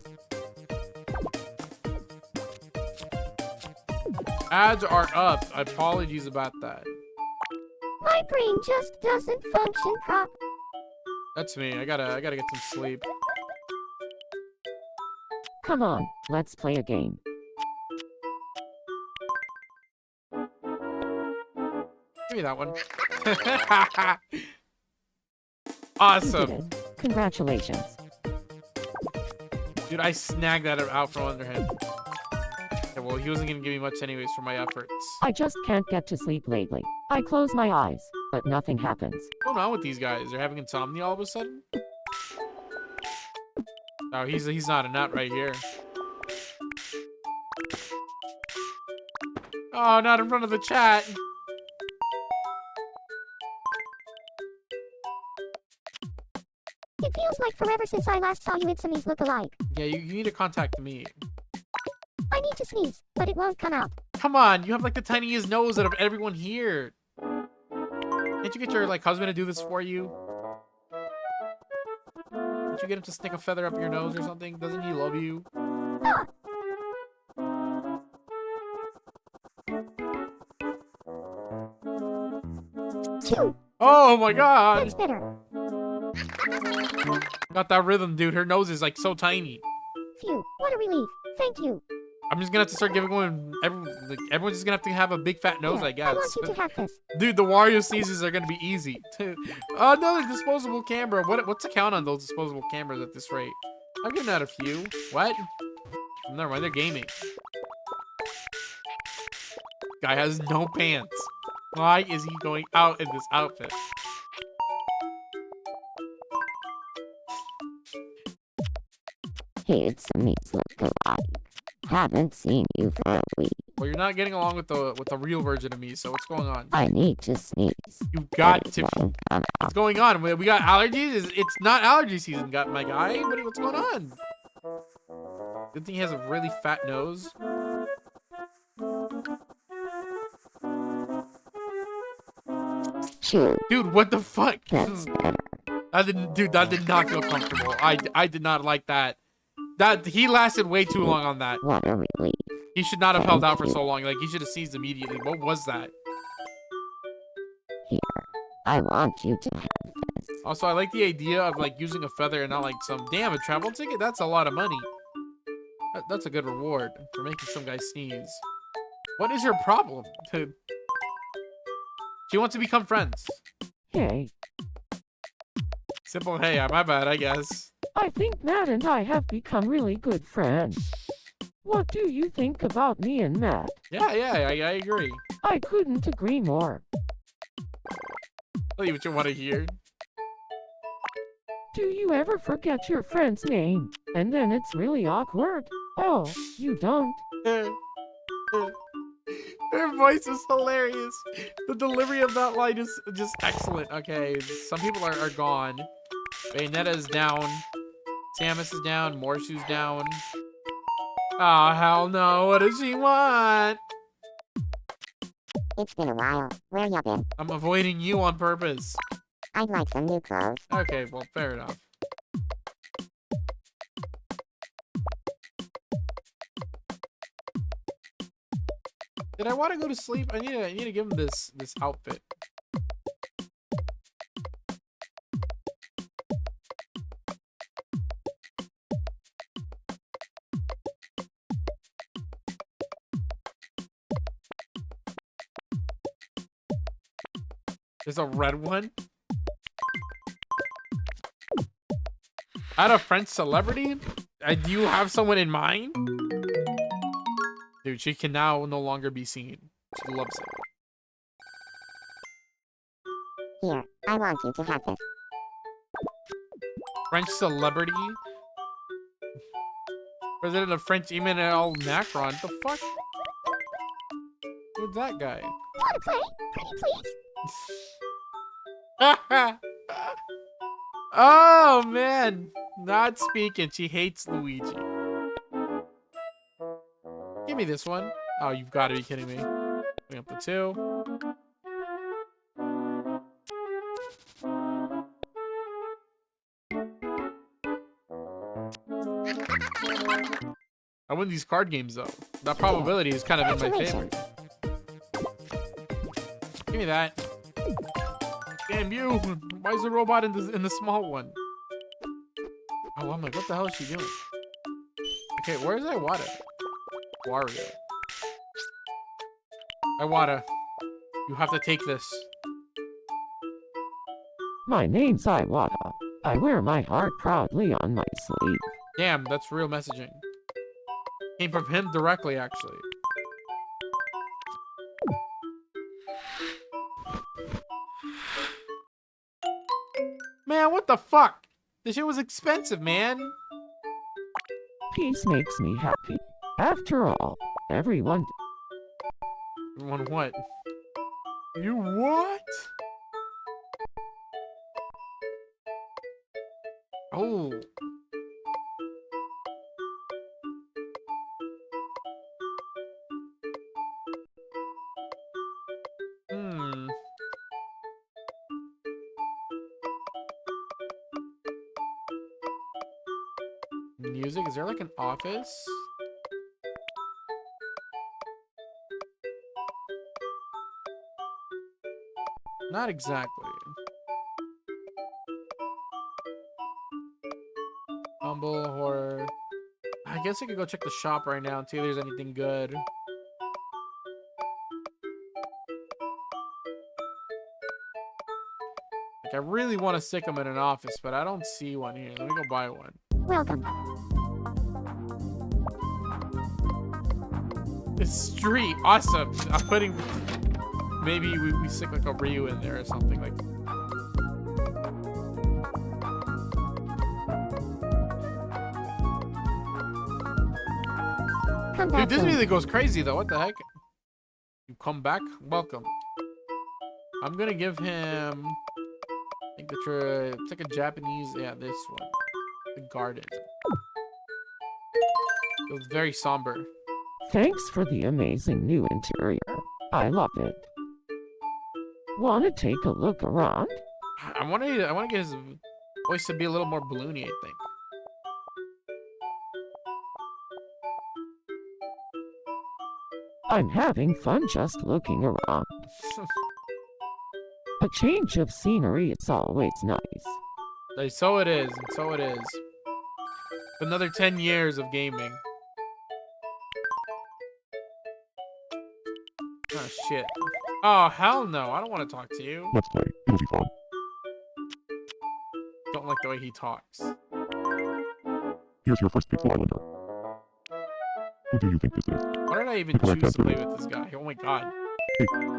Ads are up. Apologies about that. My brain just doesn't function properly. That's me. I gotta get some sleep. Come on, let's play a game. Give me that one. Awesome. You did it. Congratulations. Dude, I snagged that out from under him. Yeah, well, he wasn't gonna give me much anyways for my efforts. I just can't get to sleep lately. I close my eyes, but nothing happens. What's going on with these guys? They're having insomnia all of a sudden? Oh, he's not a nut right here. Oh, not in front of the chat. It feels like forever since I last saw you Itsumi's look-alike. Yeah, you need to contact me. I need to sneeze, but it won't come out. Come on, you have like the tiniest nose out of everyone here. Can't you get your like husband to do this for you? Can't you get him to stick a feather up your nose or something? Doesn't he love you? Chew. Oh my god! That's better. Got that rhythm, dude. Her nose is like so tiny. Phew, what a relief. Thank you. I'm just gonna have to start giving one. Everyone's just gonna have to have a big fat nose, Here, I guess. I want you to have this. Dude, the Wario sneezes are gonna be easy. Another disposable camera. What's the count on those disposable cameras at this rate? I'm getting out a few. What? Never mind, they're gaming. Guy has no pants. Why is he going out in this outfit? Hey, it's me, look-alike. Haven't seen you for a week. Well, you're not getting along with the real version of me, so what's going on? I need to sneeze. You got to. What's going on? We got allergies? It's not allergy season, my guy. What's going on? Good thing he has a really fat nose. Sure. Dude, what the fuck? That's better. That did not feel comfortable. I did not like that. He lasted way too long on that. What a relief. He should not have held out for so long. Like, he should have seized immediately. What was that? Here, I want you to have this. Also, I like the idea of, like, using a feather and not, like, a travel ticket? That's a lot of money. That's a good reward for making some guy sneeze. What is your problem? She wants to become friends. Hey, Simple, hey, my bad, I guess. I think Matt and I have become really good friends. What do you think about me and Matt? Yeah, I agree. I couldn't agree more. Tell you what you want to hear. Do you ever forget your friend's name, and then it's really awkward? Oh, you don't? Her voice is hilarious. The delivery of that line is just excellent. Okay, some people are gone. Bayonetta is down. Samus is down. Morshu's down. Oh, hell no. What does she want? It's been a while. Where ya been? I'm avoiding you on purpose. I'd like some new clothes. Okay, well, fair enough. Did I want to go to sleep? I need to give him this outfit. There's a red one. Out of French celebrity? Do you have someone in mind? Dude, she can now no longer be seen. She loves it. Here, I want you to have this. French celebrity? President of French Emmanuel Macron. The fuck? Who's that guy? Wanna play? Pretty please? Oh, man. Not speaking. She hates Luigi. Give me this one. Oh, you've got to be kidding me. Bring up the 2. I win these card games, though. That probability is kind of in my favor. Give me that. Damn you! Why is the robot in the small one? Oh, I'm like, what the hell is she doing? Okay, where's Iwata? Wario. Iwata, you have to take this. My name's Iwata. I wear my heart proudly on my sleeve. Damn, that's real messaging. Came from him directly, actually. Man, what the fuck? This shit was expensive, man. Peace makes me happy. After all, everyone... Everyone what? You what? Oh. Music? Is there like an office? Not exactly. Reasonable horror. I guess I could go check the shop right now and see if there's anything good. Like, I really want to stick them in an office, but I don't see one here. Let me go buy one. Welcome. This street, awesome. I'm putting, maybe we stick like a Ryu in there or something like. Dude, this music goes crazy though. What the heck? You come back? Welcome. I'm gonna give him. I think it's like a Japanese. Yeah, this one. The garden. It was very somber. Thanks for the amazing new interior. I love it. Want to take a look around? I want to get his voice to be a little more balloony, I think. I'm having fun just looking around. A change of scenery, it's always nice. Like, so it is, and so it is. Another 10 years of gaming. Oh, shit. Oh, hell no. I don't want to talk to you. Let's play. It'll be fun. Don't like the way he talks. Here's your first Pixel Islander. Who do you think this is? Why did I even choose to play with this guy? Oh my god.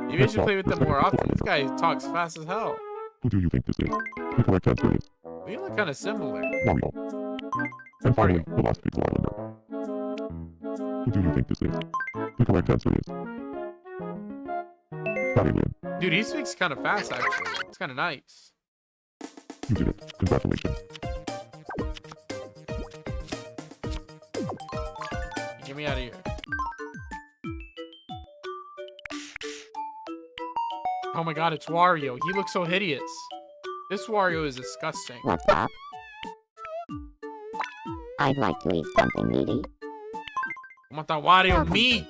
Maybe I should play with them more often. This guy talks fast as hell. Who do you think this is? The correct answer is We look kind of similar. Wario. And finally, the last Pixel Islander. Who do you think this is? The correct answer is that alien. Dude, he speaks kind of fast, actually. It's kind of nice. You did it. Congratulations. Get me out of here. Oh my god, it's Wario. He looks so hideous. This Wario is disgusting. What's up? I'd like to eat something meaty. I want that Wario meat.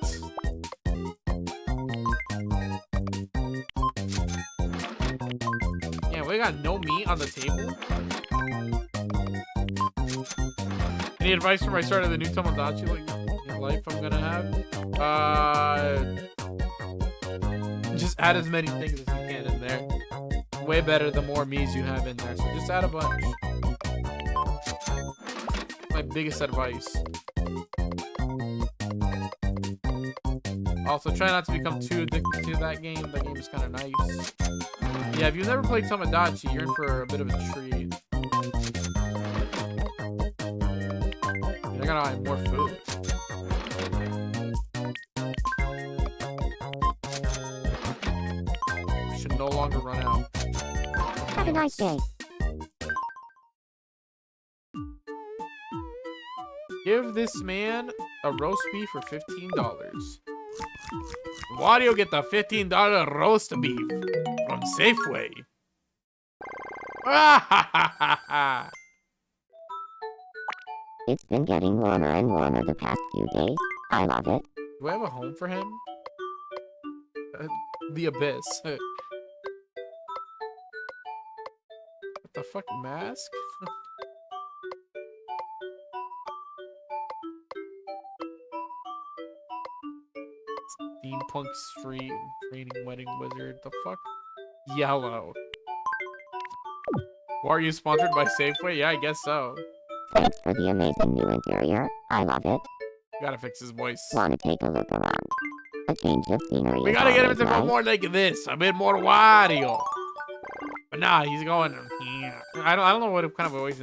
Yeah, we got no meat on the table. Any advice for my start of the new Tomodachi Life I'm gonna have? Just add as many things as you can in there. Way better the more me's you have in there. So just add a bunch. My biggest advice. Also, try not to become too addicted to that game. That game is kind of nice. Yeah, if you've never played Tomodachi, you're in for a bit of a treat. I gotta buy more food. We should no longer run out. Have a nice day. Give this man a roast beef for $15. Wario get the $15 roast beef from Safeway. It's been getting warmer and warmer the past few days. I love it. Do I have a home for him? The Abyss. What the fuck, mask? Steampunk Street Training Wedding Wizard. The fuck? Yellow. Why are you sponsored by Safeway? Yeah, I guess so. Thanks for the amazing new interior. I love it. Gotta fix his voice. Want to take a look around? A change of scenery. We gotta get him to go more like this. A bit more Wario. But nah, he's going. I don't know what kind of voice.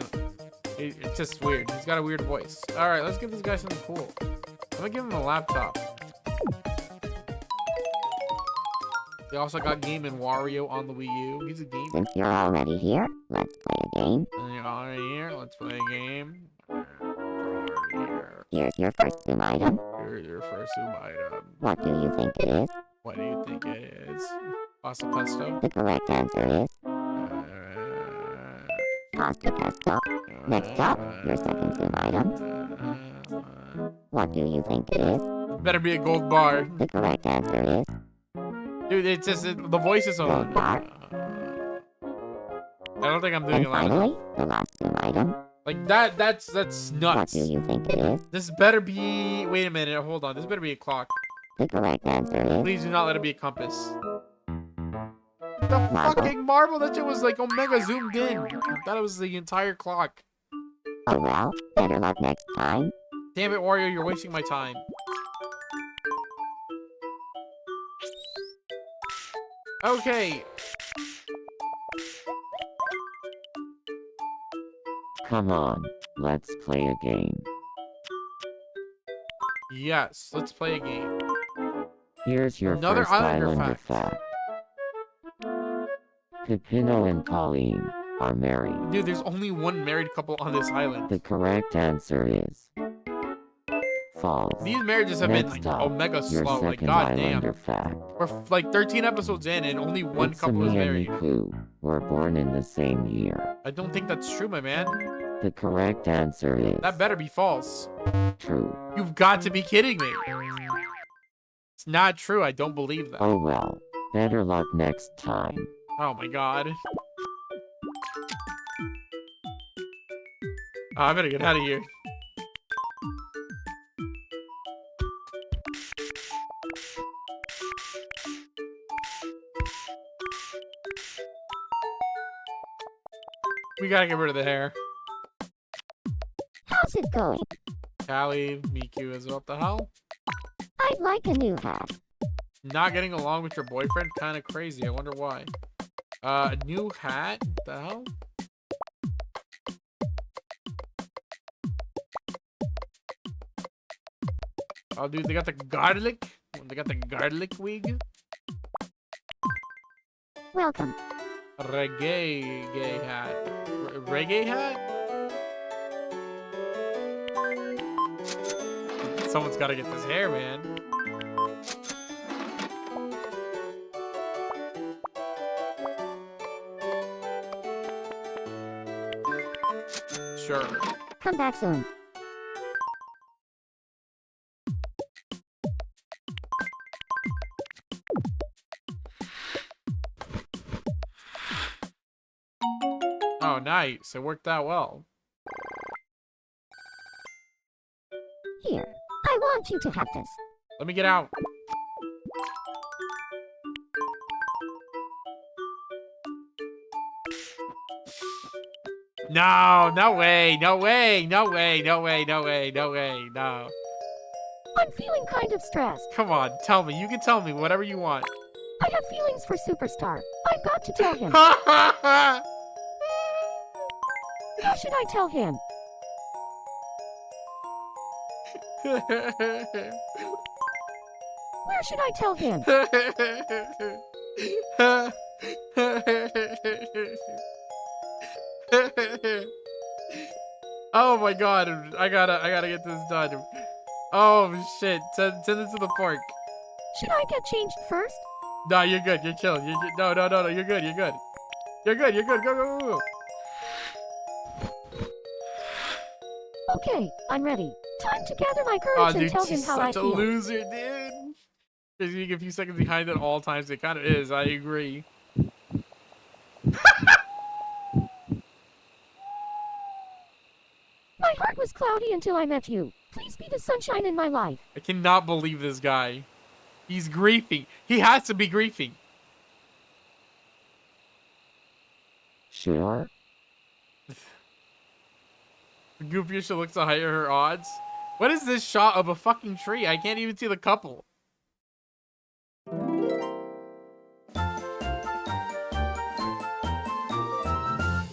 It's just weird. He's got a weird voice. All right, let's give this guy something cool. I'm gonna give him a laptop. They also got Game and Wario on the Wii U. He's a gamer. Since you're already here, let's play a game. And you're already here. Let's play a game. Here's your first Zoom item. Here's your first Zoom item. What do you think it is? What do you think it is? Pasta pesto? The correct answer is pasta pesto. Next up, your second Zoom item. What do you think it is? Better be a gold bar. The correct answer is dude, it's just the voice is on. Gold bar. I don't think I'm doing and a lot. Finally, the last Zoom item. Like that's What nuts. do you think it is? This better be. Wait a minute. Hold on. This better be a clock. The correct answer is Please do not let it be a compass. The marble. fucking marble. That shit was like omega zoomed in. I thought it was the entire clock. Oh well, better luck next time. Damn it, Wario. You're wasting my time. Okay. Come on, let's play a game. Yes. Let's play a game. Here's your Another first Islander Islander fact. Pepino and Pauline are married. Dude, there's only one married couple on this island. The correct answer is false. These marriages have been Next like up, omega your slow. Like second goddamn. Islander fact. We're like 13 episodes in and only one couple is Utsumi married. and Miku were born in the same year. I don't think that's true, my man. The correct answer is That better be false. true. You've got to be kidding me. It's not true. I don't believe that. Oh well, better luck next time. Oh my god. Oh, I better get out of here. We gotta get rid of the hair. How's it going? Callie, Miku is what the hell? I'd like a new hat. Not getting along with your boyfriend? Kind of crazy. I wonder why. A new hat? What the hell? Oh, dude, they got the garlic. They got the garlic wig. Welcome. Reggae hat. Reggae hat? Someone's got to get this hair, man. Sure. Come back soon. Oh, nice. It worked out well. Here. I want you to have this. Let me get out. No, no way, no way, no way, no way, no way, no way, no. I'm feeling kind of stressed. Come on, tell me. You can tell me whatever you want. I have feelings for Superstar. I've got to tell him. How should I tell him? Where should I tell him? Oh my god, I gotta get this done. Oh shit, send it to the fork. Should I get changed first? No, you're good, you're chilling. No, you're good, you're good. You're good, go, go, go, go. Okay, I'm ready. Time to gather my Oh, courage and dude, tell him she's how I such a feel. loser, dude. Just being a few seconds behind at all times, it kind of is, I agree. My heart was cloudy until I met you. Please be the sunshine in my life. I cannot believe this guy. He's griefing. He has to be griefing. Sure. Goofy should look to higher her odds. What is this shot of a fucking tree? I can't even see the couple.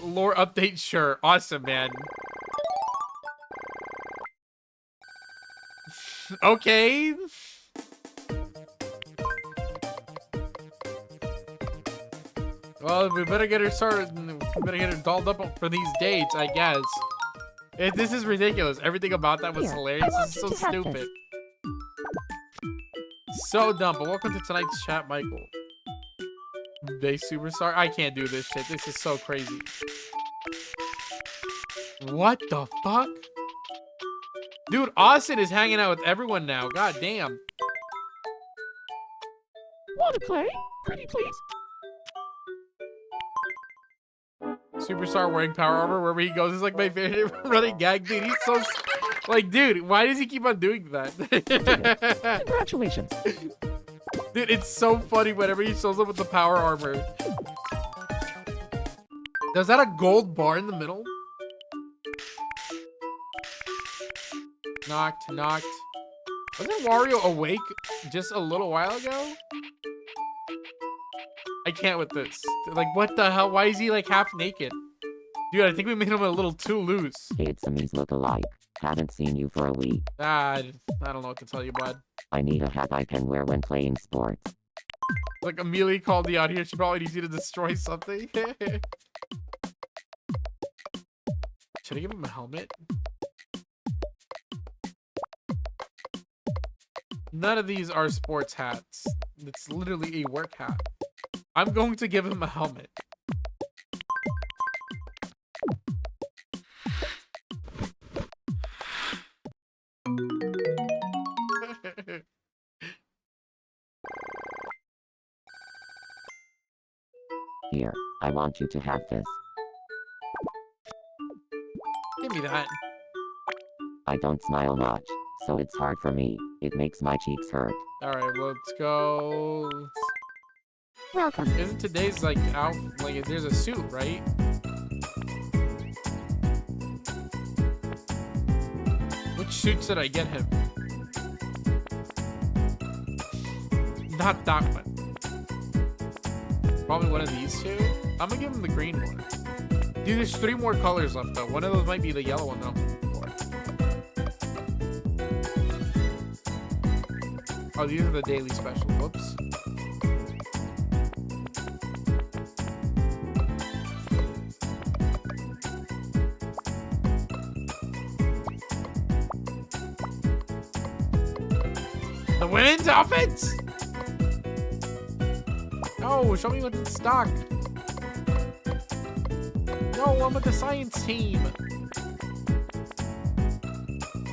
Lore update, sure. Awesome, man. Okay. Well, we better get her started. We better get her dolled up for these dates, I guess. This is ridiculous. Everything about that was Here, hilarious. I This is want so you to have stupid. So dumb. But welcome to tonight's chat, Michael. They superstar. I can't do this shit. This is so crazy. What the fuck? Dude, Austin is hanging out with everyone now. God damn. Want to play? Pretty please? Superstar wearing power armor wherever he goes is like my favorite running gag, dude. He's so like, dude, why does he keep on doing that? Congratulations. Dude, it's so funny whenever he shows up with the power armor. Is that a gold bar in the middle? Knocked, knocked. Wasn't Wario awake just a little while ago? I can't with this. Like, what the hell? Why is he like half naked? Dude, I think we made him a little too loose. Hey, it's look alike. Haven't seen you for a week. I don't know what to tell you, bud. I need a hat I can wear when playing sports. Like, Amelia called me out here. She probably needs you to destroy something. Should I give him a helmet? None of these are sports hats. It's literally a work hat. I'm going to give him a helmet. Here, I want you to have this. Give me that. I don't smile much, so it's hard for me. It makes my cheeks hurt. Alright, let's go. Welcome. Isn't today's like out? Like, there's a suit, right? Which suit should I get him? Not that one. Probably one of these two. I'm gonna give him the green one. Dude, there's 3 more colors left though. One of those might be the yellow one that I'm looking for. Oh, these are the daily special. Whoops. The women's outfits? No, show me what's in stock. No, I'm with the science team.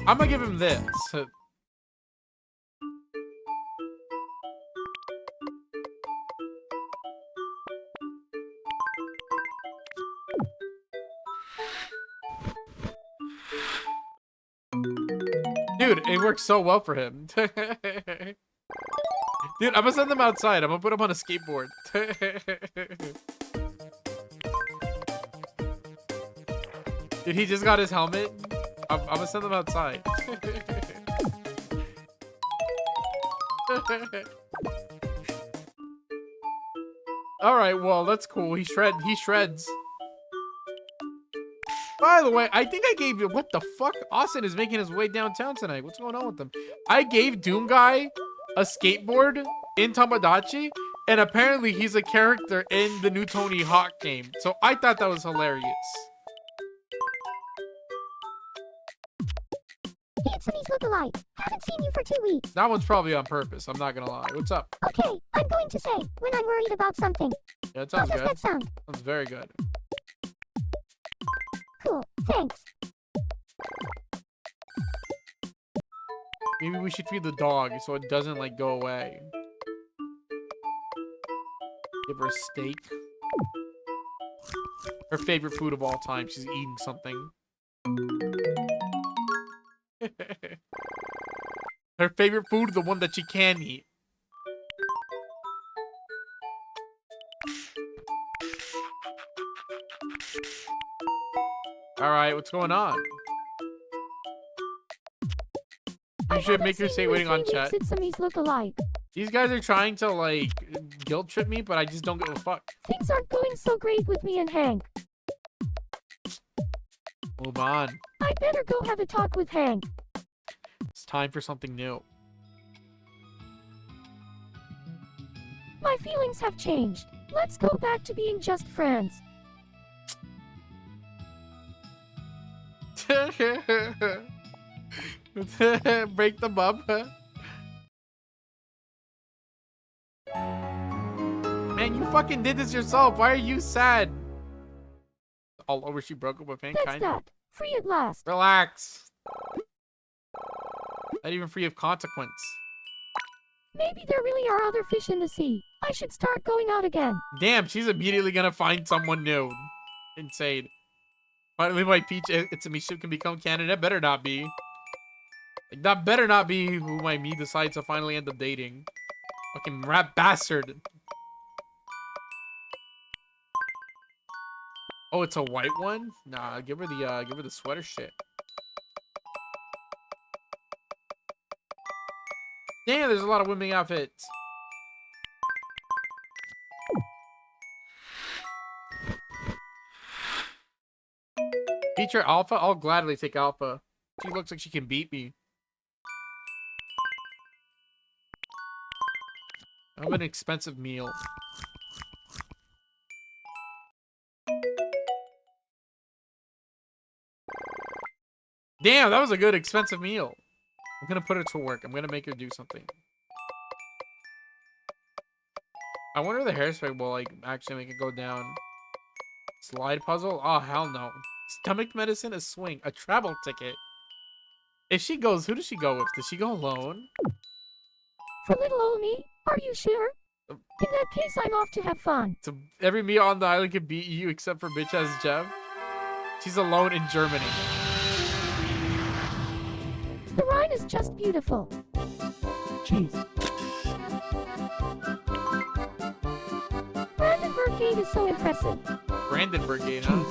I'm gonna give him this. Dude, it works so well for him. Dude, I'm gonna send them outside. I'm gonna put him on a skateboard. Dude, he just got his helmet. I'm gonna send them outside. Alright, well, that's cool. He shreds. By the way, I think I gave you... What the fuck? Austin is making his way downtown tonight. What's going on with him? I gave Doom Guy a skateboard in Tomodachi, and apparently he's a character in the new Tony Hawk game. So I thought that was hilarious. Hey, it's Sunny's look-alike. Haven't seen you for 2 weeks. That one's probably on purpose. I'm not gonna lie. What's up? Okay, I'm going to say when I'm worried about something. Yeah, it sounds How good. does that sound? Sounds very good. Cool, thanks. Maybe we should feed the dog so it doesn't, like, go away. Give her a steak. Her favorite food of all time. She's eating something. Her favorite food, the one that she can eat. Alright, what's going on? You should make her say waiting on chat. These guys are trying to, like, guilt trip me, but I just don't give a fuck. Things aren't going so great with me and Hank. Move on. I better go have a talk with Hank. It's time for something new. My feelings have changed. Let's go back to being just friends. Break the bump. Man, you fucking did this yourself. Why are you sad? All over she broke up with mankind. That's that. Free at last. Relax. Not even free of consequence. Maybe there really are other fish in the sea. I should start going out again. Damn, she's immediately gonna find someone new. Insane. Finally, my Peach Itsumishi can become canon. That better not be. Like, that better not be who my me decides to finally end up dating. Fucking rat bastard. Oh, it's a white one? Nah, give her the sweater shit. Damn, there's a lot of women outfits. Feature Alpha? I'll gladly take Alpha. She looks like she can beat me. I have an expensive meal. Damn, that was a good expensive meal. I'm gonna put her to work. I'm gonna make her do something. I wonder if the hairspray will like actually make it go down. Slide puzzle? Oh hell no. Stomach medicine, a swing, a travel ticket. If she goes, who does she go with? Does she go alone? For little old me, are you sure? In that case, I'm off to have fun. So every meal on the island can beat you except for bitch ass Jeff. She's alone in Germany. The Rhine is just beautiful. Cheese. Brandenburg Gate is so impressive. Brandenburg Gate, huh?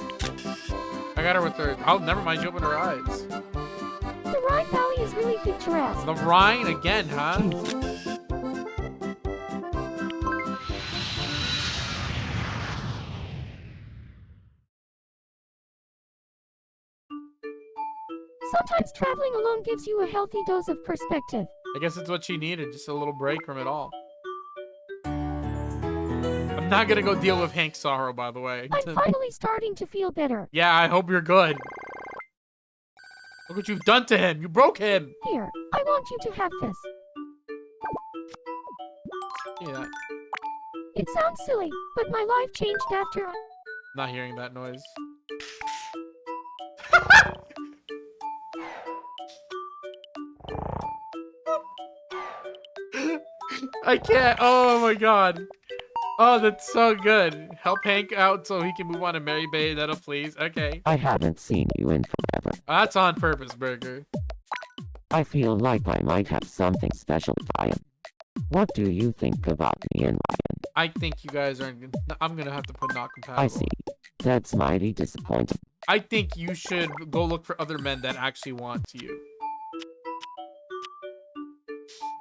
I got her with her. Oh, never mind. She opened her eyes. The Rhine Valley is really picturesque. The Rhine again, huh? Sometimes traveling alone gives you a healthy dose of perspective. I guess it's what she needed. Just a little break from it all. I'm not gonna go deal with Hank's sorrow, by the way. I'm finally starting to feel better. Yeah, I hope you're good. Look what you've done to him. You broke him. Here, I want you to have this. Yeah. It sounds silly, but my life changed after Not hearing that noise. I can't. Oh my god. Oh, that's so good. Help Hank out so he can move on to Mary Bayonetta, please. Okay. I haven't seen you in forever. That's on purpose, Burger. I feel like I might have something special, Ryan. What do you think about me and Ryan? I think you guys are... I'm gonna have to put not compatible. I see. That's mighty disappointing. I think you should go look for other men that actually want you.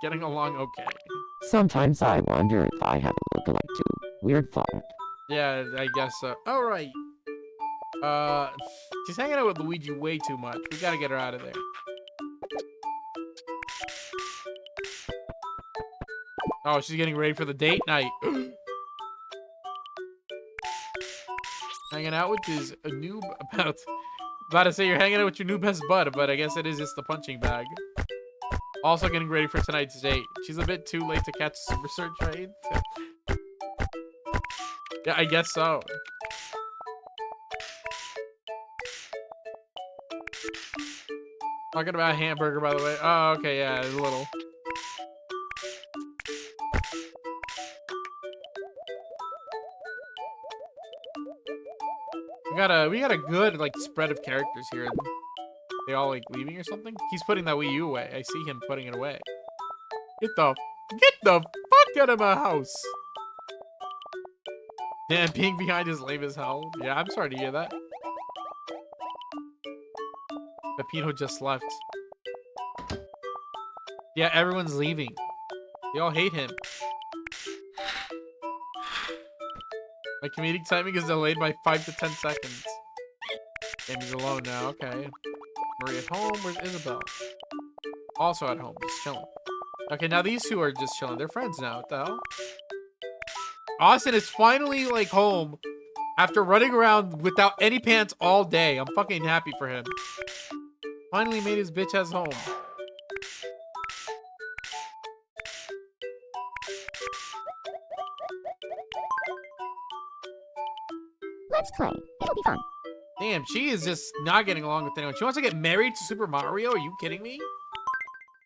Getting along okay. Sometimes I wonder if I have a lookalike too. Weird thought. Yeah, I guess so. Alright. She's hanging out with Luigi way too much. We gotta get her out of there. Oh, she's getting ready for the date night. Hanging out with this noob about to say you're hanging out with your new best bud, but I guess it is just the punching bag. Also getting ready for tonight's date. She's a bit too late to catch Super Search, right? Yeah, I guess so. Talking about hamburger, by the way. Oh, okay, yeah, a little. We got a good like spread of characters here. They all like leaving or something? He's putting that Wii U away. I see him putting it away. Get the fuck out of my house. Damn, being behind is lame as hell. Yeah, I'm sorry to hear that. Pepino just left. Yeah, everyone's leaving. They all hate him. My comedic timing is delayed by 5 to 10 seconds. Damn, he's alone now. Okay. Marie at home. Where's Isabel? Also at home, just chilling. Okay, now these two are just chilling. They're friends now. What the hell? Austin is finally like home after running around without any pants all day. I'm fucking happy for him. Finally made his bitch ass home. Let's play. It'll be fun. Damn, she is just not getting along with anyone. She wants to get married to Super Mario? Are you kidding me?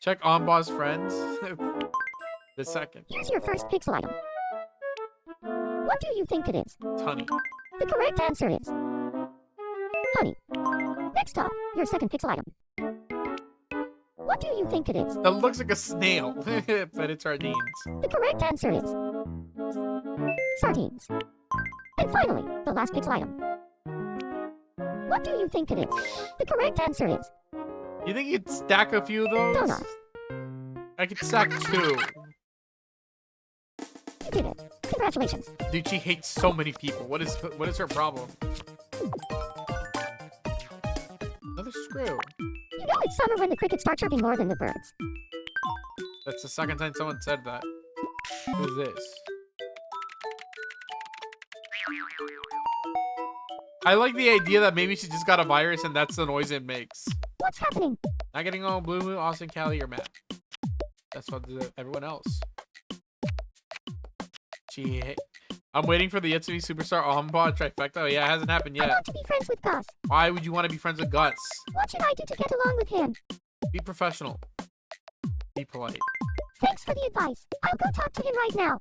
Check on boss friends. The second. Here's your first pixel item. What do you think it is? It's honey. The correct answer is Honey. Next up, your second pixel item. What do you think it is? That looks like a snail, but it's sardines. The correct answer is sardines. And finally, the last pixel item. What do you think it is? The correct answer is... You think you'd stack a few of those? Donut. I could stack 2. You did it. Congratulations. Dude, she hates so many people. What is her problem? Another screw. You know it's summer when the crickets start chirping more than the birds. That's the second time someone said that. Who's this? I like the idea that maybe she just got a virus and that's the noise it makes. What's happening? Not getting on Blue, Austin, Callie, or Matt. That's what everyone else. I'm waiting for the yet to be superstar Ombud trifecta. Oh, yeah, it hasn't happened yet. I want to be friends with Gus. Why would you want to be friends with Guts? What should I do to get along with him? Be professional. Be polite. Thanks for the advice. I'll go talk to him right now.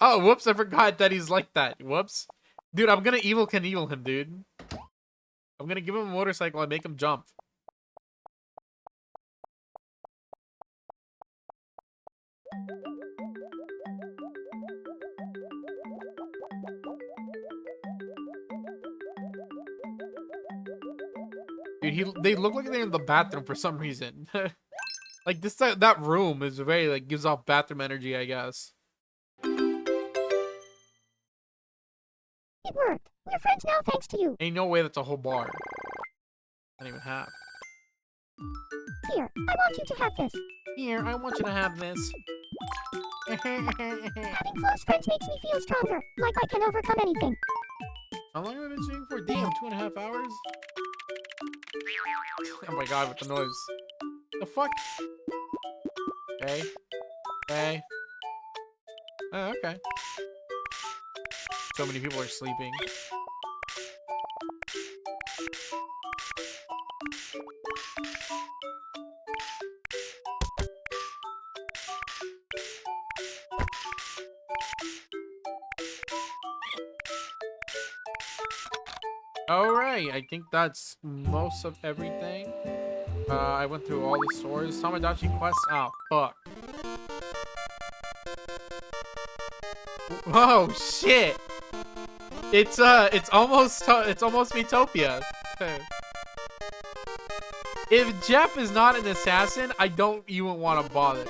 Oh, whoops, I forgot that he's like that. Whoops. Dude, I'm gonna Evel Knievel him, dude. I'm gonna give him a motorcycle and make him jump. Dude, they look like they're in the bathroom for some reason. Like that room is very like gives off bathroom energy, I guess. It worked. We're friends now thanks to you. Ain't no way that's a whole bar. Not even half. Here, I want you to have this. Here, I want you to have this. Having close friends makes me feel stronger, like I can overcome anything. How long have I been streaming for? Damn, 2.5 hours? Oh my god, with the noise. The fuck? Okay. Okay. Oh, okay. So many people are sleeping. Alright, I think that's most of everything. I went through all the stores. Tomodachi Quest. Oh, fuck. Whoa, shit! It's almost Metopia. If Jeff is not an assassin, I don't even want to bother.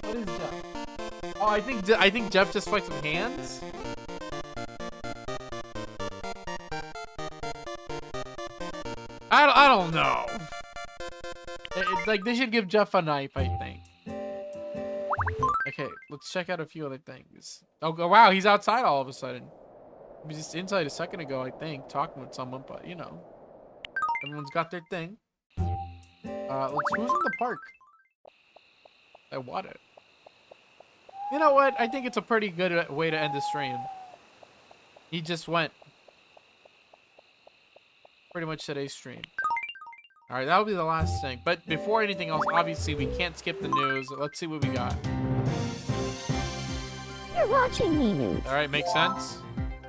What is Jeff? Oh, I think Jeff just fights with hands. I don't know. It's like they should give Jeff a knife, I think. Okay, let's check out a few other things. Oh, wow, he's outside all of a sudden. He was just inside a second ago, I think, talking with someone, but you know, everyone's got their thing. Who's in the park? Iwata. You know what? I think it's a pretty good way to end the stream. He just went. Pretty much today's stream. Alright, that'll be the last thing. But before anything else, obviously, we can't skip the news. Let's see what we got. You're watching me news. Alright, makes sense.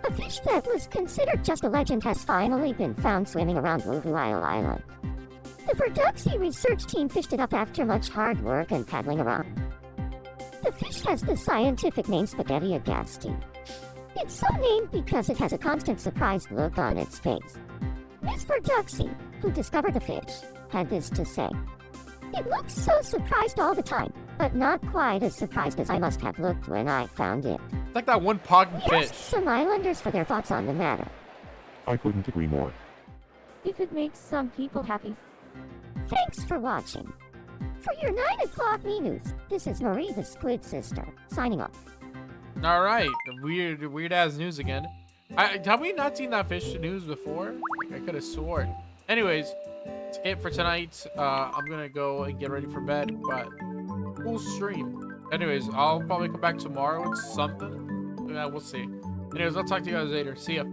A fish that was considered just a legend has finally been found swimming around Wuhu Island. The Produxi research team fished it up after much hard work and paddling around. The fish has the scientific name Spaghetti agasti. It's so named because it has a constant surprised look on its face. Ms. Produxi, who discovered the fish, had this to say. It looks so surprised all the time, but not quite as surprised as I must have looked when I found it. It's like that one pog We fish. asked some islanders for their thoughts on the matter. I couldn't agree more. If it makes some people happy. Thanks for watching. For your 9 o'clock news, this is Marie the Squid Sister, signing off. Alright, weird ass news again. Have we not seen that fish news before? I could have sworn. Anyways, that's it for tonight. I'm gonna go and get ready for bed, but cool stream. Anyways, I'll probably come back tomorrow with something. Yeah, we'll see. Anyways, I'll talk to you guys later. See ya.